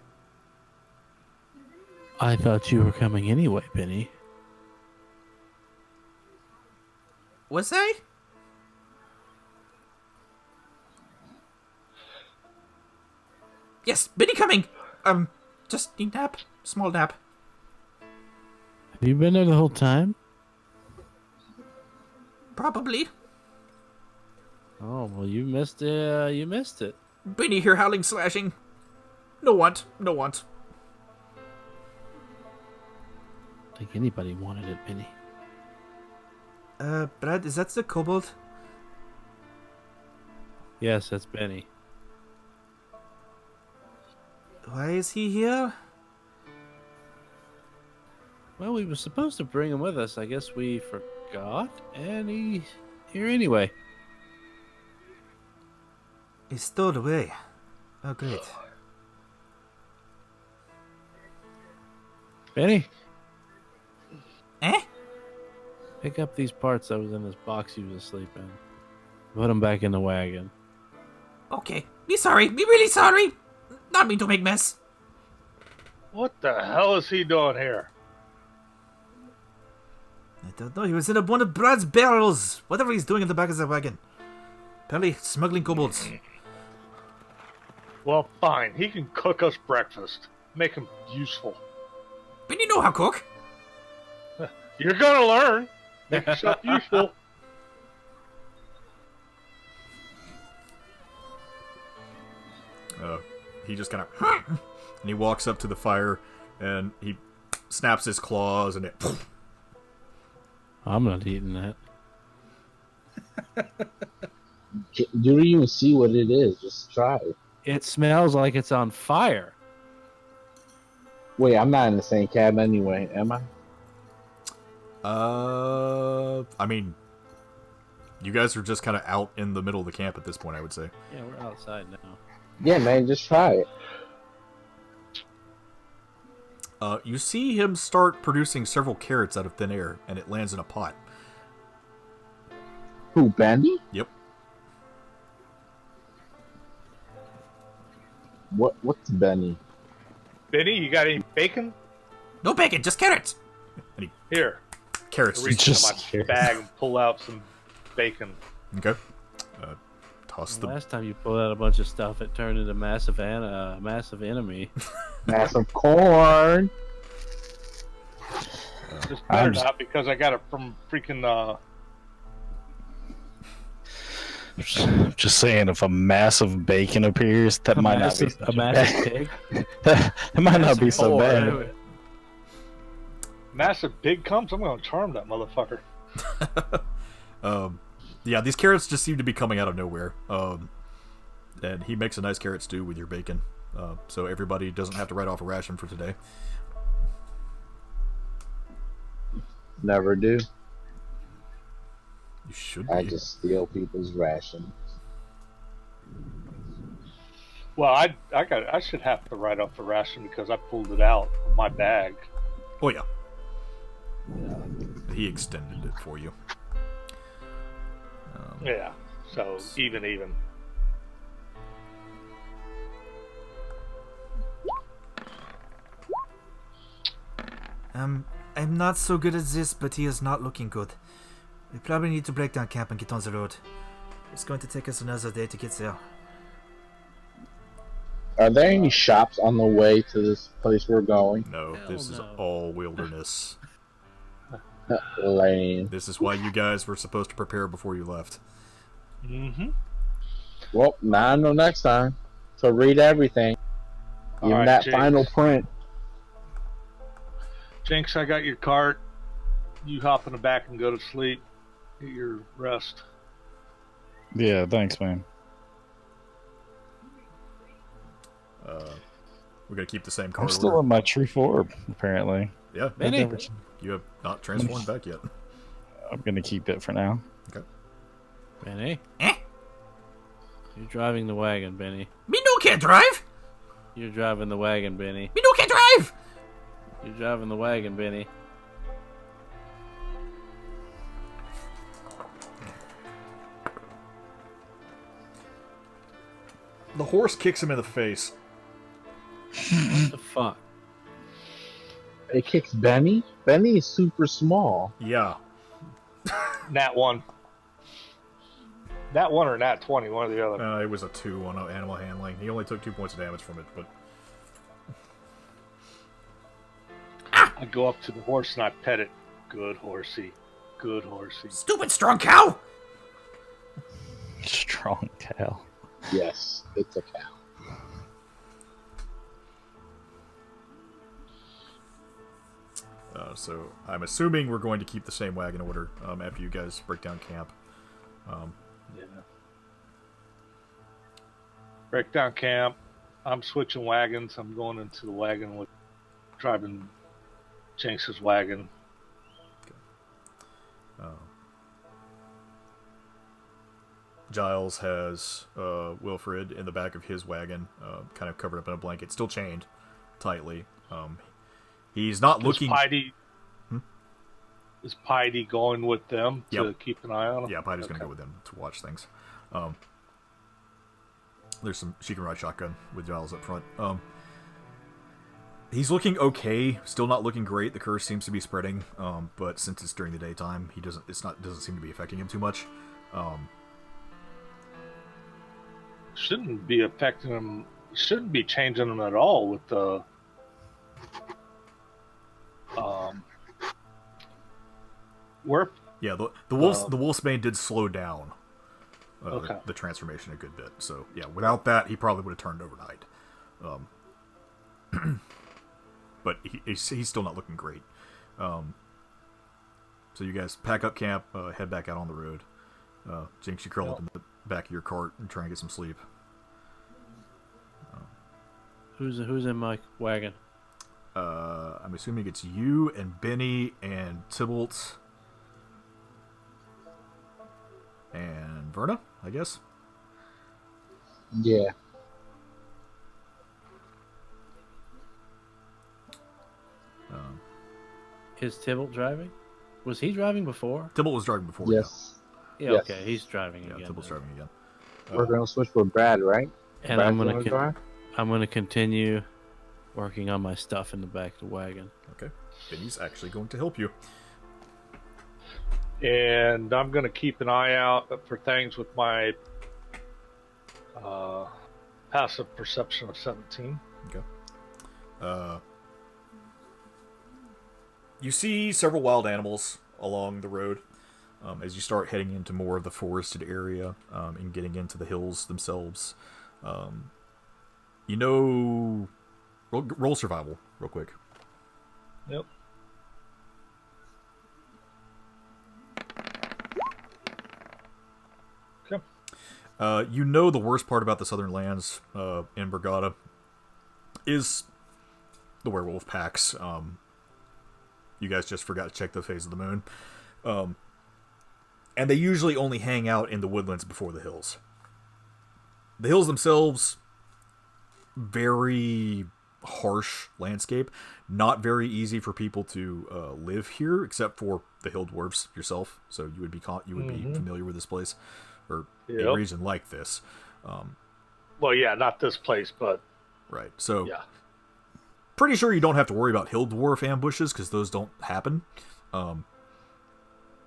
I thought you were coming anyway, Benny. Was I? Yes, Benny coming. Just need nap. Small nap. Have you been there the whole time? Probably. Oh well, you missed it. You missed it. Benny here howling, slashing. No want. No want. think anybody wanted it, Benny. Brad, is that the kobold? Yes, that's Benny. Why is he here? Well, we were supposed to bring him with us. I guess we forgot, and he's here anyway. He stowed away. Oh, great. Benny, Eh? pick up these parts that was in this box you was asleep in. Put them back in the wagon. Okay. Me sorry. Me really sorry. Not mean to make mess. What the hell is he doing here? I don't know. He was in one of Brad's barrels. Whatever he's doing in the back of the wagon. Apparently smuggling kobolds. Well, fine. He can cook us breakfast. Make him useful. But you know how to cook. You're gonna learn. Make yourself useful. He just kind of... and he walks up to the fire, and he snaps his claws, and it... I'm not eating that. You don't even see what it is. Just try it. It smells like it's on fire. Wait, I'm not in the same cab anyway, am I? I mean, you guys are just kind of out in the middle of the camp at this point, I would say. Yeah, we're outside now. Yeah, man, just try it. You see him start producing several carrots out of thin air, and it lands in a pot. Who, Bendy? Yep. What's Benny? Benny, you got any bacon? No bacon, just carrots. Here. Carrots. Reach Just into my bag and pull out some bacon. Okay. Toss the... Last time you pulled out a bunch of stuff, it turned into massive enemy. Massive corn. This better I'm not because I got it from freaking just saying, if a massive bacon appears, that might not be a massive pig. that might not be so bad. massive pig comes. I'm gonna charm that motherfucker. Yeah, these carrots just seem to be coming out of nowhere. And he makes a nice carrot stew with your bacon. So everybody doesn't have to write off a ration for today. Never do. You should I be. just steal people's rations. Well, I should have to write off the ration because I pulled it out of my bag. Oh, yeah. He extended it for you. Yeah. So even. I'm not so good at this, but he is not looking good. We probably need to break down camp and get on the road. It's going to take us another day to get there. Are there any shops on the way to this place we're going? No, Hell this is no. all wilderness. Lame. This is why you guys were supposed to prepare before you left. Mm-hmm. Well, now I know next time. So read everything. Even Alright, that Jinx. final print. Jinx, I got your cart. You hop in the back and go to sleep. Get your rest. Yeah, thanks, man. We're going to keep the same car I'm still order. in my true form, apparently. Yeah, Benny, you have not transformed back yet. I'm gonna keep it for now. Benny, Eh? you're driving the wagon, Benny. Me no can drive. You're driving the wagon, Benny. Me no can drive. You're driving the wagon, Benny. The horse kicks him in the face. What the fuck? It kicks Benny? Benny is super small. Yeah. Nat 1. Nat 1 or Nat 20, one or the other. It was a 2 on animal handling. He only took 2 points of damage from it, but... I go up to the horse and I pet it. Good horsey. Good horsey. Stupid strong cow. Strong cow. Yes, it's a cow. So I'm assuming we're going to keep the same wagon order after you guys break down camp. Yeah. Break down camp. I'm switching wagons. I'm going into the wagon with driving Jinx's wagon. Giles has Wilfred in the back of his wagon, kind of covered up in a blanket, still chained tightly. He's not looking. Is Piety going with them to Yep. keep an eye on him? Yeah, Pity's going to go with them to watch things. She can ride shotgun with Giles up front. He's looking okay, still not looking great. The curse seems to be spreading, but since it's during the daytime, doesn't seem to be affecting him too much. Shouldn't be affecting him. Shouldn't be changing him at all with the where. Yeah, the Wolfsbane did slow down the transformation a good bit. So yeah, without that, he probably would have turned overnight. But he's still not looking great. So you guys pack up camp, head back out on the road. Jinx, you curl up in the back of your cart and try and get some sleep. Who's in my wagon? I'm assuming it's you and Benny and Tybalt and Verna, I guess. Yeah. Is Tybalt driving? Was he driving before? Tybalt was driving before. Yes. Yeah, Yes. okay, he's driving Yeah, again. Tybalt's then. driving again. We're gonna switch with Brad, right? And Brad's I'm gonna gonna drive? I'm gonna continue working on my stuff in the back of the wagon. Okay. Benny's actually going to help you. And I'm going to keep an eye out for things with my passive perception of 17. Okay. You see several wild animals along the road as you start heading into more of the forested area and getting into the hills themselves. Roll survival real quick. Yep. Okay. The worst part about the southern lands in Brigada is the werewolf packs. You guys just forgot to check the phase of the moon. And they usually only hang out in the woodlands before the hills. The hills themselves, very harsh landscape. Not very easy for people to live here, except for the hill dwarves yourself. So you would be be familiar with this place, or a region like this. Well, yeah, not this place, but right. So yeah. Pretty sure you don't have to worry about hill dwarf ambushes because those don't happen.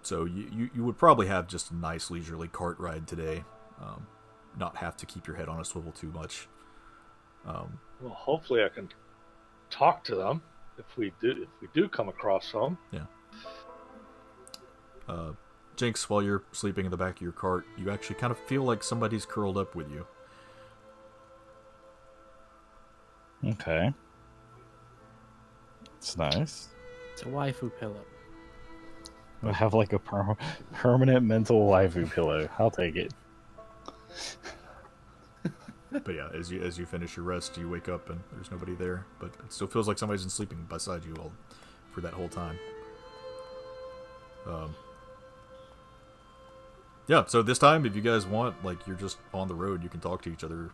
So you would probably have just a nice leisurely cart ride today. Not have to keep your head on a swivel too much. Well, hopefully I can talk to them if we do come across them. Yeah. Jinx, while you're sleeping in the back of your cart, you actually kind of feel like somebody's curled up with you. Okay. It's nice. It's a waifu pillow. I have like a permanent mental waifu pillow. I'll take it. But yeah, as you finish your rest, you wake up and there's nobody there, but it still feels like somebody's been sleeping beside you all for that whole time. Yeah, so this time, if you guys want, like, you're just on the road, you can talk to each other.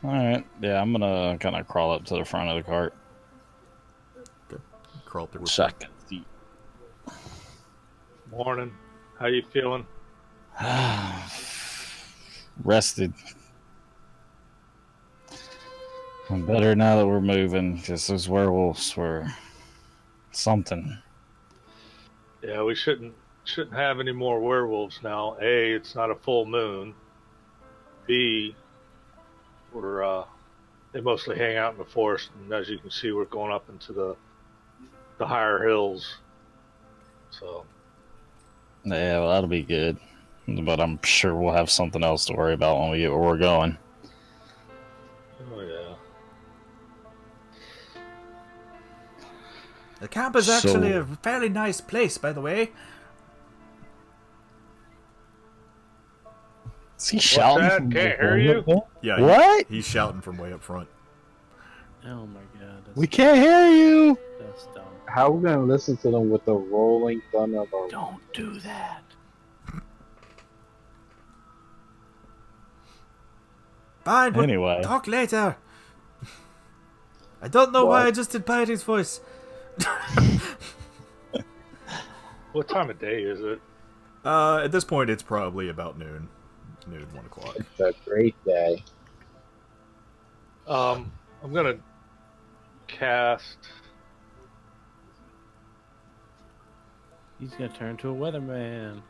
Alright, yeah, I'm gonna kind of crawl up to the front of the cart. Okay. Crawl up there with Second seat. Morning. How you feeling? Rested. I'm better now that we're moving, because those werewolves were something. Yeah, we shouldn't have any more werewolves now. A, it's not a full moon. B, they mostly hang out in the forest, and as you can see, we're going up into the higher hills. So Yeah, well, that'll be good. But I'm sure we'll have something else to worry about when we get where we're going. oh yeah. The camp is actually a fairly nice place, by the way. Is he What's shouting? that? From Can't the hear you. window? Yeah, What? He's shouting from way up front. Oh my god, that's, We can't hear you. that's dumb. How are we gonna listen to them with the rolling thunder of our... Don't do that. Fine, we'll Anyway. talk later. I don't know why What? I just did Pilate's voice. What time of day is it? At this point, it's probably about noon. 1 o'clock. It's a great day. I'm gonna cast. He's gonna turn to a weatherman.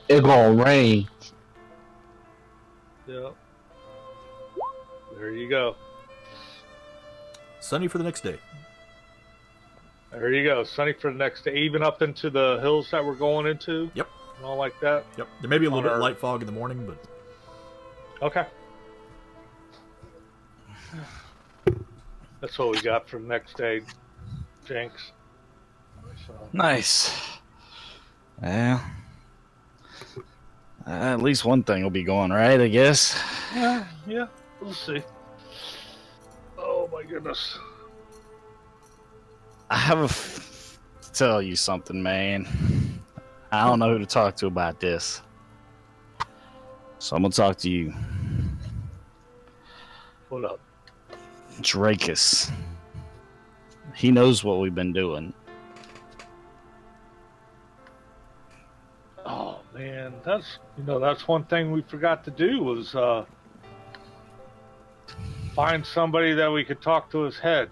It gonna rain. Yep. There you go. Sunny for the next day. There you go. Sunny for the next day, even up into the hills that we're going into. Yep. And all like that. Yep. There may be a little bit Or- of light fog in the morning, but Okay. That's what we got for the next day, Jinx. So, Nice. Yeah. At least one thing will be going right, I guess. yeah, we'll see. Oh my goodness. I have to tell you something, man. I don't know who to talk to about this. So I'm going to talk to you. What up? Drakus. He knows what we've been doing. Oh man, that's one thing we forgot to do was find somebody that we could talk to his head.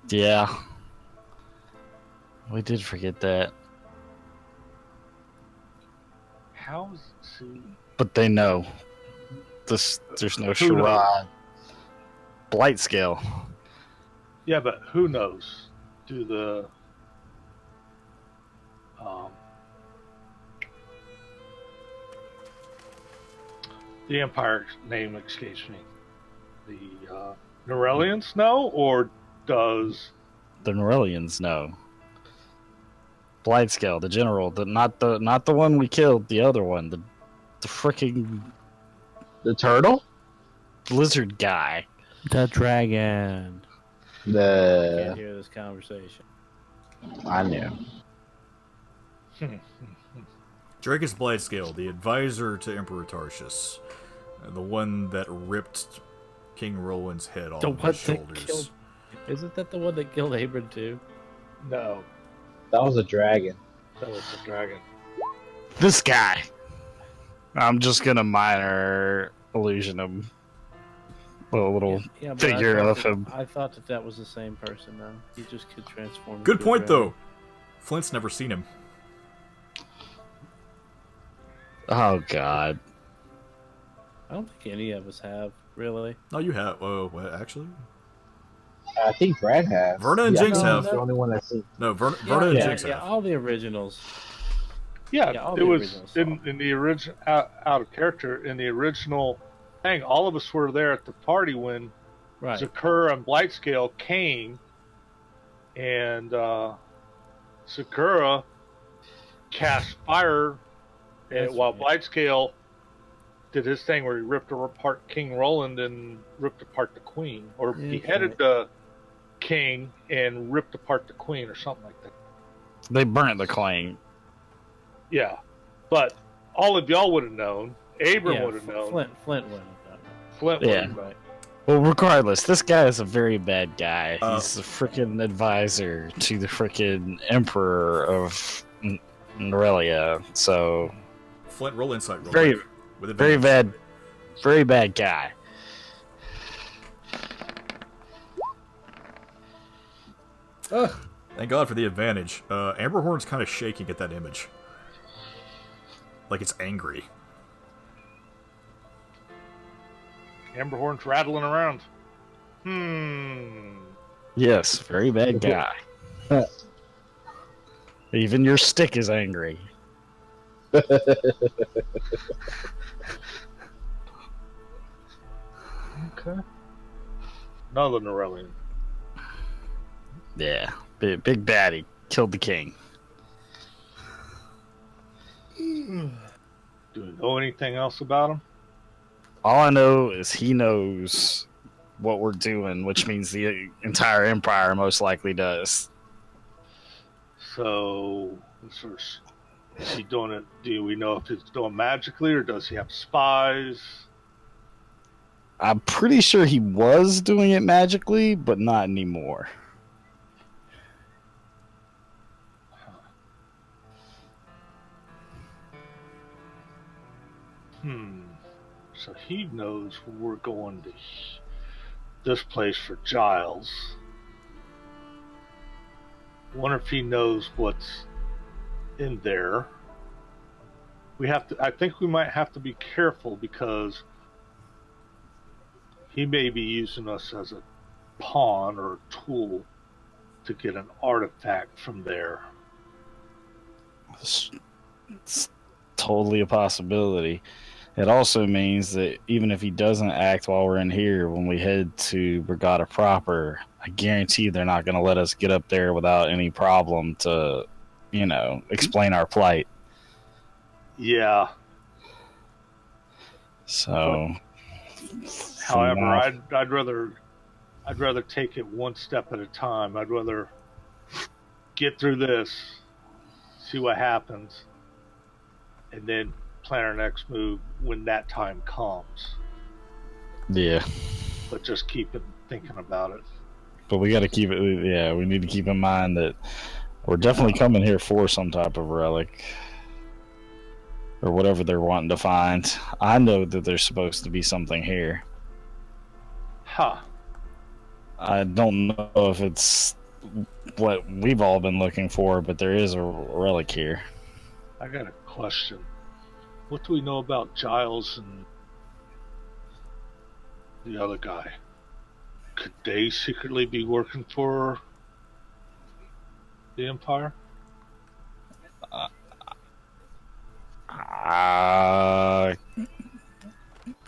Yeah. We did forget that. How's see? But they know. There's no Who knows? charade. Blight scale. Yeah, but who knows? Do the Empire's name escapes me. The Norellians know, or does The Norellians know. Blight scale, the general, not the one we killed, the other one, the freaking The turtle? lizard guy. The dragon. Can't The... hear this conversation. I knew. Drakus Blightscale, the advisor to Emperor Tarshius, the one that ripped King Roland's head off The of one his that shoulders. killed. Isn't that the one that killed Abram too? no? That was a dragon. That was the dragon. This guy. I'm just gonna minor illusion him. A little Yeah, but figure I of thought him. I thought that was the same person. Though he just could transform. Good into a point, dragon. though. Flint's never seen him. Oh god. I don't think any of us have really. Oh, you have. Oh, what, actually? I think Brad has. Verna and Jinx I'm have. the only one that's seen. No, Verna and yeah, Jinx yeah, have. all the originals. Yeah, Yeah, all it the was originals in the original out of character in the original thing. All of us were there at the party when Right. Sakura and Blightscale came, and Sakura cast fire, That's while right. Blightscale did his thing where he ripped apart King Roland and ripped apart the Queen, or Yeah, beheaded right. the King and ripped apart the Queen, or something like that. They burnt the claim. Yeah, but all of y'all would have known. Abram would have known. Flint would have done it. Flint would Yeah. have known. Right. Well, regardless, this guy is a very bad guy. Uh, He's the freaking advisor to the freaking emperor of Norelia. So Flint, roll insight roll. Very- with very advantage. very bad guy. Thank God for the advantage. Amberhorn's kind of shaking at that image. Like it's angry. Amberhorn's rattling around. Yes, very bad guy. Even your stick is angry. Okay. Another Norellian. Yeah, big baddie killed the king. Do we know anything else about him? All I know is he knows what we're doing, which means the entire empire most likely does. So, is he doing it? Do we know if he's doing magically or does he have spies? I'm pretty sure he was doing it magically, but not anymore. So he knows we're going to this place for Giles. Wonder if he knows what's in there. I think we might have to be careful because he may be using us as a pawn or a tool to get an artifact from there. It's totally a possibility. It also means that even if he doesn't act while we're in here, when we head to Brigada proper, I guarantee they're not going to let us get up there without any problem to, explain our plight. Yeah. So, however, I'd rather take it one step at a time. I'd rather get through this, see what happens, and then plan our next move when that time comes. Yeah. But just keep thinking about it. But we got to keep it. Yeah, we need to keep in mind that we're definitely coming here for some type of relic or whatever they're wanting to find. I know that there's supposed to be something here. Huh. I don't know if it's what we've all been looking for, but there is a relic here. I got a question. What do we know about Giles and the other guy? Could they secretly be working for the Empire?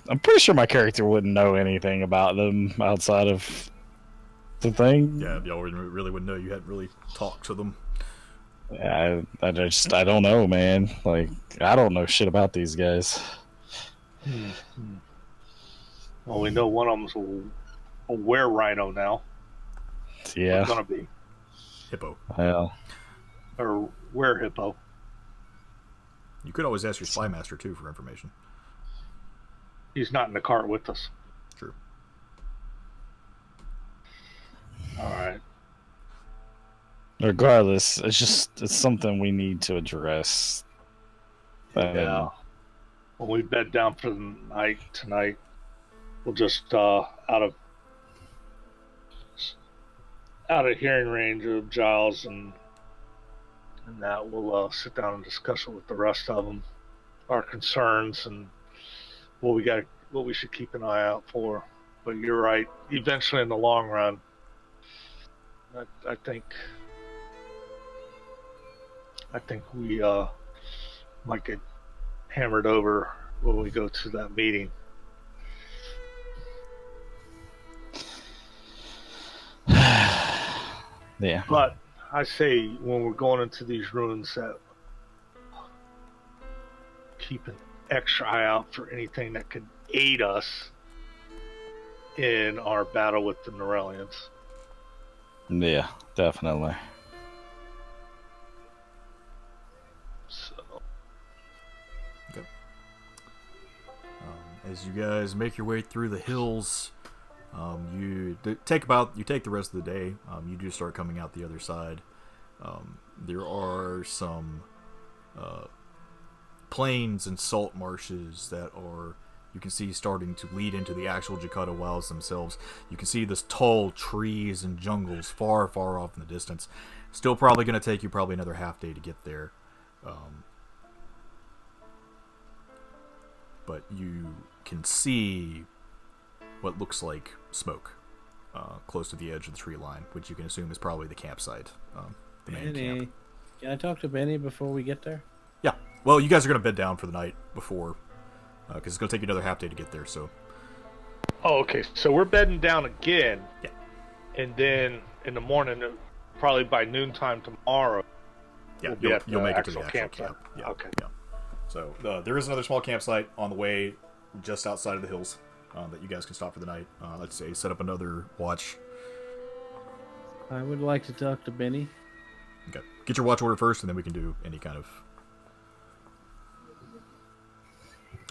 I'm pretty sure my character wouldn't know anything about them outside of the thing. Yeah, y'all really wouldn't know. You hadn't really talked to them. I don't know, man. Like, I don't know shit about these guys. Well, we know one of them's a were-rhino now. Yeah. What's gonna be? Hippo. Well. Or were-hippo. You could always ask your spy master, too, for information. He's not in the cart with us. True. Alright. Regardless, it's something we need to address. Yeah. When we bed down for the night tonight, we'll just out of hearing range of Giles and that we'll sit down and discuss it with the rest of them, our concerns and what we should keep an eye out for. But you're right. Eventually, in the long run, I think we might get hammered over when we go to that meeting. Yeah. But I say when we're going into these ruins that keep an extra eye out for anything that could aid us in our battle with the Norellians. Yeah, definitely. So. Okay. As you guys make your way through the hills, you take the rest of the day. You do start coming out the other side. There are some plains and salt marshes that you can see starting to lead into the actual Jakota Wilds themselves. You can see this tall trees and jungles far, far off in the distance. Still probably going to take you another half day to get there. But you can see what looks like smoke close to the edge of the tree line, which you can assume is probably the campsite, the main camp. Can I talk to Benny before we get there? Yeah. Well, you guys are going to bed down for the night before, because it's going to take you another half day to get there. So. Oh, okay. So we're bedding down again. Yeah. And then in the morning, probably by noontime tomorrow. Yeah, we'll be at you'll the make it to the actual actual camp. campsite. Yeah, Okay. Yeah. So there is another small campsite on the way, just outside of the hills, that you guys can stop for the night. Let's say set up another watch. I would like to talk to Benny. Okay, get your watch order first, and then we can do any kind of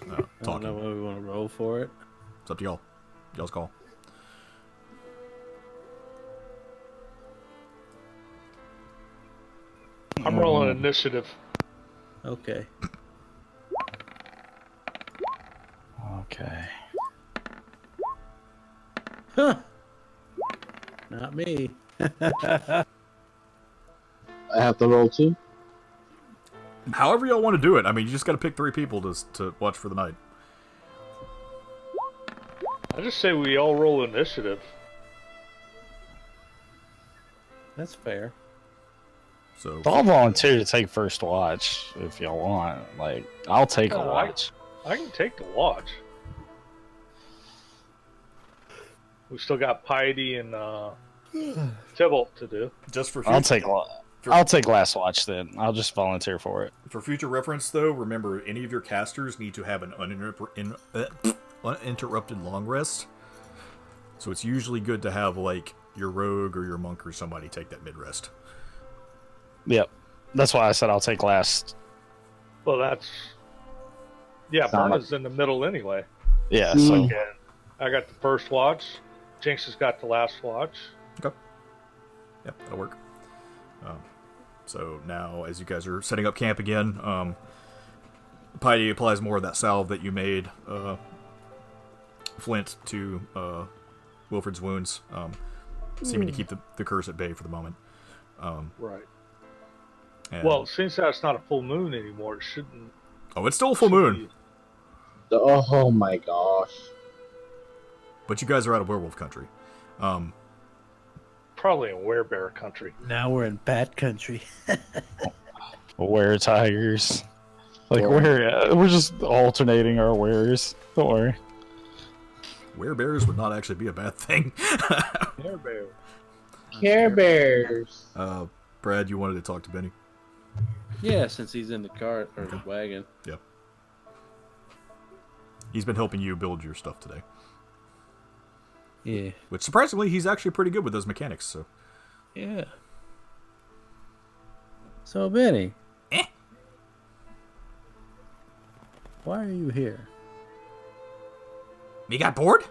I don't talking. know whether we want to roll for it. It's up to y'all. Y'all's call. I'm rolling initiative. Okay. Okay. Huh. Not me. I have to roll too. However y'all want to do it. I mean, you just got to pick 3 people to watch for the night. I just say we all roll initiative. That's fair. So I'll volunteer to take first watch if y'all want. Like, I'll take a Oh, watch. I can take the watch. We still got Piety and Tybalt to do. just for I'll future, take last watch then. I'll just volunteer for it. for future reference, though, remember any of your casters need to have an uninterrupted long rest. So it's usually good to have like your rogue or your monk or somebody take that mid rest. Yep. That's why I said I'll take last. Well, that's... Yeah, Sound Burma's in the middle anyway. Yeah, Mm. so And I got the first watch. Jinx has got the last watch. Okay. Yeah, that'll work. So now, as you guys are setting up camp again, Piety applies more of that salve that you made, Flint, to Wilfred's wounds, seeming to keep the curse at bay for the moment. Right. And, Well, since that's not a full moon anymore, it shouldn't... oh, it's still a full moon, Oh my gosh. but you guys are out of werewolf country. Probably in werebear country. Now we're in bat country. were tigers. Like, we're just alternating our wares. Don't worry. Werebears would not actually be a bad thing. Werebear. Care Bears. Brad, you wanted to talk to Benny? Yeah, since he's in the cart or the wagon. Yep. He's been helping you build your stuff today. Yeah. Which, surprisingly, he's actually pretty good with those mechanics, so... Yeah. So, Benny. Why are you here? Me got bored?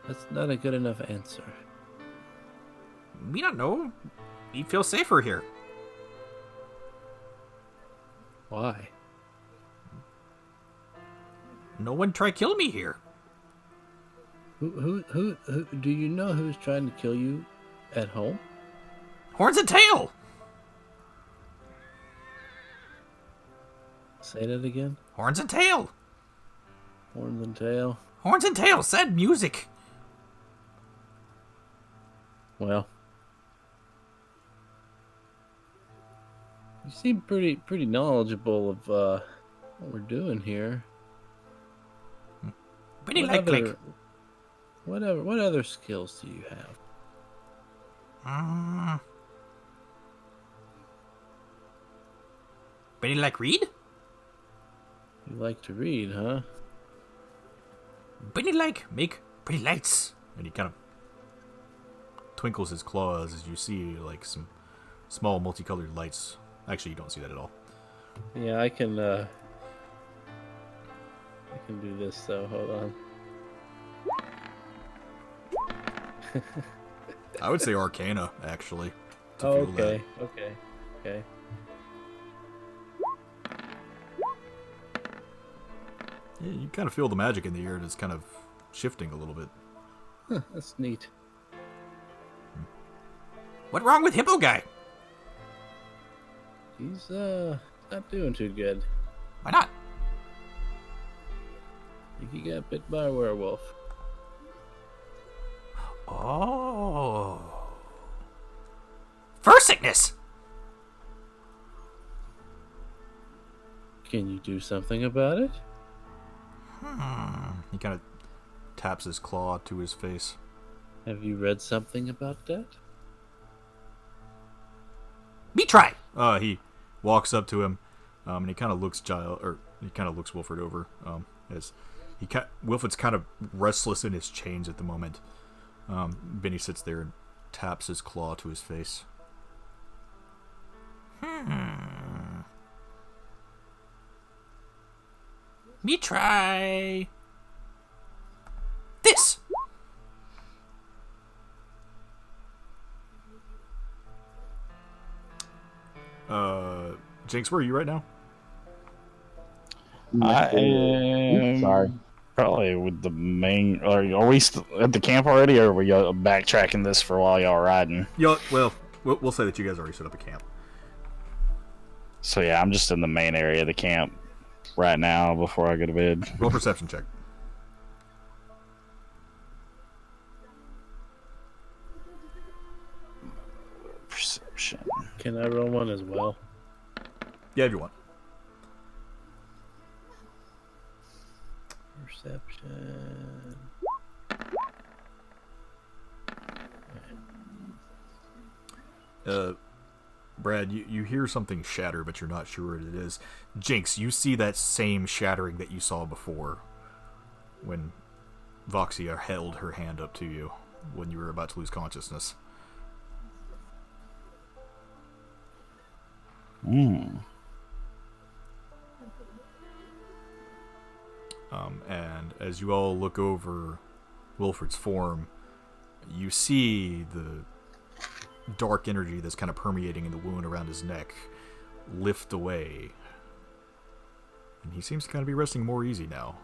That's not a good enough answer. Me don't know. Me feel safer here. Why? No one try kill me here. Who do you know who's trying to kill you at home? Horns and tail. Say that again. Horns and tail. Horns and tail. Horns and tail. Sad music. Well, you seem pretty knowledgeable of what we're doing here. Benny What like what other skills do you have? Benny like read? You like to read, huh? Benny like make pretty lights. And he kind of twinkles his claws as you see, like, some small multicolored lights. Actually, you don't see that at all. Yeah, I can do this though. Hold on. I would say Arcana, actually. to Oh, feel that. okay. Yeah, you kind of feel the magic in the air, and it's kind of shifting a little bit. Huh, that's neat. What wrong with Hippo guy? He's not doing too good. Why not? I think he got bit by a werewolf. Oh. Fur sickness. Can you do something about it? He kind of taps his claw to his face. Have you read something about that? Me try. He walks up to him, and he kind of looks Wilfred over. As Wilfred's kind of restless in his chains at the moment. Benny sits there and taps his claw to his face. Me try. This. Jinx, where are you right now? I Oops, am sorry. probably with the main. Are we at the camp already, or are we backtracking this for while y'all riding? Well, we'll say that you guys already set up a camp. So yeah, I'm just in the main area of the camp right now before I go to bed. Roll perception check. Perception. Can I roll one as well? Yeah, if you want. Perception. Brad, you hear something shatter, but you're not sure what it is. Jinx, you see that same shattering that you saw before when Voxia held her hand up to you when you were about to lose consciousness. And as you all look over Wilfred's form, you see the dark energy that's kind of permeating in the wound around his neck lift away. And he seems to kind of be resting more easy now.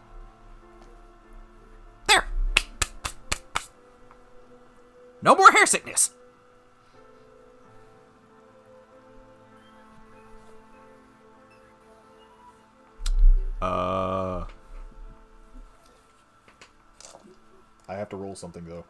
There. No more hair sickness. I have to roll something though.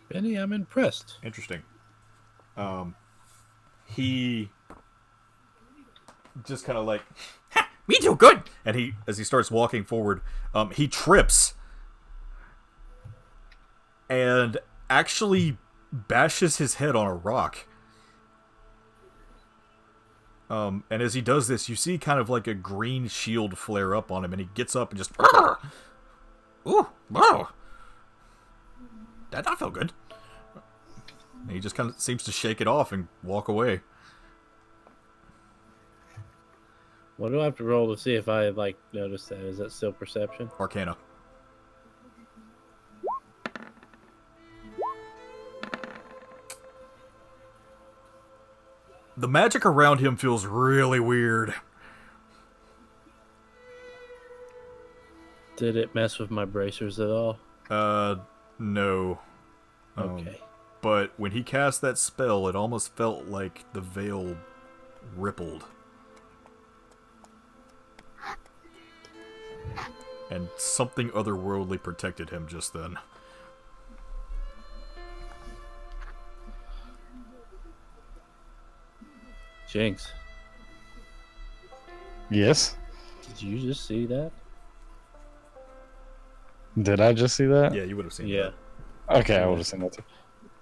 Benny, I'm impressed. Interesting. He just kind of like, Me do good. and as he starts walking forward, he trips and actually bashes his head on a rock. And as he does this, you see kind of like a green shield flare up on him, and he gets up and just, Ooh, wow. That not feel good. and he just kind of seems to shake it off and walk away. What do I have to roll to see if I notice that? Is that still perception? Arcana. The magic around him feels really weird. Did it mess with my bracers at all? No. Okay. But when he cast that spell, it almost felt like the veil rippled. And something otherworldly protected him just then. Jinx, Yes. did you just see that? Did I just see that? Yeah, you would have seen Yeah. that. Okay, I would have seen that too.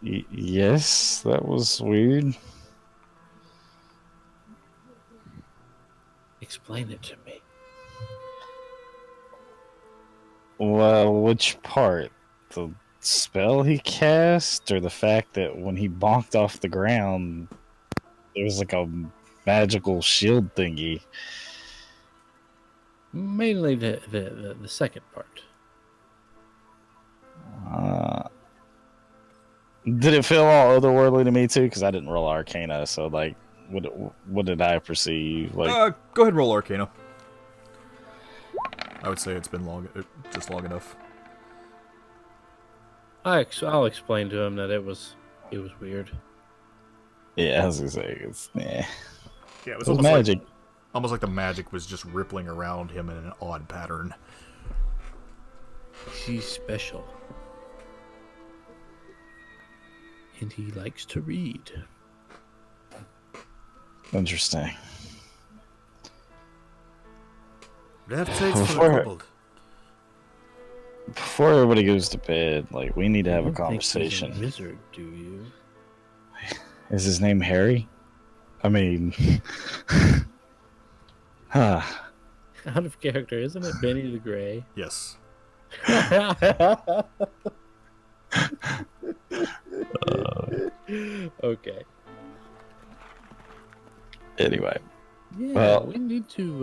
Yes, that was weird. Explain it to me. Well, which part? The spell he cast, or the fact that when he bonked off the ground, there was like a magical shield thingy? Mainly the second part. Did it feel all otherworldly to me too? Because I didn't roll Arcana, so like, what did I perceive? Like, Go ahead and roll Arcana. I would say it's been just long enough. I'll explain to him that it was weird. yeah, I was gonna say it's Yeah, it was it was magic. Almost like the magic was just rippling around him in an odd pattern. She's special. And he likes to read. Interesting. Rare traits for the Before- kobold. Before everybody goes to bed, like, we need to have a You don't think he's conversation. wizard, do you? Is his name Harry? I mean, huh. Out of character, isn't it Benny the Grey? Yes. Okay. Anyway, Yeah, Well- we need to.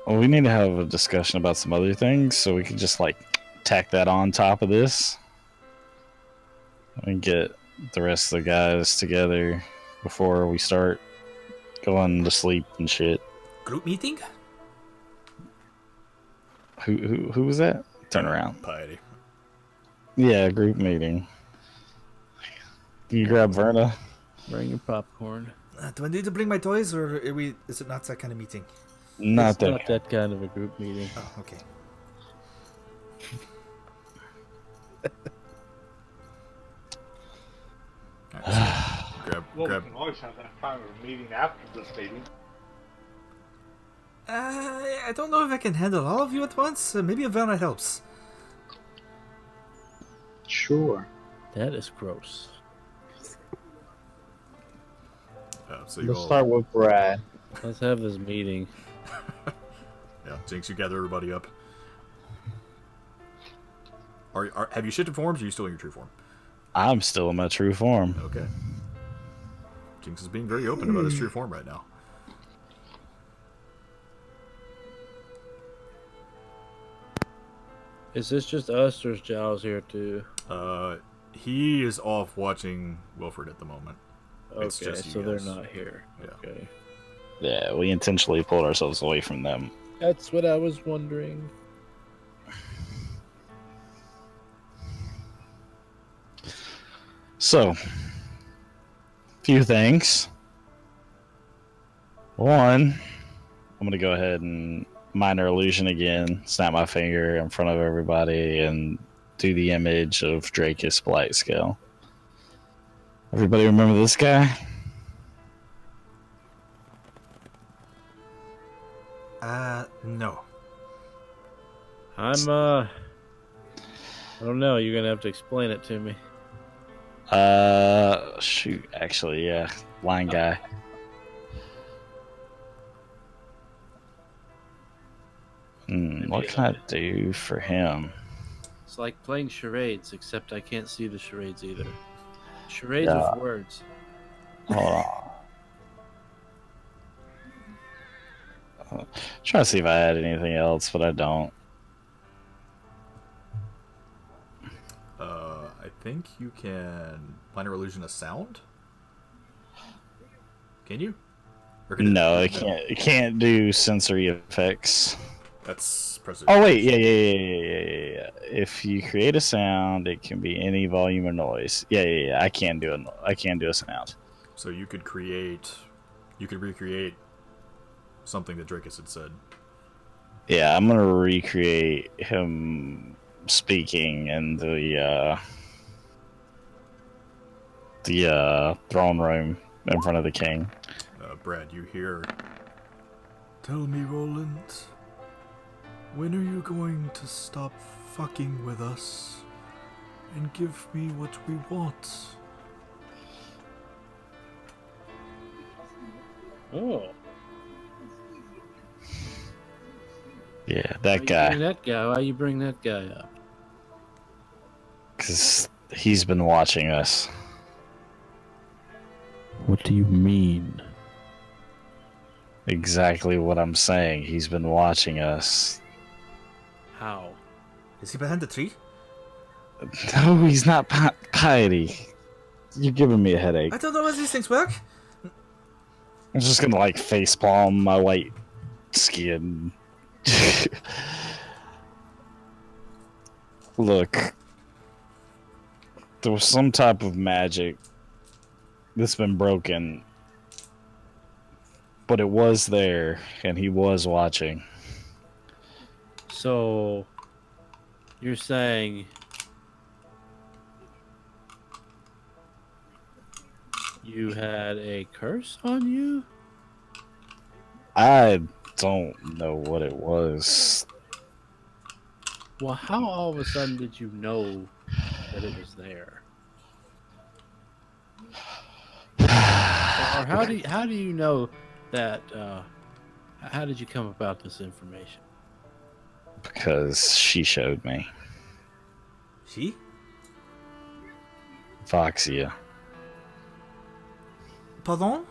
well, we need to have a discussion about some other things, so we can just like tack that on top of this and get the rest of the guys together before we start going to sleep and shit. Group meeting? Who was that? Turn around. Piety. Yeah, group meeting. Can you grab Verna? Bring your popcorn. Do I need to bring my toys, or is it not that kind of meeting? Not It's that. not that kind of a group meeting. Oh, okay. Grab. Well, we can always have that kind of a meeting after this meeting. I don't know if I can handle all of you at once. Maybe Averna helps. Sure. That is gross. So you Let's all, start with Brad. Let's have this meeting. yeah, Jinx, you gather everybody up. Have you shifted forms, or are you still in your true form? I'm still in my true form. Okay. Jinx is being very open about his true form right now. Is this just us, or is Giles here too? He is off watching Wilfred at the moment. It's Okay, just you so they're guys. not here. Yeah. Okay. Yeah, we intentionally pulled ourselves away from them. That's what I was wondering. So, few things. One, I'm gonna go ahead and minor illusion again, snap my finger in front of everybody, and do the image of Drakus Blightscale. Everybody remember this guy? No. I don't know. You're gonna have to explain it to me. Shoot, actually, yeah, line guy. What can I do for him? It's like playing charades, except I can't see the charades either. Charades Yeah. with words. Hold on. Trying to see if I had anything else, but I don't. I think you can minor illusion a sound. Can you? Or can No, it can't. It can't do sensory effects. That's present. Oh wait, yeah. If you create a sound, it can be any volume or noise. Yeah. I can do a sound. So you could recreate something that Drakus had said. Yeah, I'm gonna recreate him speaking in the throne room in front of the king. Brad, you hear? Tell me, Roland, when are you going to stop fucking with us and give me what we want? Oh, Yeah, that guy. Why you bring that guy up? Because he's been watching us. What do you mean? Exactly what I'm saying. He's been watching us. How? Is he behind the tree? No, he's not piety. You're giving me a headache. I don't know how these things work. I'm just gonna like facepalm my white skin. Look, there was some type of magic that's been broken but it was there, and he was watching. So, you're saying you had a curse on you? I don't know what it was. Well, how all of a sudden did you know that it was there? Or how do you know that? How did you come about this information? Because she showed me. She? Voxia. Pardon?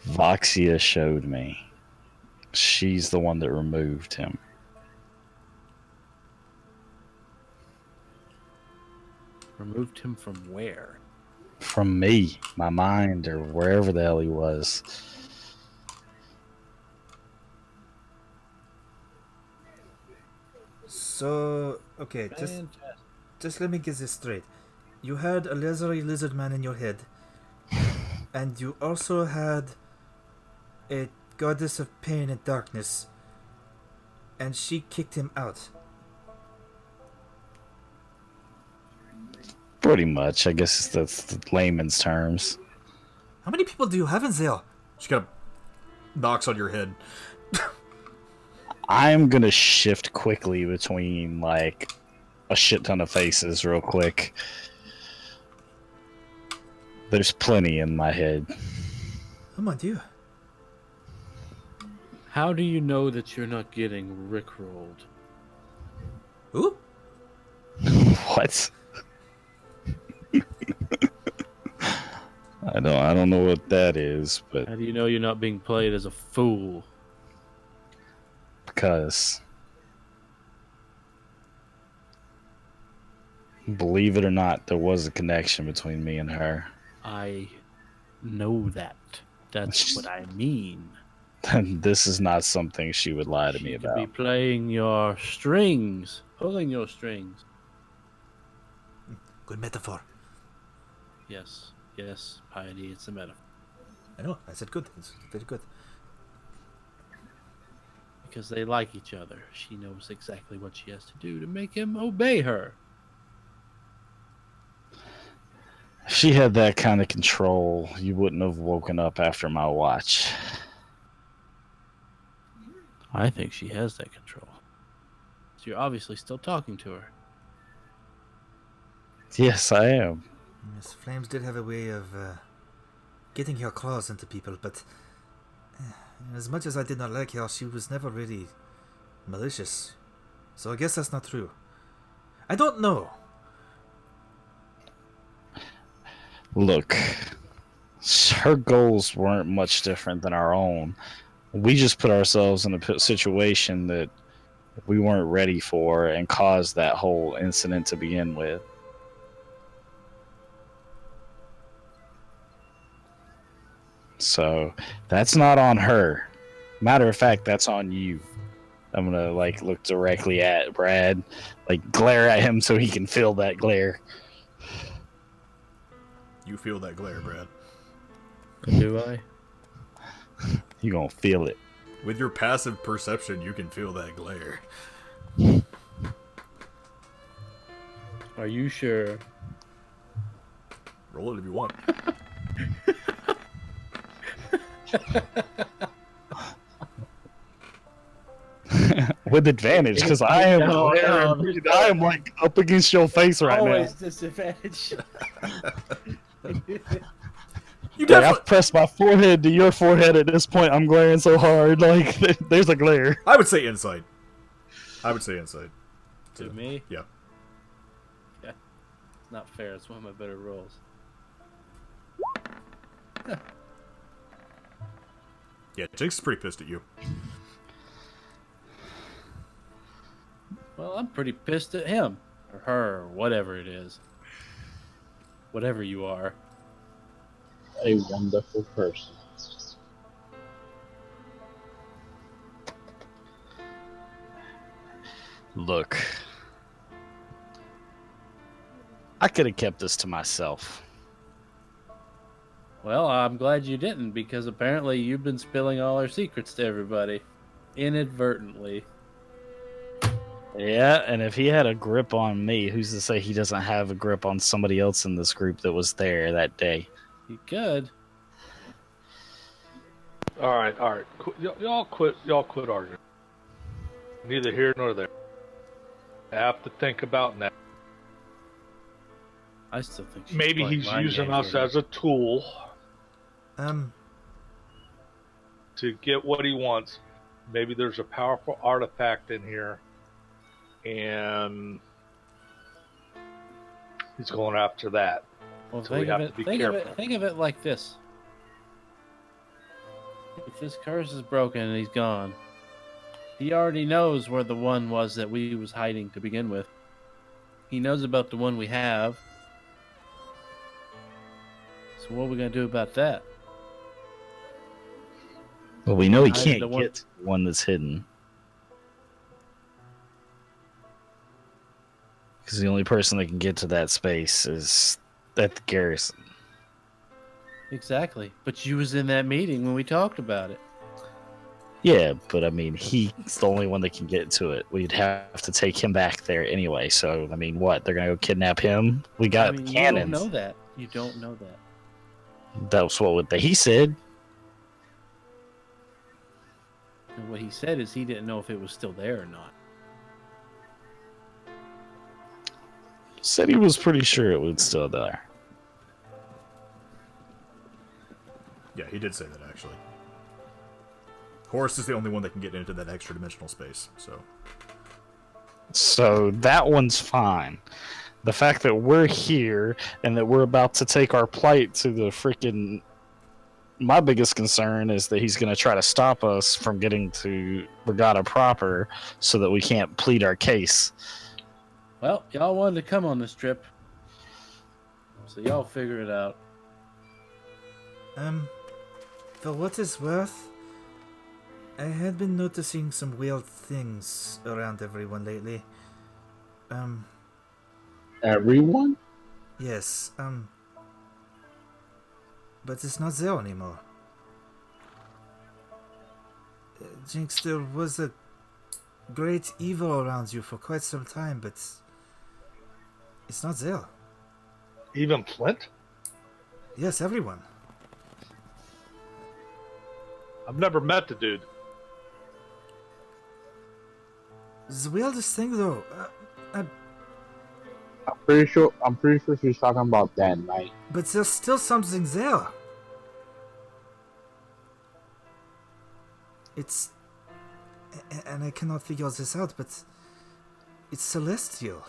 Voxia showed me. She's the one that removed him. Removed him from where? From me, my mind, or wherever the hell he was. So, okay, just let me get this straight. You had a leathery lizard man in your head, and you also had a goddess of pain and darkness, and she kicked him out. Pretty much, I guess that's the layman's terms. How many people do you have in there? She kind of knocks on your head. I'm gonna shift quickly between like a shit ton of faces real quick. There's plenty in my head. Oh my dear. How do you know that you're not getting rickrolled? Who? What? I don't know what that is, but How do you know you're not being played as a fool? because believe it or not, there was a connection between me and her. I know that. That's what I mean. This is not something she would lie to me She could about. be playing your strings, pulling your strings. Good metaphor. Yes, yes, Piety, it's a metaphor. I know, I said good. It's very good. Because they like each other. She knows exactly what she has to do to make him obey her. If she had that kind of control, you wouldn't have woken up after my watch. I think she has that control. So you're obviously still talking to her. Yes, I am. Miss Flames did have a way of getting her claws into people, but as much as I did not like her, she was never really malicious. So I guess that's not true. I don't know. Look, her goals weren't much different than our own. We just put ourselves in a situation that we weren't ready for and caused that whole incident to begin with. So that's not on her. Matter of fact, that's on you. I'm gonna like look directly at Brad, like glare at him so he can feel that glare. You feel that glare, Brad. Do I? You gonna feel it. With your passive perception, you can feel that glare. Are you sure? Roll it if you want. With advantage, because I am I am like up against your face right Always disadvantage. You now. Like, definitely. I've pressed my forehead to your forehead at this point. I'm glaring so hard, like there's a glare. I would say insight. I would say insight. To me? Yeah. Yeah. It's not fair. It's one of my better rolls. Yeah, Jake's pretty pissed at you. Well, I'm pretty pissed at him. Or her, or whatever it is. Whatever you are. A wonderful person. Look, I could have kept this to myself. Well, I'm glad you didn't, because apparently you've been spilling all our secrets to everybody. Inadvertently. Yeah, and if he had a grip on me, who's to say he doesn't have a grip on somebody else in this group that was there that day? He could. All right. Y'all quit arguing. Neither here nor there. I have to think about that. I still think she's Maybe playing he's mind using games us with as a tool Um, to get what he wants. Maybe there's a powerful artifact in here, and he's going after that. Well, So we have to be careful. think of it like this. If this curse is broken and he's gone, he already knows where the one was that we was hiding to begin with. He knows about the one we have. So what are we gonna do about that? Well, we know he Hiding can't the one- get to the one that's hidden. Because the only person that can get to that space is at the garrison. Exactly. But you was in that meeting when we talked about it. Yeah, but I mean, he's the only one that can get to it. We'd have to take him back there anyway. So, I mean, what? They're going to go kidnap him? We got You cannons. don't know that. You don't know that. That's what he said. And what he said is he didn't know if it was still there or not. Said he was pretty sure it was still there. Yeah, he did say that, actually. Horus is the only one that can get into that extra dimensional space, so... So that one's fine. The fact that we're here and that we're about to take our plight to the freaking... My biggest concern is that he's going to try to stop us from getting to Regatta proper so that we can't plead our case. Well, y'all wanted to come on this trip. So y'all figure it out. For what it's worth, I had been noticing some weird things around everyone lately. Everyone? Yes, but it's not there anymore. Jinx, there was a great evil around you for quite some time, but it's not there. Even Flint? Yes, everyone. I've never met the dude. The weirdest thing, though, I'm pretty sure she's talking about that night. but there's still something there. It's... and I cannot figure this out, but it's celestial.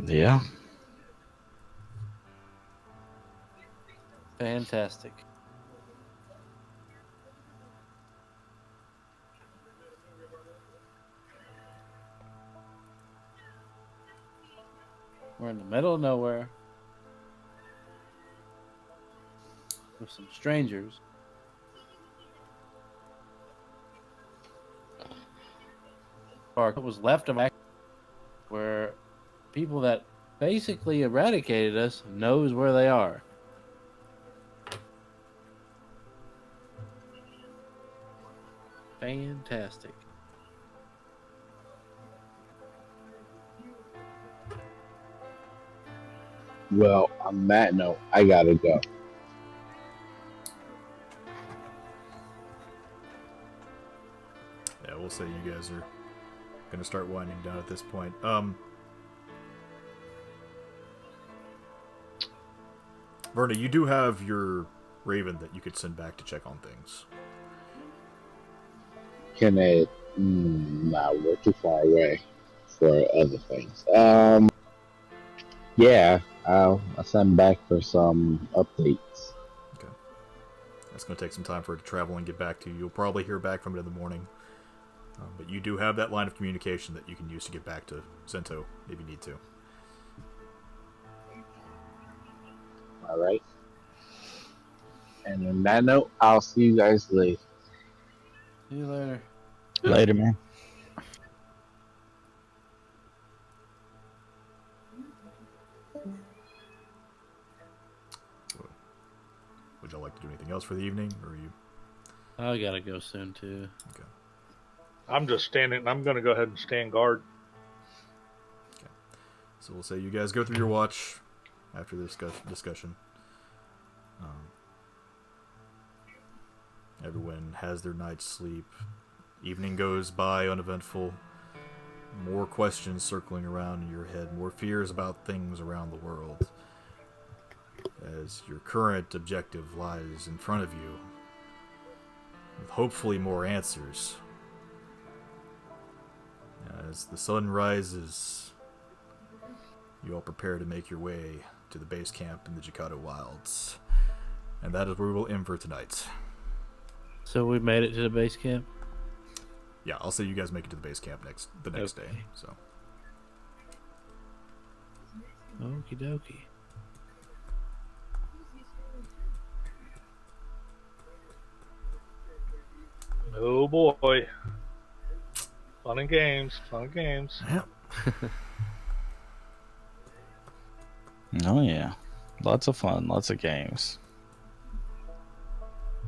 Yeah. Fantastic. We're in the middle of nowhere with some strangers. What was left of where people that basically eradicated us knows where they are. Fantastic. Well, on that note, I gotta go. Yeah, we'll say you guys are gonna start winding down at this point. Verna, you do have your Raven that you could send back to check on things. Can it? Nah, we're too far away for other things. Yeah, I'll send back for some updates. Okay. That's going to take some time for it to travel and get back to you. You'll probably hear back from it in the morning. But you do have that line of communication that you can use to get back to Zento if you need to. All right. And on that note, I'll see you guys later. See you later. Later, man. Anything else for the evening, or are you? I gotta go soon too. I'm just standing. I'm going to go ahead and stand guard. So we'll say you guys go through your watch after this discussion. Everyone has their night's sleep. Evening goes by uneventful. More questions circling around in your head. More fears about things around the world. As your current objective lies in front of you. With hopefully more answers. As the sun rises, you all prepare to make your way to the base camp in the Jicado Wilds. And that is where we will end for tonight. So we made it to the base camp. Yeah, I'll say you guys make it to the base camp the next day. So. Okie dokie. Oh boy. Fun and games. Fun and games. Yep. Oh yeah, lots of fun, lots of games.